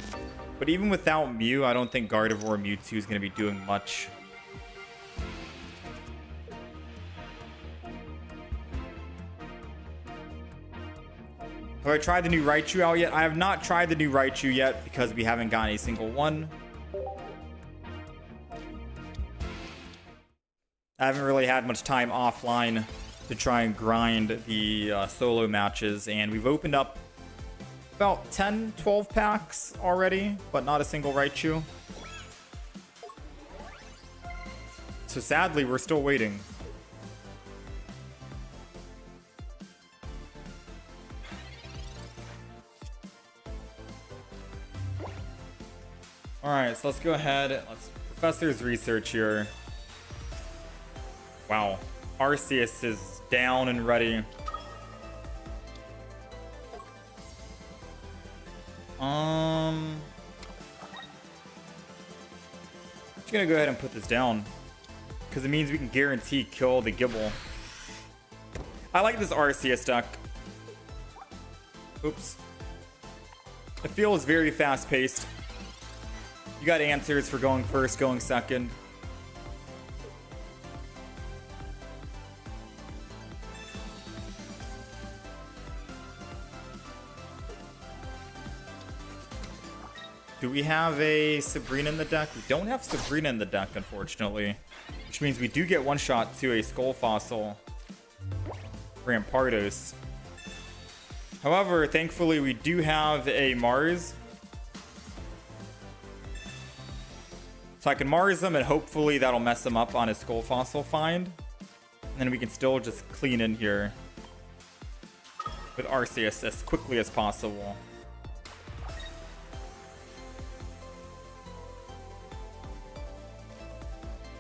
But even without Mew, I don't think Gardevoir Mewtwo is going to be doing much. Have I tried the new Raichu out yet? I have not tried the new Raichu yet because we haven't gotten a single one. I haven't really had much time offline to try and grind the solo matches, and we've opened up about 10, 12 packs already, but not a single Raichu. So sadly, we're still waiting. Alright, so let's go ahead. Let's Professor's research here. Wow. Arceus is down and ready. I'm just gonna go ahead and put this down because it means we can guarantee kill the Gibble. I like this Arceus deck. Oops. It feels very fast-paced. You got answers for going first, going second. Do we have a Sabrina in the deck? We don't have Sabrina in the deck, unfortunately. Which means we do get one shot to a Skull Fossil. Rampardos. However, thankfully, we do have a Mars. So I can Mars him, and hopefully that'll mess him up on his Skull Fossil find. And then we can still just clean in here with Arceus as quickly as possible.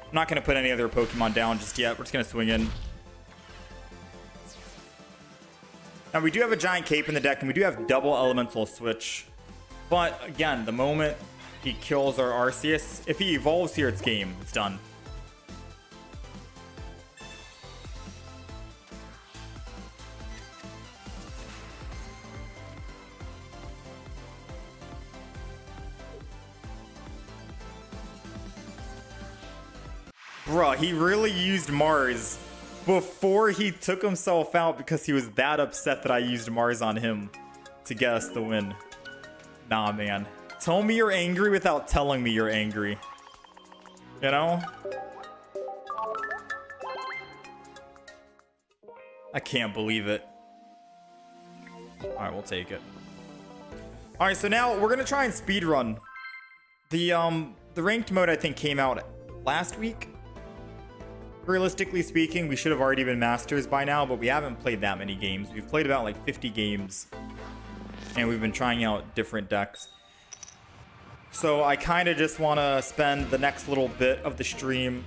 I'm not going to put any other Pokemon down just yet. We're just going to swing in. Now, we do have a Giant Cape in the deck, and we do have double Elemental Switch. But, again, the moment he kills our Arceus, if he evolves here, it's game. It's done. Bruh, he really used Mars before he took himself out because he was that upset that I used Mars on him to get us the win. Nah, man. Tell me you're angry without telling me you're angry. You know? I can't believe it. Alright, we'll take it. Alright, so now we're gonna try and speedrun. The ranked mode, I think, came out last week. Realistically speaking, we should have already been masters by now, but we haven't played that many games. We've played about like 50 games, and we've been trying out different decks. So I kind of just want to spend the next little bit of the stream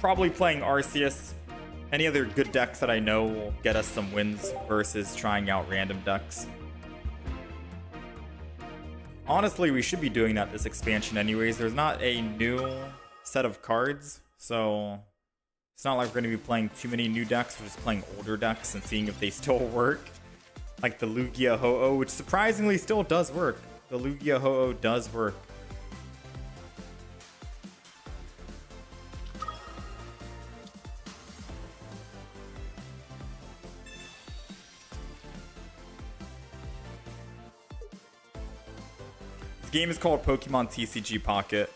probably playing Arceus. Any other good decks that I know will get us some wins versus trying out random decks. Honestly, we should be doing that this expansion anyways. There's not a new set of cards, so it's not like we're going to be playing too many new decks. We're just playing older decks and seeing if they still work. Like the Lugia Ho-Oh, which surprisingly still does work. The Lugia Ho-Oh does work. This game is called Pokemon TCG Pocket.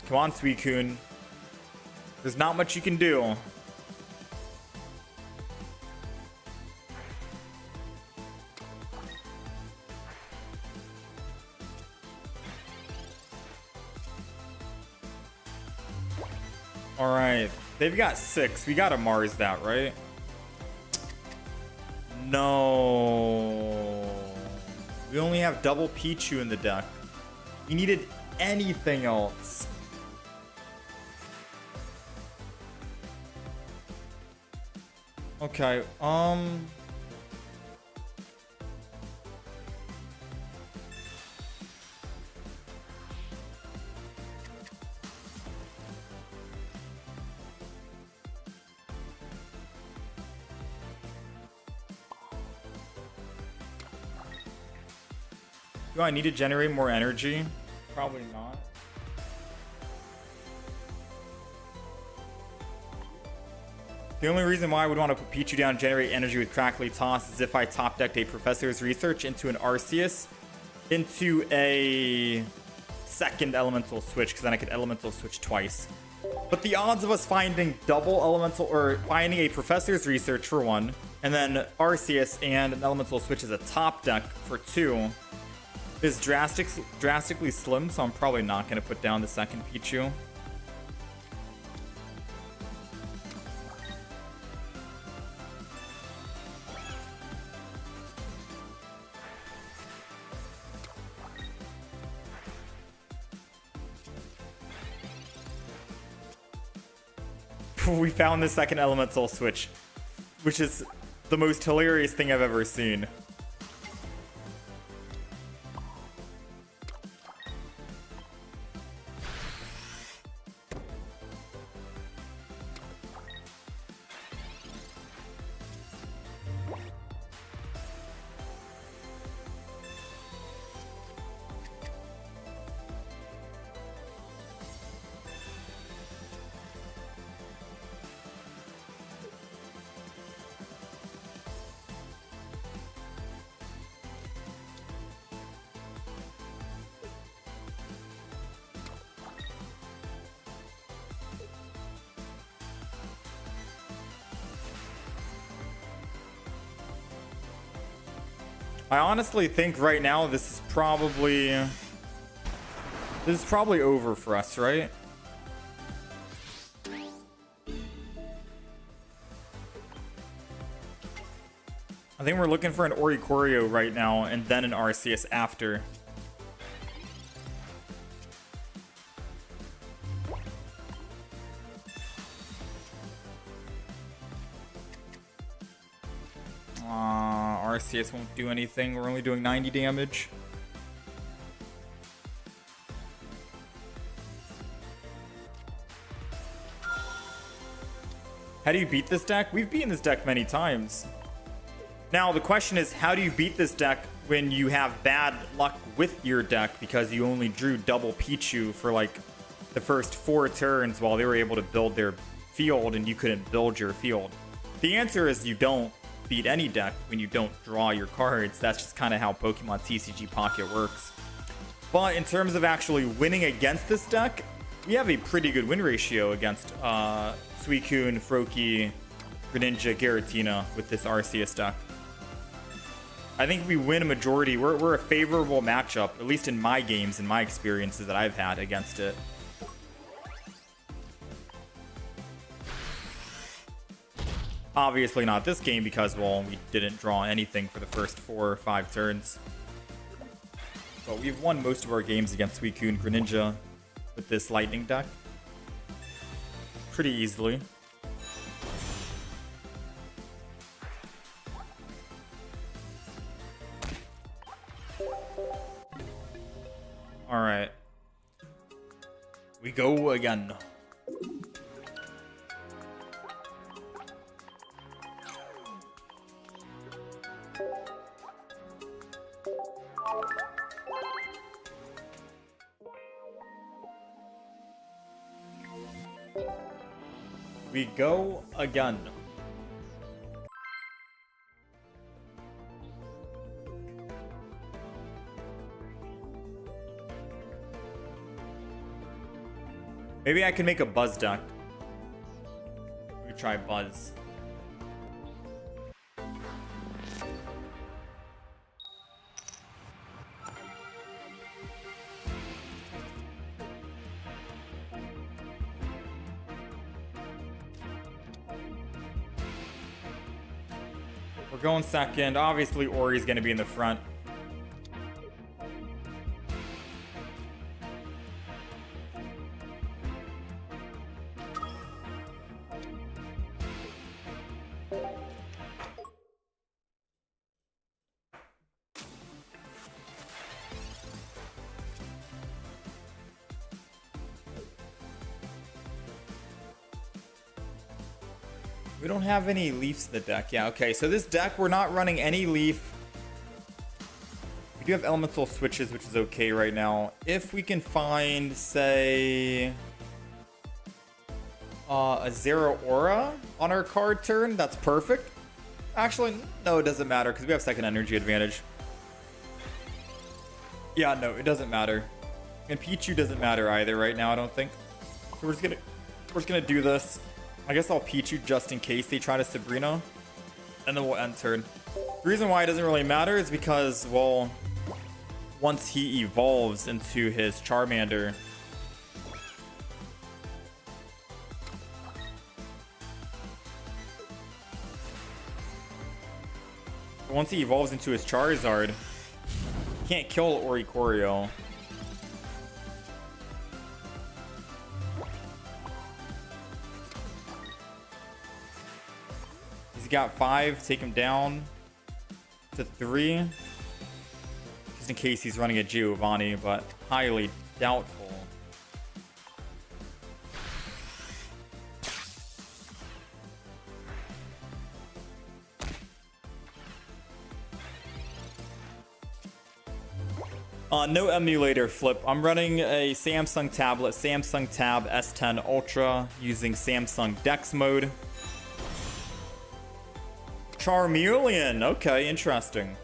Come on, Suicune. There's not much you can do. Alright. They've got 6. We gotta Mars that, right? No. We only have double Pichu in the deck. We needed anything else. Okay, do I need to generate more energy? Probably not. The only reason why I would want to put Pichu down and generate energy with Crackly Toss is if I top decked a Professor's Research into an Arceus into a second Elemental Switch, because then I could Elemental Switch twice. But the odds of us finding double Elemental, or finding a Professor's Research for 1, and then Arceus and an Elemental Switch as a top deck for 2 is drastically slim, so I'm probably not going to put down the second Pichu. We found the second Elemental Switch, which is the most hilarious thing I've ever seen. I honestly think right now this is probably over for us, right? I think we're looking for an Oricorio right now and then an Arceus after. Arceus won't do anything. We're only doing 90 damage. How do you beat this deck? We've beaten this deck many times. Now, the question is, how do you beat this deck when you have bad luck with your deck because you only drew double Pichu for like the first 4 turns while they were able to build their field and you couldn't build your field? The answer is you don't beat any deck when you don't draw your cards. That's just kind of how Pokemon TCG Pocket works. But in terms of actually winning against this deck, we have a pretty good win ratio against Suicune, Froakie, Greninja, Giratina with this Arceus deck. I think we win a majority. We're a favorable matchup, at least in my games and my experiences that I've had against it. Obviously not this game because, well, we didn't draw anything for the first 4 or 5 turns. But we've won most of our games against Suicune and Greninja with this lightning deck. Pretty easily. Alright. We go again. We go again. Maybe I can make a Buzz deck. We could try Buzz. We're going second. Obviously, Ori's going to be in the front. We don't have any Leafs in the deck. Yeah, okay. So this deck, we're not running any Leaf. We do have Elemental switches, which is okay right now. If we can find, say, a Zeraora on our card turn, that's perfect. Actually, no, it doesn't matter because we have second energy advantage. Yeah, no, it doesn't matter. And Pichu doesn't matter either right now, I don't think. So we're just gonna do this. I guess I'll Pichu just in case they try to Sabrina. And then we'll end turn. The reason why it doesn't really matter is because, well, once he evolves into his Charmander, once he evolves into his Charizard, he can't kill Oricorio. He's got 5, take him down to 3. Just in case he's running a Giovanni, but highly doubtful. No emulator flip. I'm running a Samsung tablet, Samsung Tab S10 Ultra, using Samsung Dex mode. Charmeleon. Okay, interesting.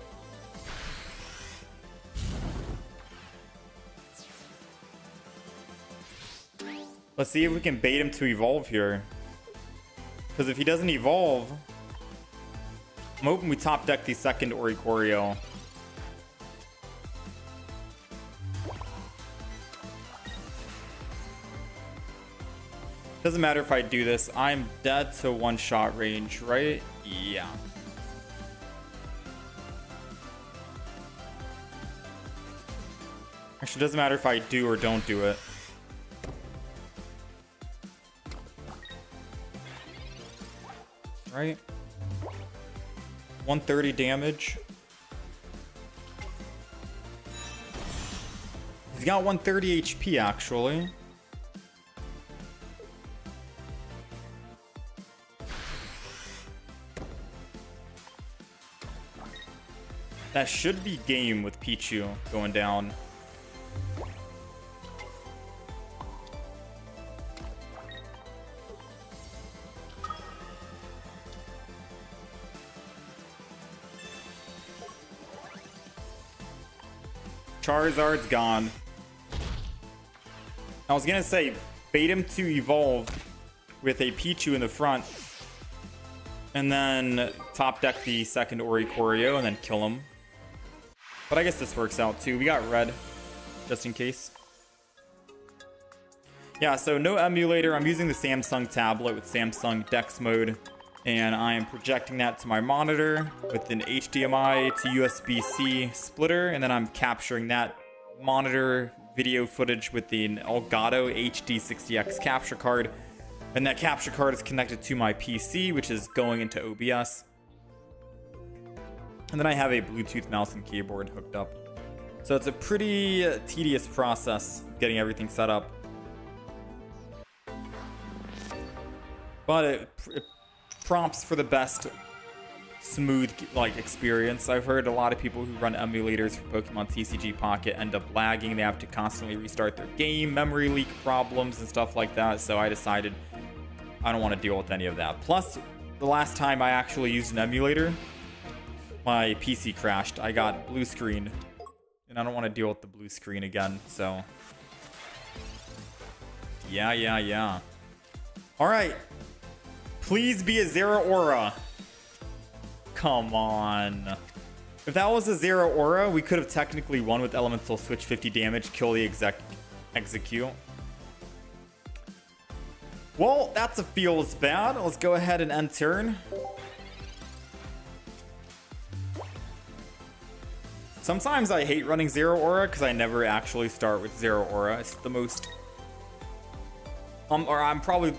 Let's see if we can bait him to evolve here. Because if he doesn't evolve, I'm hoping we top deck the second Oricorio. Doesn't matter if I do this. I'm dead to one-shot range, right? Yeah. Actually, doesn't matter if I do or don't do it. Right? 130 damage. He's got 130 HP, actually. That should be game with Pichu going down. Charizard's gone. I was gonna say, bait him to evolve with a Pichu in the front. And then top deck the second Oricorio and then kill him. But I guess this works out too. We got red, just in case. Yeah, so no emulator. I'm using the Samsung tablet with Samsung Dex mode And I am projecting that to my monitor with an HDMI to USB-C splitter, and then I'm capturing that monitor video footage with the Elgato HD60X capture card. And that capture card is connected to my PC, which is going into OBS. And then I have a Bluetooth mouse and keyboard hooked up. So it's a pretty tedious process getting everything set up. But it prompts for the best smooth experience. I've heard a lot of people who run emulators for Pokemon TCG Pocket end up lagging. They have to constantly restart their game, memory leak problems and stuff like that. So I decided I don't want to deal with any of that. Plus, the last time I actually used an emulator, my PC crashed. I got blue screen, and I don't want to deal with the blue screen again. So yeah. All right. Please be a Zeraora. Come on. If that was a Zeraora, we could have technically won with Elemental Switch 50 damage, kill the execute. Well, that's a feels bad. Let's go ahead and end turn. Sometimes I hate running Zeraora because I never actually start with Zeraora. It's the most... or I'm probably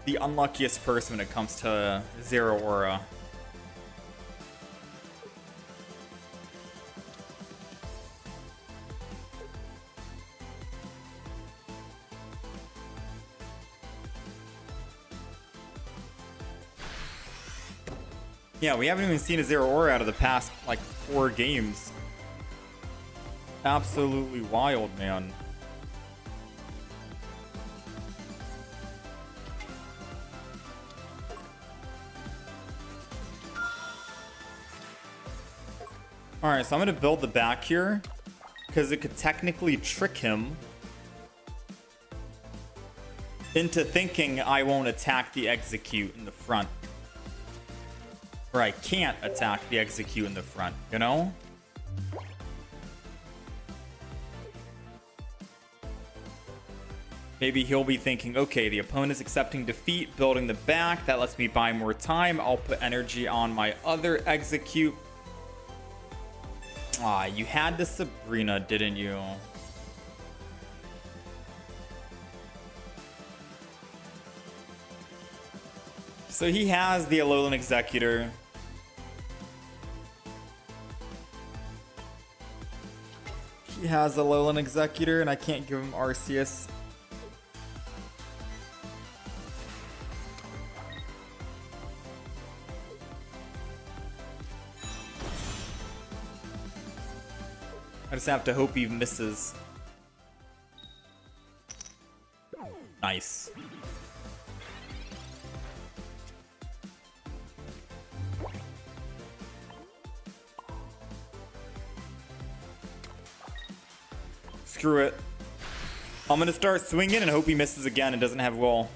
the unluckiest person when it comes to Zeraora. Yeah, we haven't even seen a Zeraora out of the past, 4 games. Absolutely wild, man. Alright, so I'm going to build the back here, because it could technically trick him into thinking I won't attack the execute in the front. Or I can't attack the execute in the front, you know? Maybe he'll be thinking, okay, the opponent's accepting defeat, building the back. That lets me buy more time. I'll put energy on my other execute. Ah, you had the Sabrina, didn't you? So he has the Alolan Executor. He has a Alolan Executor, and I can't give him Arceus. I just have to hope he misses. Nice. Screw it. I'm gonna start swinging and hope he misses again and doesn't have wall.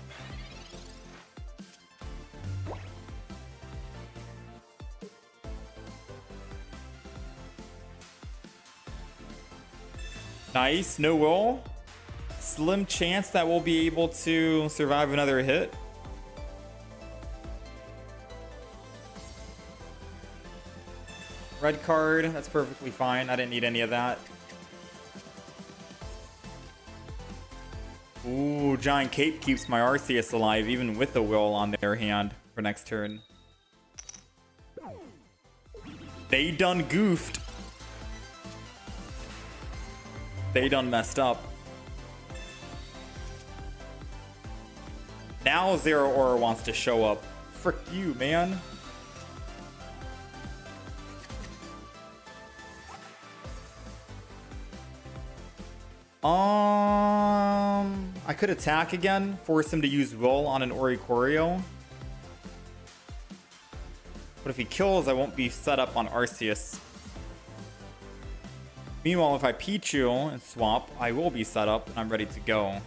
Nice, no wall. Slim chance that we'll be able to survive another hit. Red card, that's perfectly fine. I didn't need any of that. Ooh, Giant Cape keeps my Arceus alive, even with the will on their hand for next turn. They done goofed. They done messed up. Now Zeraora wants to show up. Frick you, man. I could attack again, force him to use Will on an Oricorio. But if he kills, I won't be set up on Arceus. Meanwhile, if I Pichu and swap, I will be set up and I'm ready to go.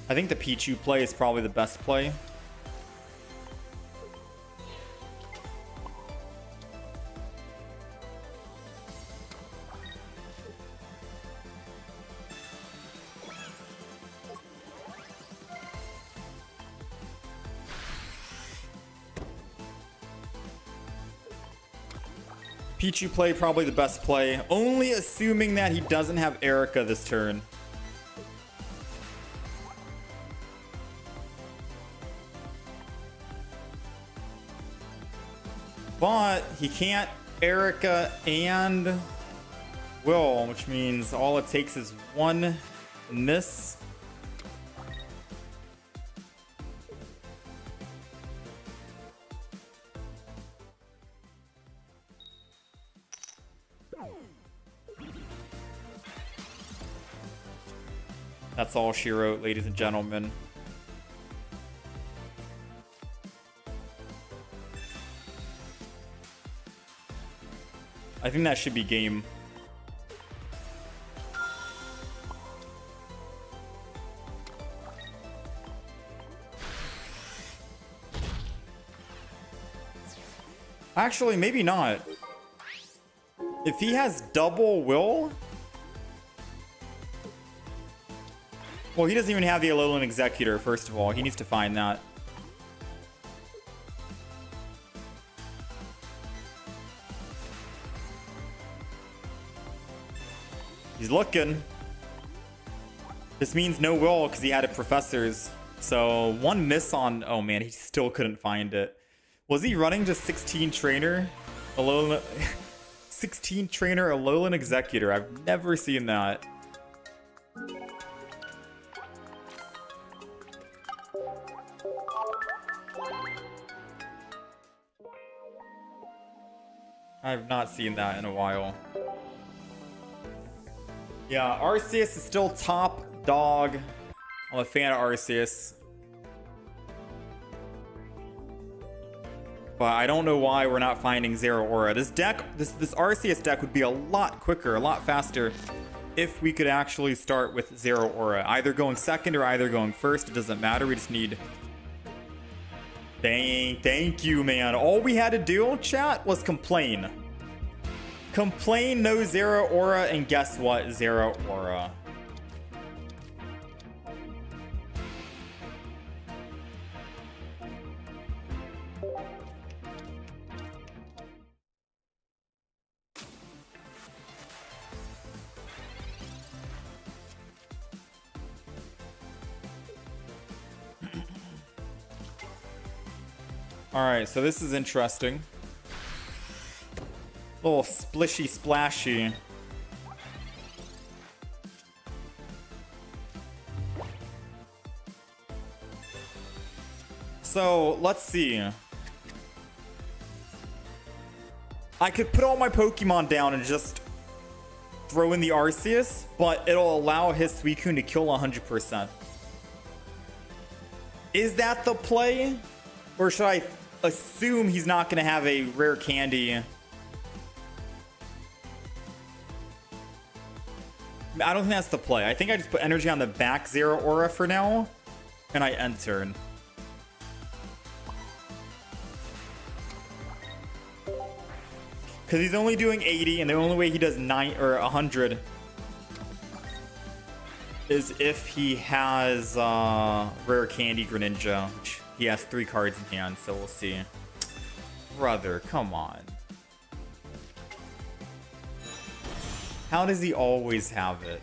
I think the Pichu play is probably the best play. Pichu play, probably the best play. Only assuming that he doesn't have Erica this turn. But he can't Erica and Will, which means all it takes is one miss. That's all she wrote, ladies and gentlemen. I think that should be game. Actually, maybe not. If he has double will... Well, he doesn't even have the Alolan Executor, first of all. He needs to find that. He's looking. This means no will because he had it Professors. So one miss on... Oh man, he still couldn't find it. Was he running just 16 Trainer? Alolan... 16 Trainer Alolan Executor. I've never seen that. I've not seen that in a while. Yeah, Arceus is still top dog. I'm a fan of Arceus. But I don't know why we're not finding Zero Aura. This deck, this Arceus deck would be a lot quicker, a lot faster if we could actually start with Zero Aura. Either going second or either going first. It doesn't matter. We just need... Thank you, man. All we had to do, chat, was complain. Complain, no Zero Aura, and guess what? Zero Aura. Alright, so this is interesting. Little splishy splashy. So, let's see. I could put all my Pokemon down and just throw in the Arceus, but it'll allow his Suicune to kill 100%. Is that the play? Or should I assume he's not going to have a rare candy? I don't think that's the play. I think I just put energy on the back Zero Aura for now, and I end turn. Because he's only doing 80, and the only way he does 9 or 100 is if he has rare candy Greninja, which he has 3 cards in hand, so we'll see. Brother, come on. How does he always have it?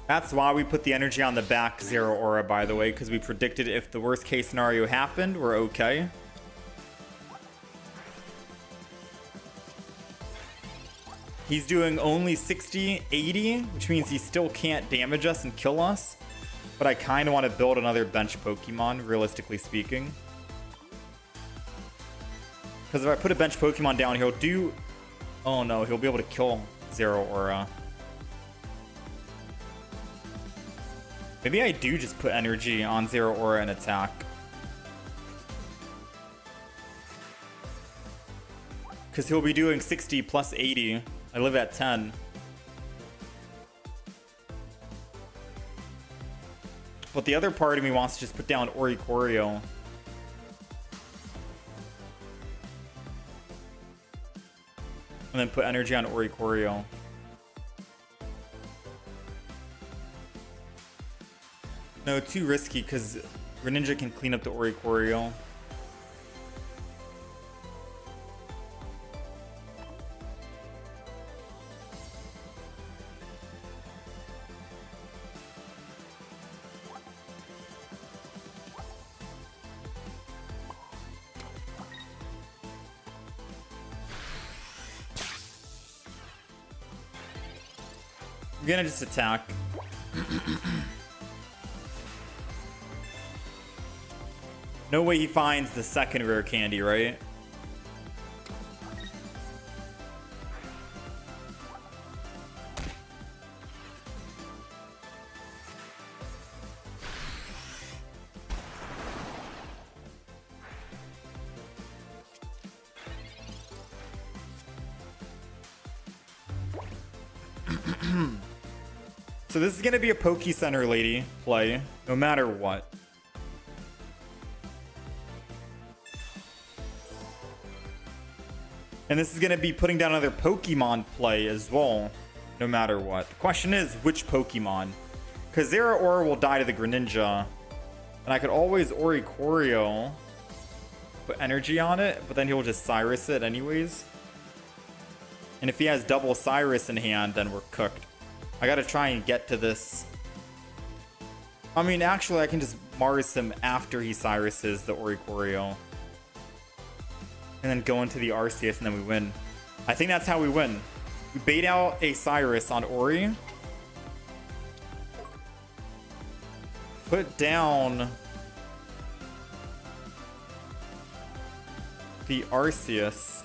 That's why we put the energy on the back Zero Aura, by the way, because we predicted if the worst case scenario happened, we're okay. He's doing only 60, 80, which means he still can't damage us and kill us. But I kind of want to build another bench Pokemon, realistically speaking. Because if I put a bench Pokemon down, he'll do... Oh no, he'll be able to kill Zero Aura. Maybe I do just put energy on Zero Aura and attack. Because he'll be doing 60 plus 80. I live at 10. But the other part of me wants to just put down Oricorio. And then put energy on Oricorio. No, too risky because Greninja can clean up the Oricorio. I'm gonna just attack. No way he finds the second rare candy, right? So this is gonna be a Poke Center lady play, no matter what. And this is going to be putting down another Pokemon play as well, no matter what. The question is, which Pokemon? Because Zeraora will die to the Greninja. And I could always Oricorio, put energy on it, but then he'll just Cyrus it anyways. And if he has double Cyrus in hand, then we're cooked. I got to try and get to this. I mean, actually, I can just Mars him after he Cyruses the Oricorio. And then go into the Arceus, and then we win. I think that's how we win. We bait out a Cyrus on Ori. Put down the Arceus.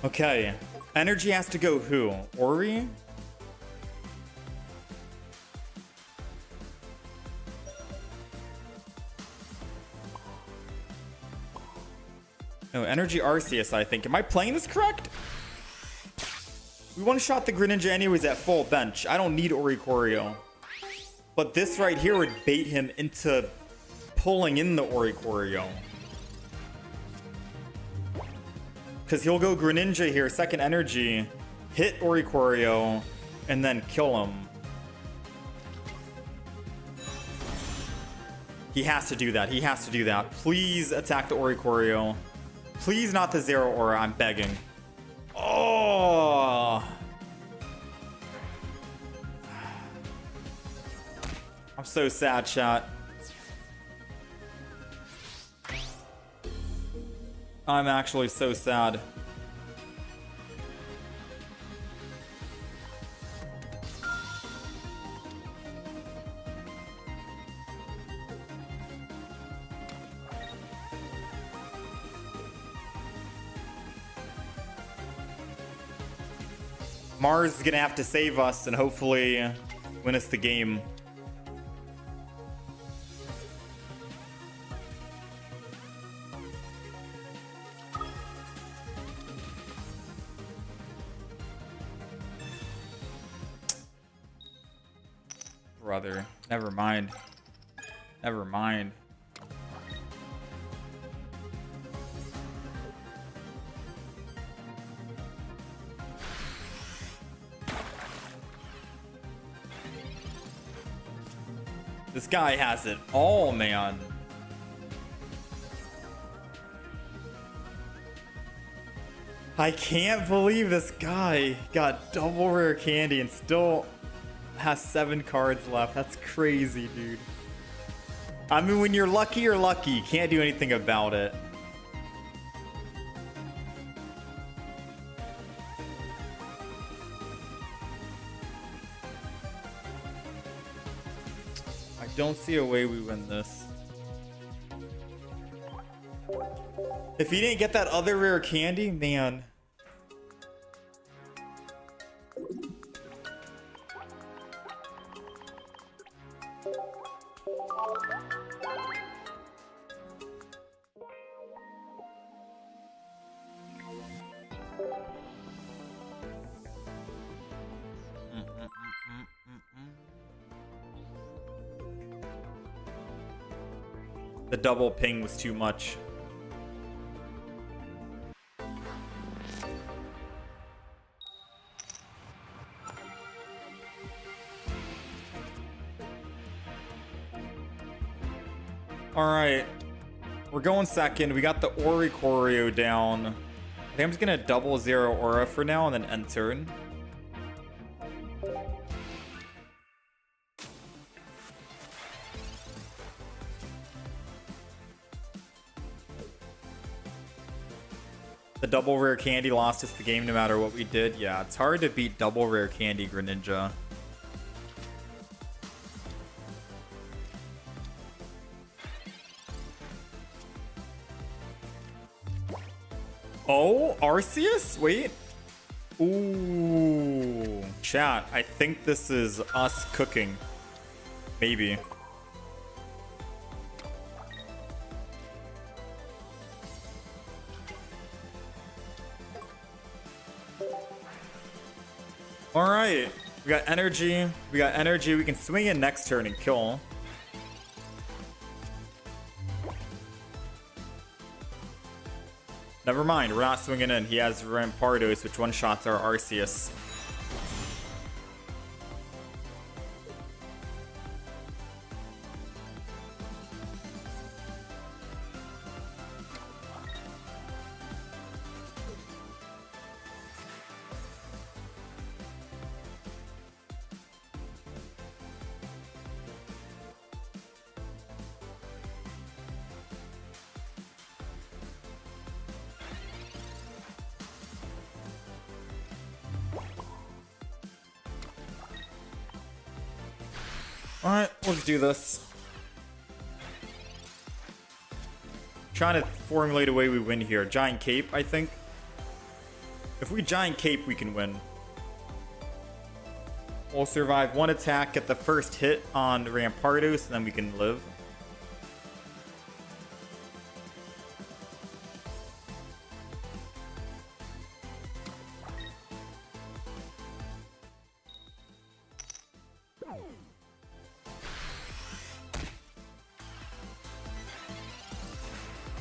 Okay. Energy has to go who? Ori? No, energy Arceus, I think. Am I playing this correct? We one-shot the Greninja anyways at full bench. I don't need Oricorio. But this right here would bait him into pulling in the Oricorio. Because he'll go Greninja here, second energy, hit Oricorio, and then kill him. He has to do that. He has to do that. Please attack the Oricorio. Please not the Zeraora, I'm begging. Oh! I'm so sad, chat. I'm actually so sad. Mars is gonna have to save us and hopefully win us the game. Brother, never mind. Never mind. This guy has it all, man. I can't believe this guy got double rare candy and still has 7 cards left. That's crazy, dude. I mean, when you're lucky, you're lucky. You can't do anything about it. I don't see a way we win this. If he didn't get that other rare candy, man. The double ping was too much. Alright. We're going second. We got the Oricorio down. I think I'm just gonna double zero aura for now and then end turn. The double rare candy lost us the game no matter what we did. Yeah, it's hard to beat double rare candy, Greninja. Oh, Arceus? Wait. Ooh. Chat, I think this is us cooking. Maybe. Alright. We got energy. We got energy. We can swing in next turn and kill. Never mind, we're not swinging in. He has Rampardos, which one-shots our Arceus. Alright, let's do this. Trying to formulate a way we win here. Giant Cape, I think. If we Giant Cape, we can win. We'll survive one attack, get the first hit on Rampardos, and then we can live.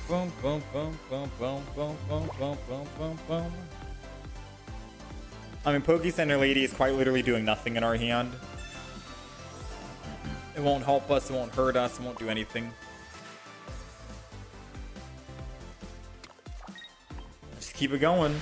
Boom, boom, boom, boom, boom, boom, boom, boom, boom, boom, boom. I mean, Pokecenter Lady is quite literally doing nothing in our hand. It won't help us, it won't hurt us, it won't do anything. Just keep it going.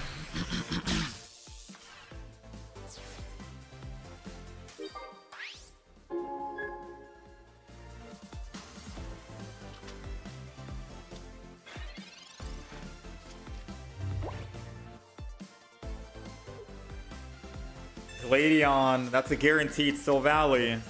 Gladeon, that's a guaranteed Silvally.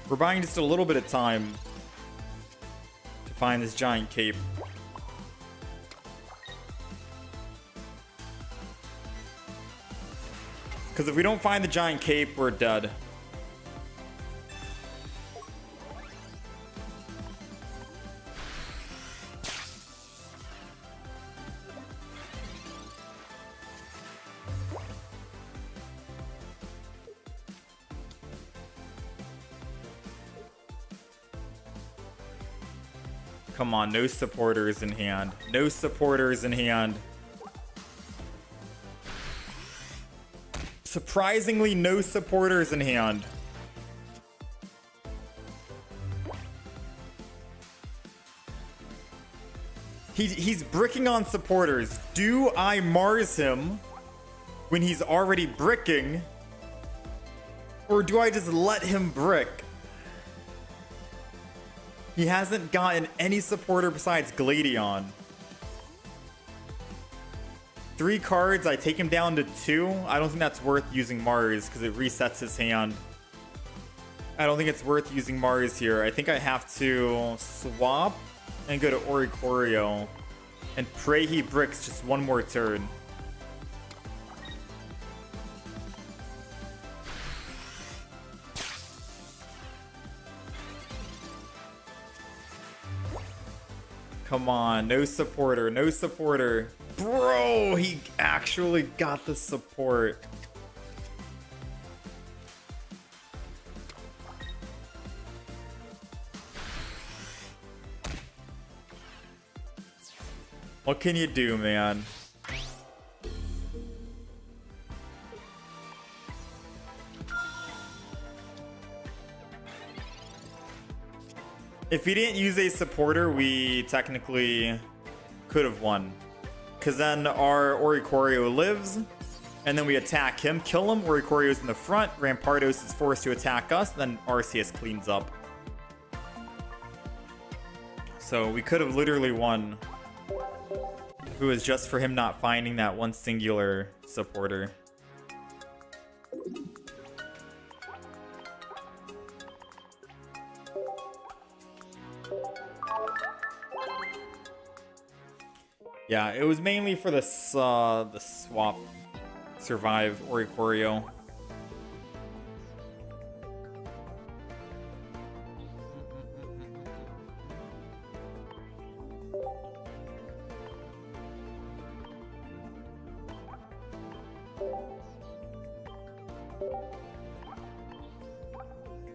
We're buying just a little bit of time to find this Giant Cape. Because if we don't find the Giant Cape, we're dead. Come on, no supporters in hand. No supporters in hand. Surprisingly, no supporters in hand. He's bricking on supporters. Do I Mars him when he's already bricking? Or do I just let him brick? He hasn't gotten any supporter besides Gladeon. 3 cards, I take him down to 2. I don't think that's worth using Mars because it resets his hand. I don't think it's worth using Mars here. I think I have to swap and go to Oricorio and pray he bricks just one more turn. Come on, no supporter, no supporter. Bro, he actually got the support. What can you do, man? If he didn't use a supporter, we technically could have won. Because then our Oricorio lives, and then we attack him, kill him. Oricorio's in the front, Rampardos is forced to attack us, then Arceus cleans up. So we could have literally won if it was just for him not finding that one singular supporter. Yeah, it was mainly for the swap survive Oricorio.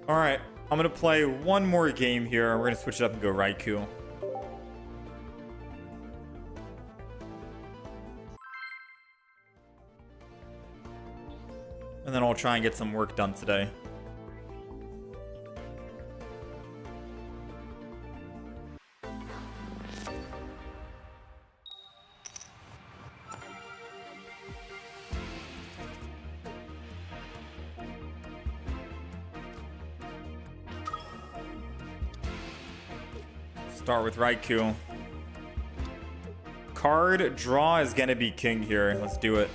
All right, I'm gonna play one more game here. We're gonna switch it up and go Raikou. And then I'll try and get some work done today. Start with Raikou. Card draw is gonna be king here. Let's do it.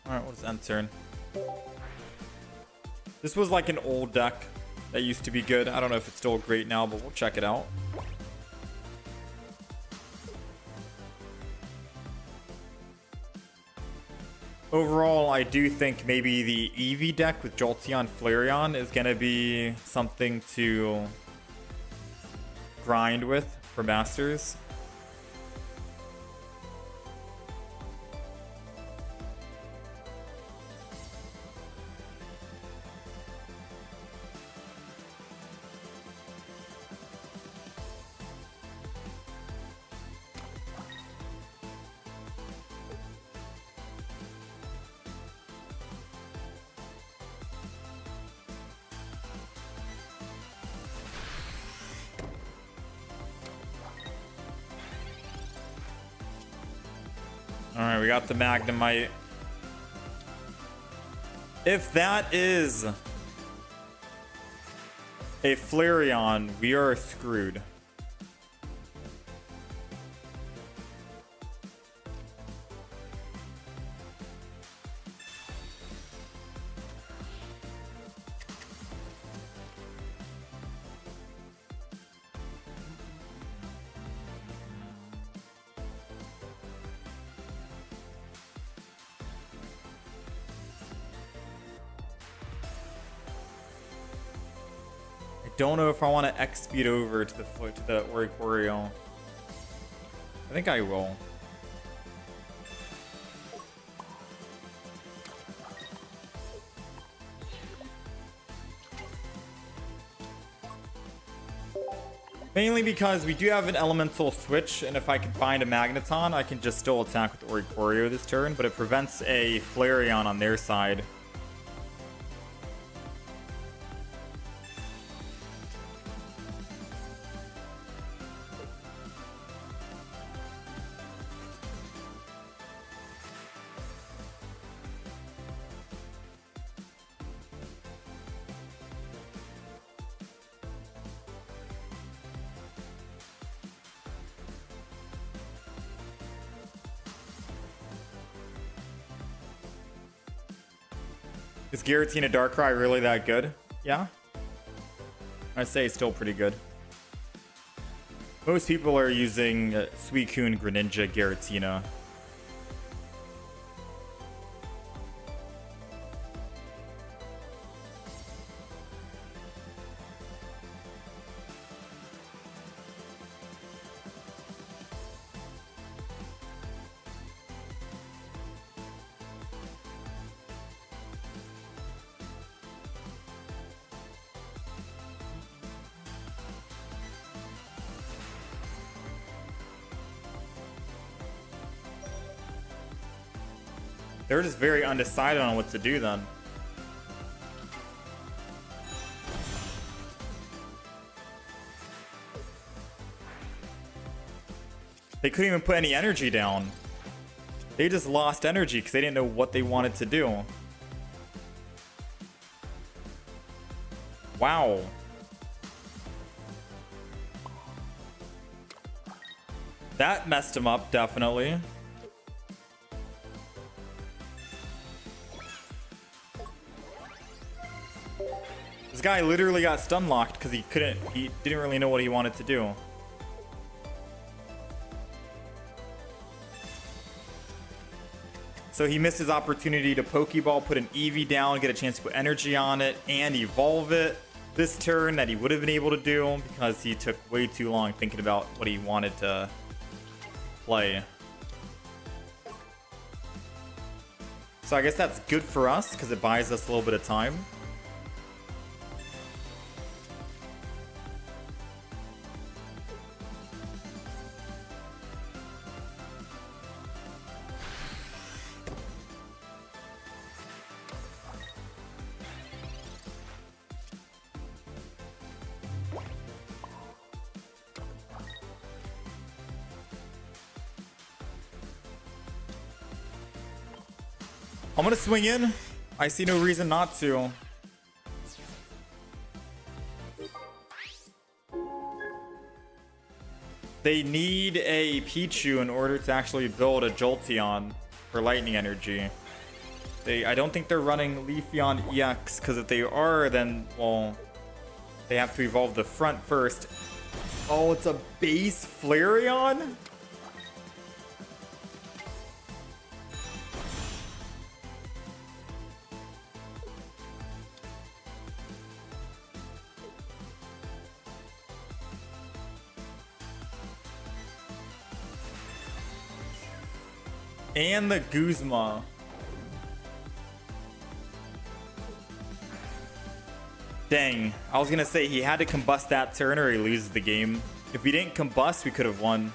Alright, what's end turn? This was like an old deck that used to be good. I don't know if it's still great now, but we'll check it out. Overall, I do think maybe the Eevee deck with Jolteon Flareon is going to be something to grind with for Masters. Alright, we got the Magnemite. If that is a Flareon, we are screwed. Don't know if I want to X speed over to the Oricorio. I think I will. Mainly because we do have an elemental switch, and if I can find a Magneton, I can just still attack with Oricorio this turn, but it prevents a Flareon on their side. Is Giratina Darkrai really that good? Yeah. I'd say it's still pretty good. Most people are using Suicune, Greninja, Giratina They're just very undecided on what to do then. They couldn't even put any energy down. They just lost energy because they didn't know what they wanted to do. Wow. That messed him up, definitely. This guy literally got stun locked because he didn't really know what he wanted to do. So he missed his opportunity to Pokeball, put an Eevee down, get a chance to put energy on it, and evolve it this turn that he would have been able to do because he took way too long thinking about what he wanted to play. So I guess that's good for us because it buys us a little bit of time. I'm gonna swing in. I see no reason not to. They need a Pichu in order to actually build a Jolteon for lightning energy. I don't think they're running Leafeon EX, because if they are, then, well, they have to evolve the front first. Oh, it's a base Flareon? And the Guzma. Dang. I was gonna say he had to combust that turn or he loses the game. If we didn't combust, we could have won.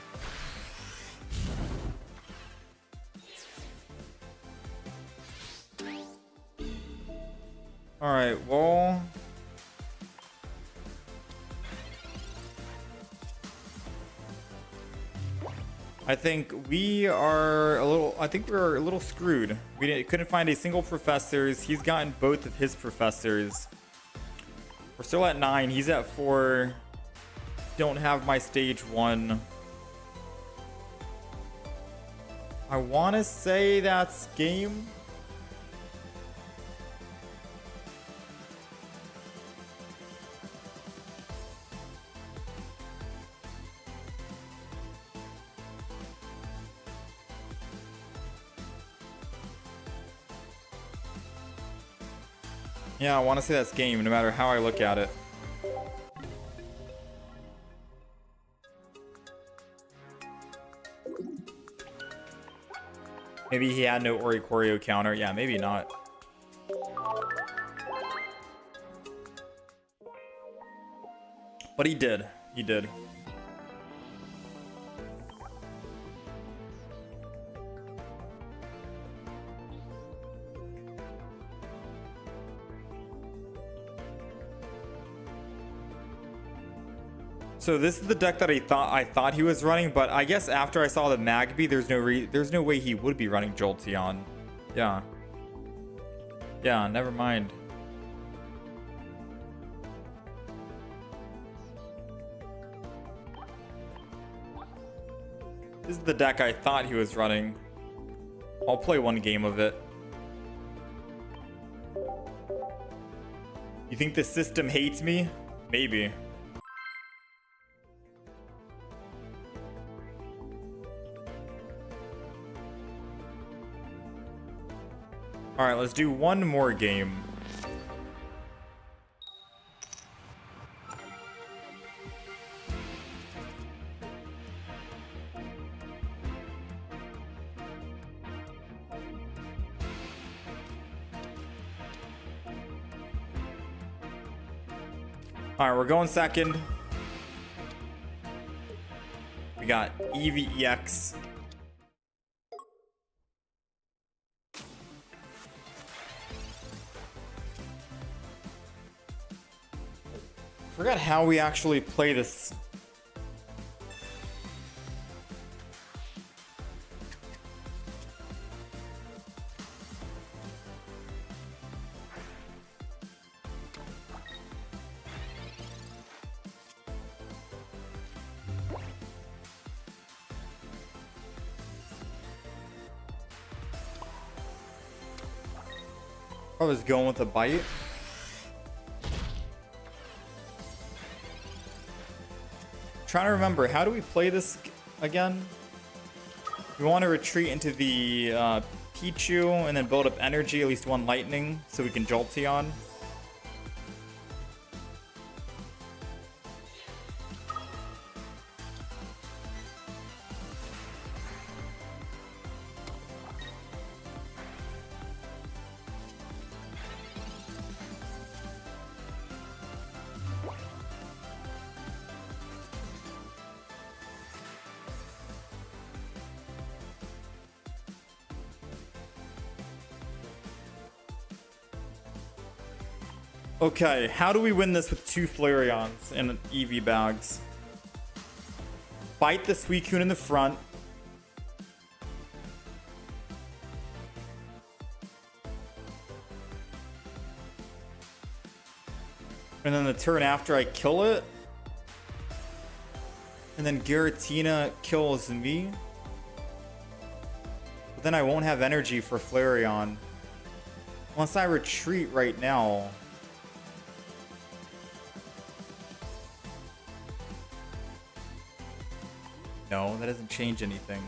Alright, well... I think we are a little... I think we're a little screwed. We couldn't find a single professors. He's gotten both of his professors. We're still at 9. He's at 4. Don't have my stage 1. I want to say that's game. Yeah, I want to say that's game, no matter how I look at it. Maybe he had no Oricorio counter. Yeah, maybe not. But he did. He did. So this is the deck that I thought he was running, but I guess after I saw the Magby, there's no way he would be running Jolteon. Yeah. Yeah, never mind. This is the deck I thought he was running. I'll play one game of it. You think the system hates me? Maybe. All right, let's do one more game. All right, we're going second. We got Eevee EX. Forgot how we actually play this. I was going with a bite. Trying to remember, how do we play this again? We want to retreat into the Pichu and then build up energy, at least one lightning, so we can Jolteon. Okay, how do we win this with 2 Flareons and EV bags? Bite the Suicune in the front. And then the turn after I kill it. And then Giratina kills me. But then I won't have energy for Flareon. Unless I retreat right now. No, that doesn't change anything.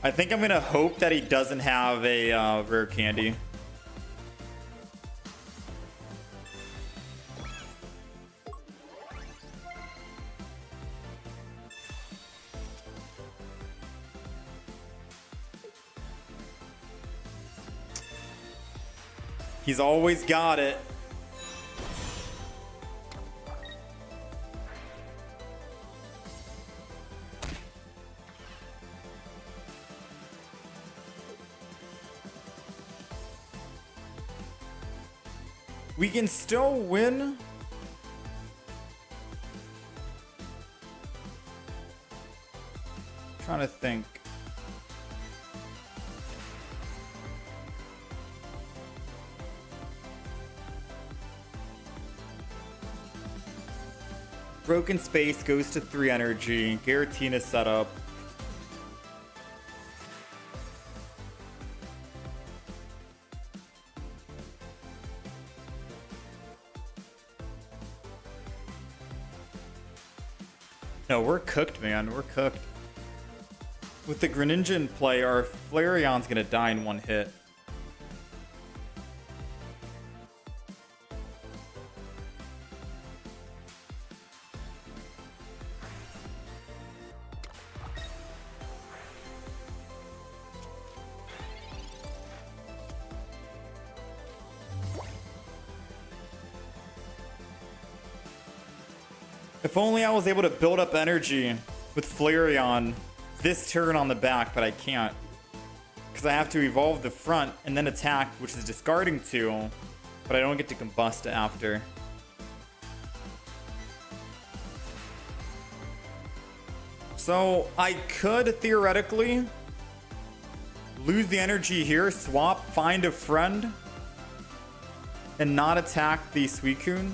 I think I'm gonna hope that he doesn't have a rare candy. He's always got it. We can still win. Trying to think. Broken Space goes to 3 energy. Giratina set up. No, we're cooked, man. We're cooked. With the Greninja in play, our Flareon's gonna die in 1 hit. If only I was able to build up energy with Flareon this turn on the back, but I can't. Because I have to evolve the front and then attack, which is discarding 2, but I don't get to combust after. So I could theoretically lose the energy here, swap, find a friend, and not attack the Suicune.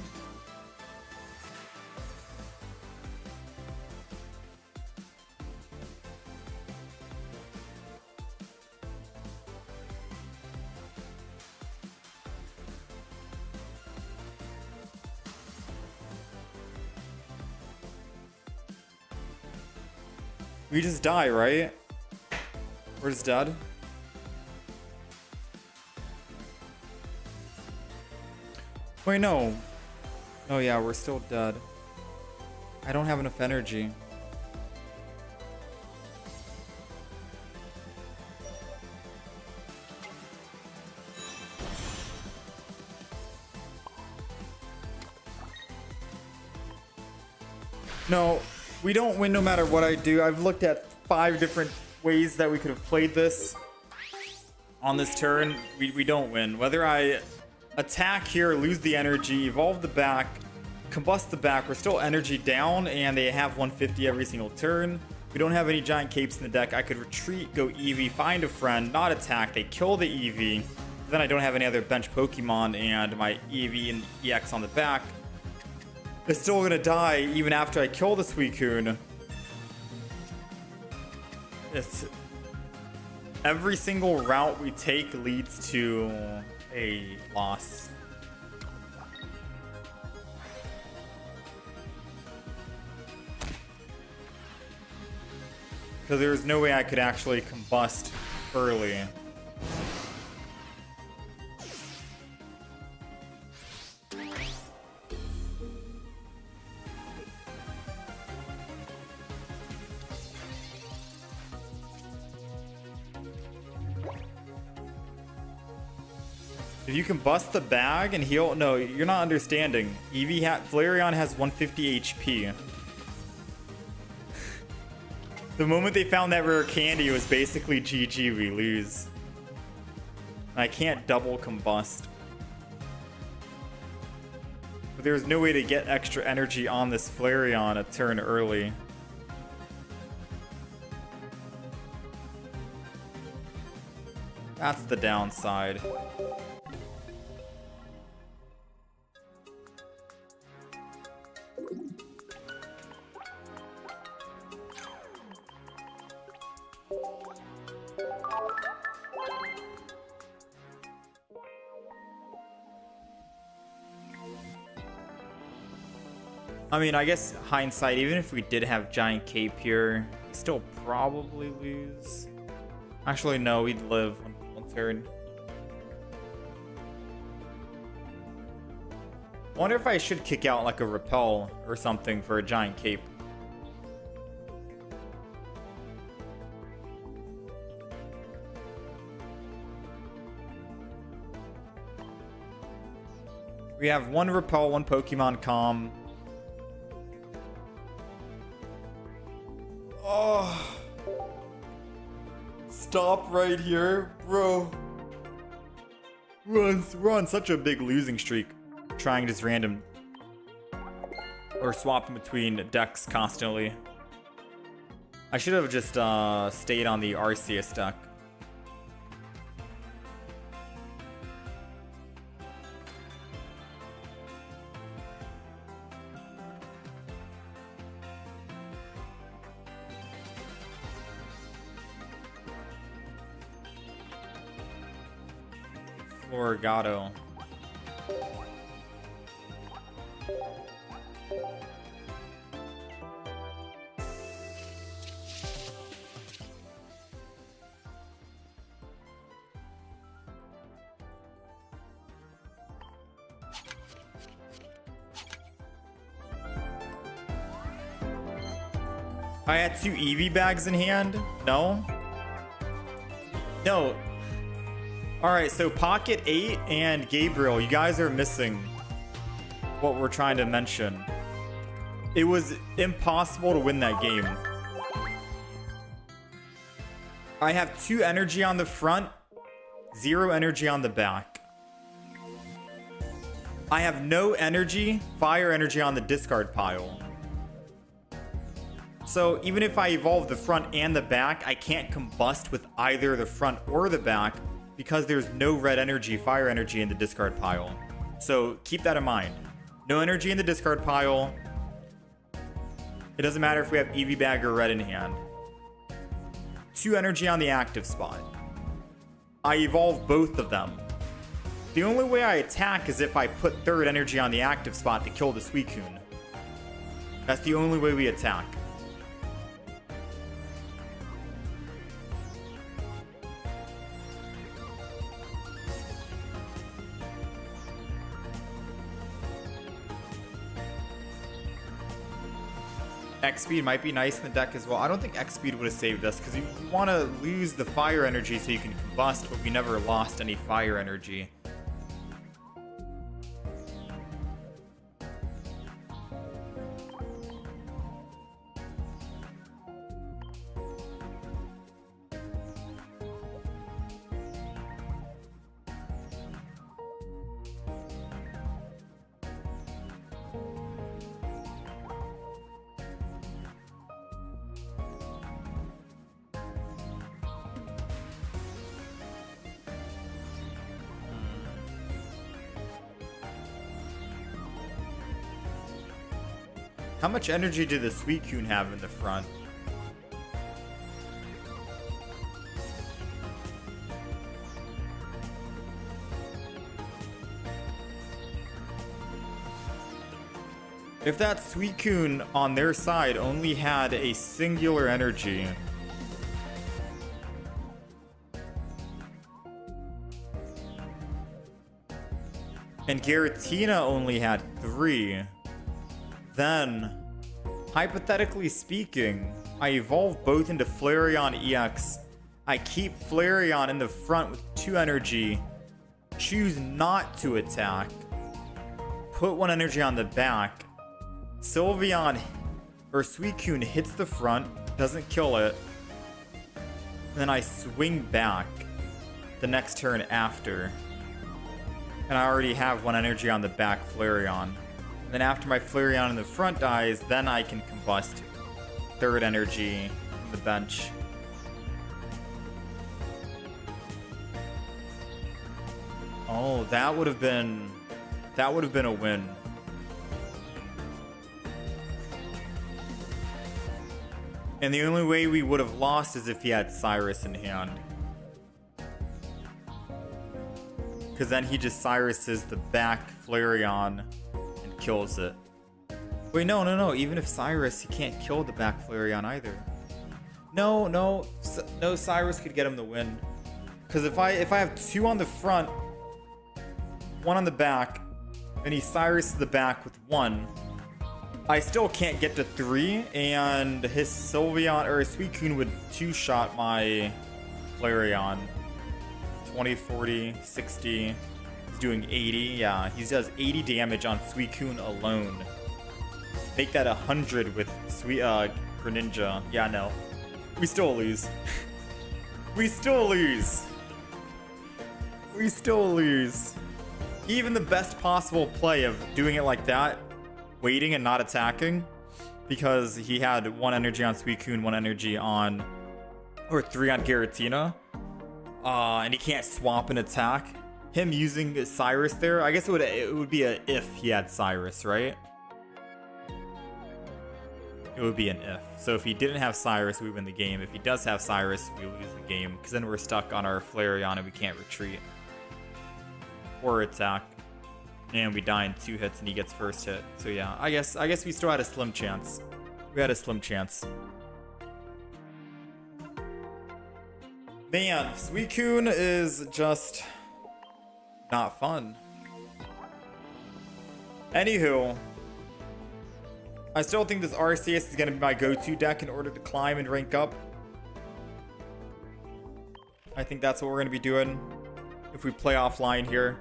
We just die, right? We're just dead. Wait, no. Oh yeah, we're still dead. I don't have enough energy. No, we don't win no matter what I do. I've looked at 5 different ways that we could have played this on this turn. We don't win. Whether I attack here, lose the energy, evolve the back, combust the back, we're still energy down, and they have 150 every single turn. We don't have any giant capes in the deck. I could retreat, go Eevee, find a friend, not attack. They kill the Eevee. Then I don't have any other bench Pokemon, and my Eevee and EX on the back is still gonna die even after I kill the Suicune. It's every single route we take leads to a loss. Because there's no way I could actually combust early. If you can bust the bag and heal, no, you're not understanding. Flareon has 150 HP. The moment they found that rare candy, it was basically GG, we lose. I can't double combust. But there's no way to get extra energy on this Flareon a turn early. That's the downside. I mean, I guess hindsight, even if we did have Giant Cape here, we still probably lose. Actually, no, we'd live one turn. I wonder if I should kick out like a Repel or something for a Giant Cape. We have 1 Repel, 1 Pokemon Calm. Oh, stop right here, bro. We're on such a big losing streak, trying just random or swapping between decks constantly. I should have just stayed on the Arceus deck. Florigato. I had 2 Eevee bags in hand? No? No. Alright, so Pocket 8 and Gabriel, you guys are missing what we're trying to mention. It was impossible to win that game. I have 2 energy on the front, 0 energy on the back. I have no energy, fire energy on the discard pile. So even if I evolve the front and the back, I can't combust with either the front or the back, because there's no red energy, fire energy in the discard pile. So keep that in mind. No energy in the discard pile. It doesn't matter if we have Eevee bag or red in hand. 2 energy on the active spot. I evolve both of them. The only way I attack is if I put 3rd energy on the active spot to kill the Suicune. That's the only way we attack. X-Speed might be nice in the deck as well. I don't think X-Speed would have saved us because you want to lose the fire energy so you can combust, but we never lost any fire energy. How much energy did the Suicune have in the front? If that Suicune on their side only had a singular energy, and Giratina only had 3, then, hypothetically speaking, I evolve both into Flareon EX. I keep Flareon in the front with 2 energy, choose not to attack, put 1 energy on the back. Sylveon or Suicune hits the front, doesn't kill it, and then I swing back the next turn after. And I already have 1 energy on the back Flareon. And then after my Flareon in the front dies, then I can combust 3rd energy from the bench. Oh, that would have been a win. And the only way we would have lost is if he had Cyrus in hand. Because then he just Cyruses the back Flareon and kills it. Wait, no. Even if Cyrus, he can't kill the back Flareon either. No, Cyrus could get him the win. Because if I have 2 on the front, 1 on the back, and he Cyruses the back with 1, I still can't get to 3, and his Sylveon or his Suicune would 2-shot my Flareon. 20, 40, 60. He's doing 80. Yeah, he does 80 damage on Suicune alone. Make that 100 with Greninja. Yeah, no. We still lose. We still lose. Even the best possible play of doing it like that, waiting and not attacking, because he had 1 energy on Suicune, 1 energy on, or 3 on Giratina, and he can't swap and attack. Him using Cyrus there, I guess it would be a if he had Cyrus, right? It would be an if. So if he didn't have Cyrus, we win the game. If he does have Cyrus, we lose the game, because then we're stuck on our Flareon and we can't retreat or attack. And we die in 2 hits and he gets first hit. So yeah, I guess we still had a slim chance. We had a slim chance. Man, Suicune is just not fun. Anywho, I still think this Arceus is going to be my go-to deck in order to climb and rank up. I think that's what we're going to be doing if we play offline here.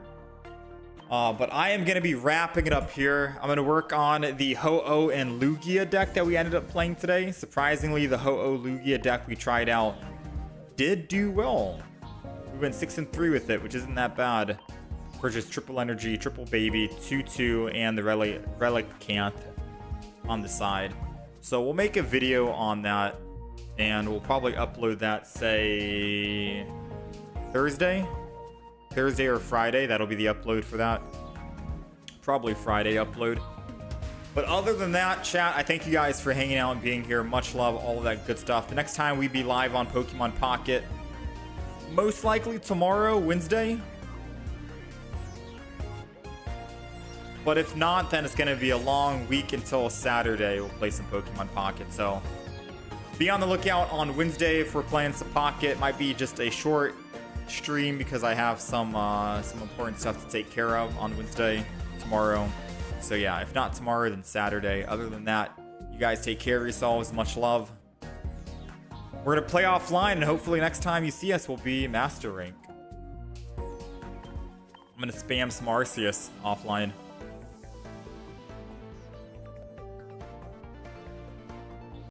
But I am going to be wrapping it up here. I'm going to work on the Ho-Oh and Lugia deck that we ended up playing today. Surprisingly, the Ho-Oh Lugia deck we tried out did do well. We went 6-3 with it, which isn't that bad. Purchased triple energy, triple baby, 2-2, and the Relicanth on the side. So we'll make a video on that, and we'll probably upload that, say, Thursday or Friday. That'll be the upload for that. Probably Friday upload. But other than that, chat, I thank you guys for hanging out and being here. Much love, all of that good stuff. The next time we be live on Pokemon Pocket, most likely tomorrow, Wednesday. But if not, then it's going to be a long week until Saturday. We'll play some Pokemon Pocket. So be on the lookout on Wednesday if we're playing some Pocket. Might be just a short stream because I have some important stuff to take care of on Wednesday, tomorrow. So yeah, if not tomorrow, then Saturday. Other than that, you You guys take care of yourselves. Much love. We're going to play offline, and hopefully next time you see us, we'll be Master Rank. I'm going to spam some Arceus offline.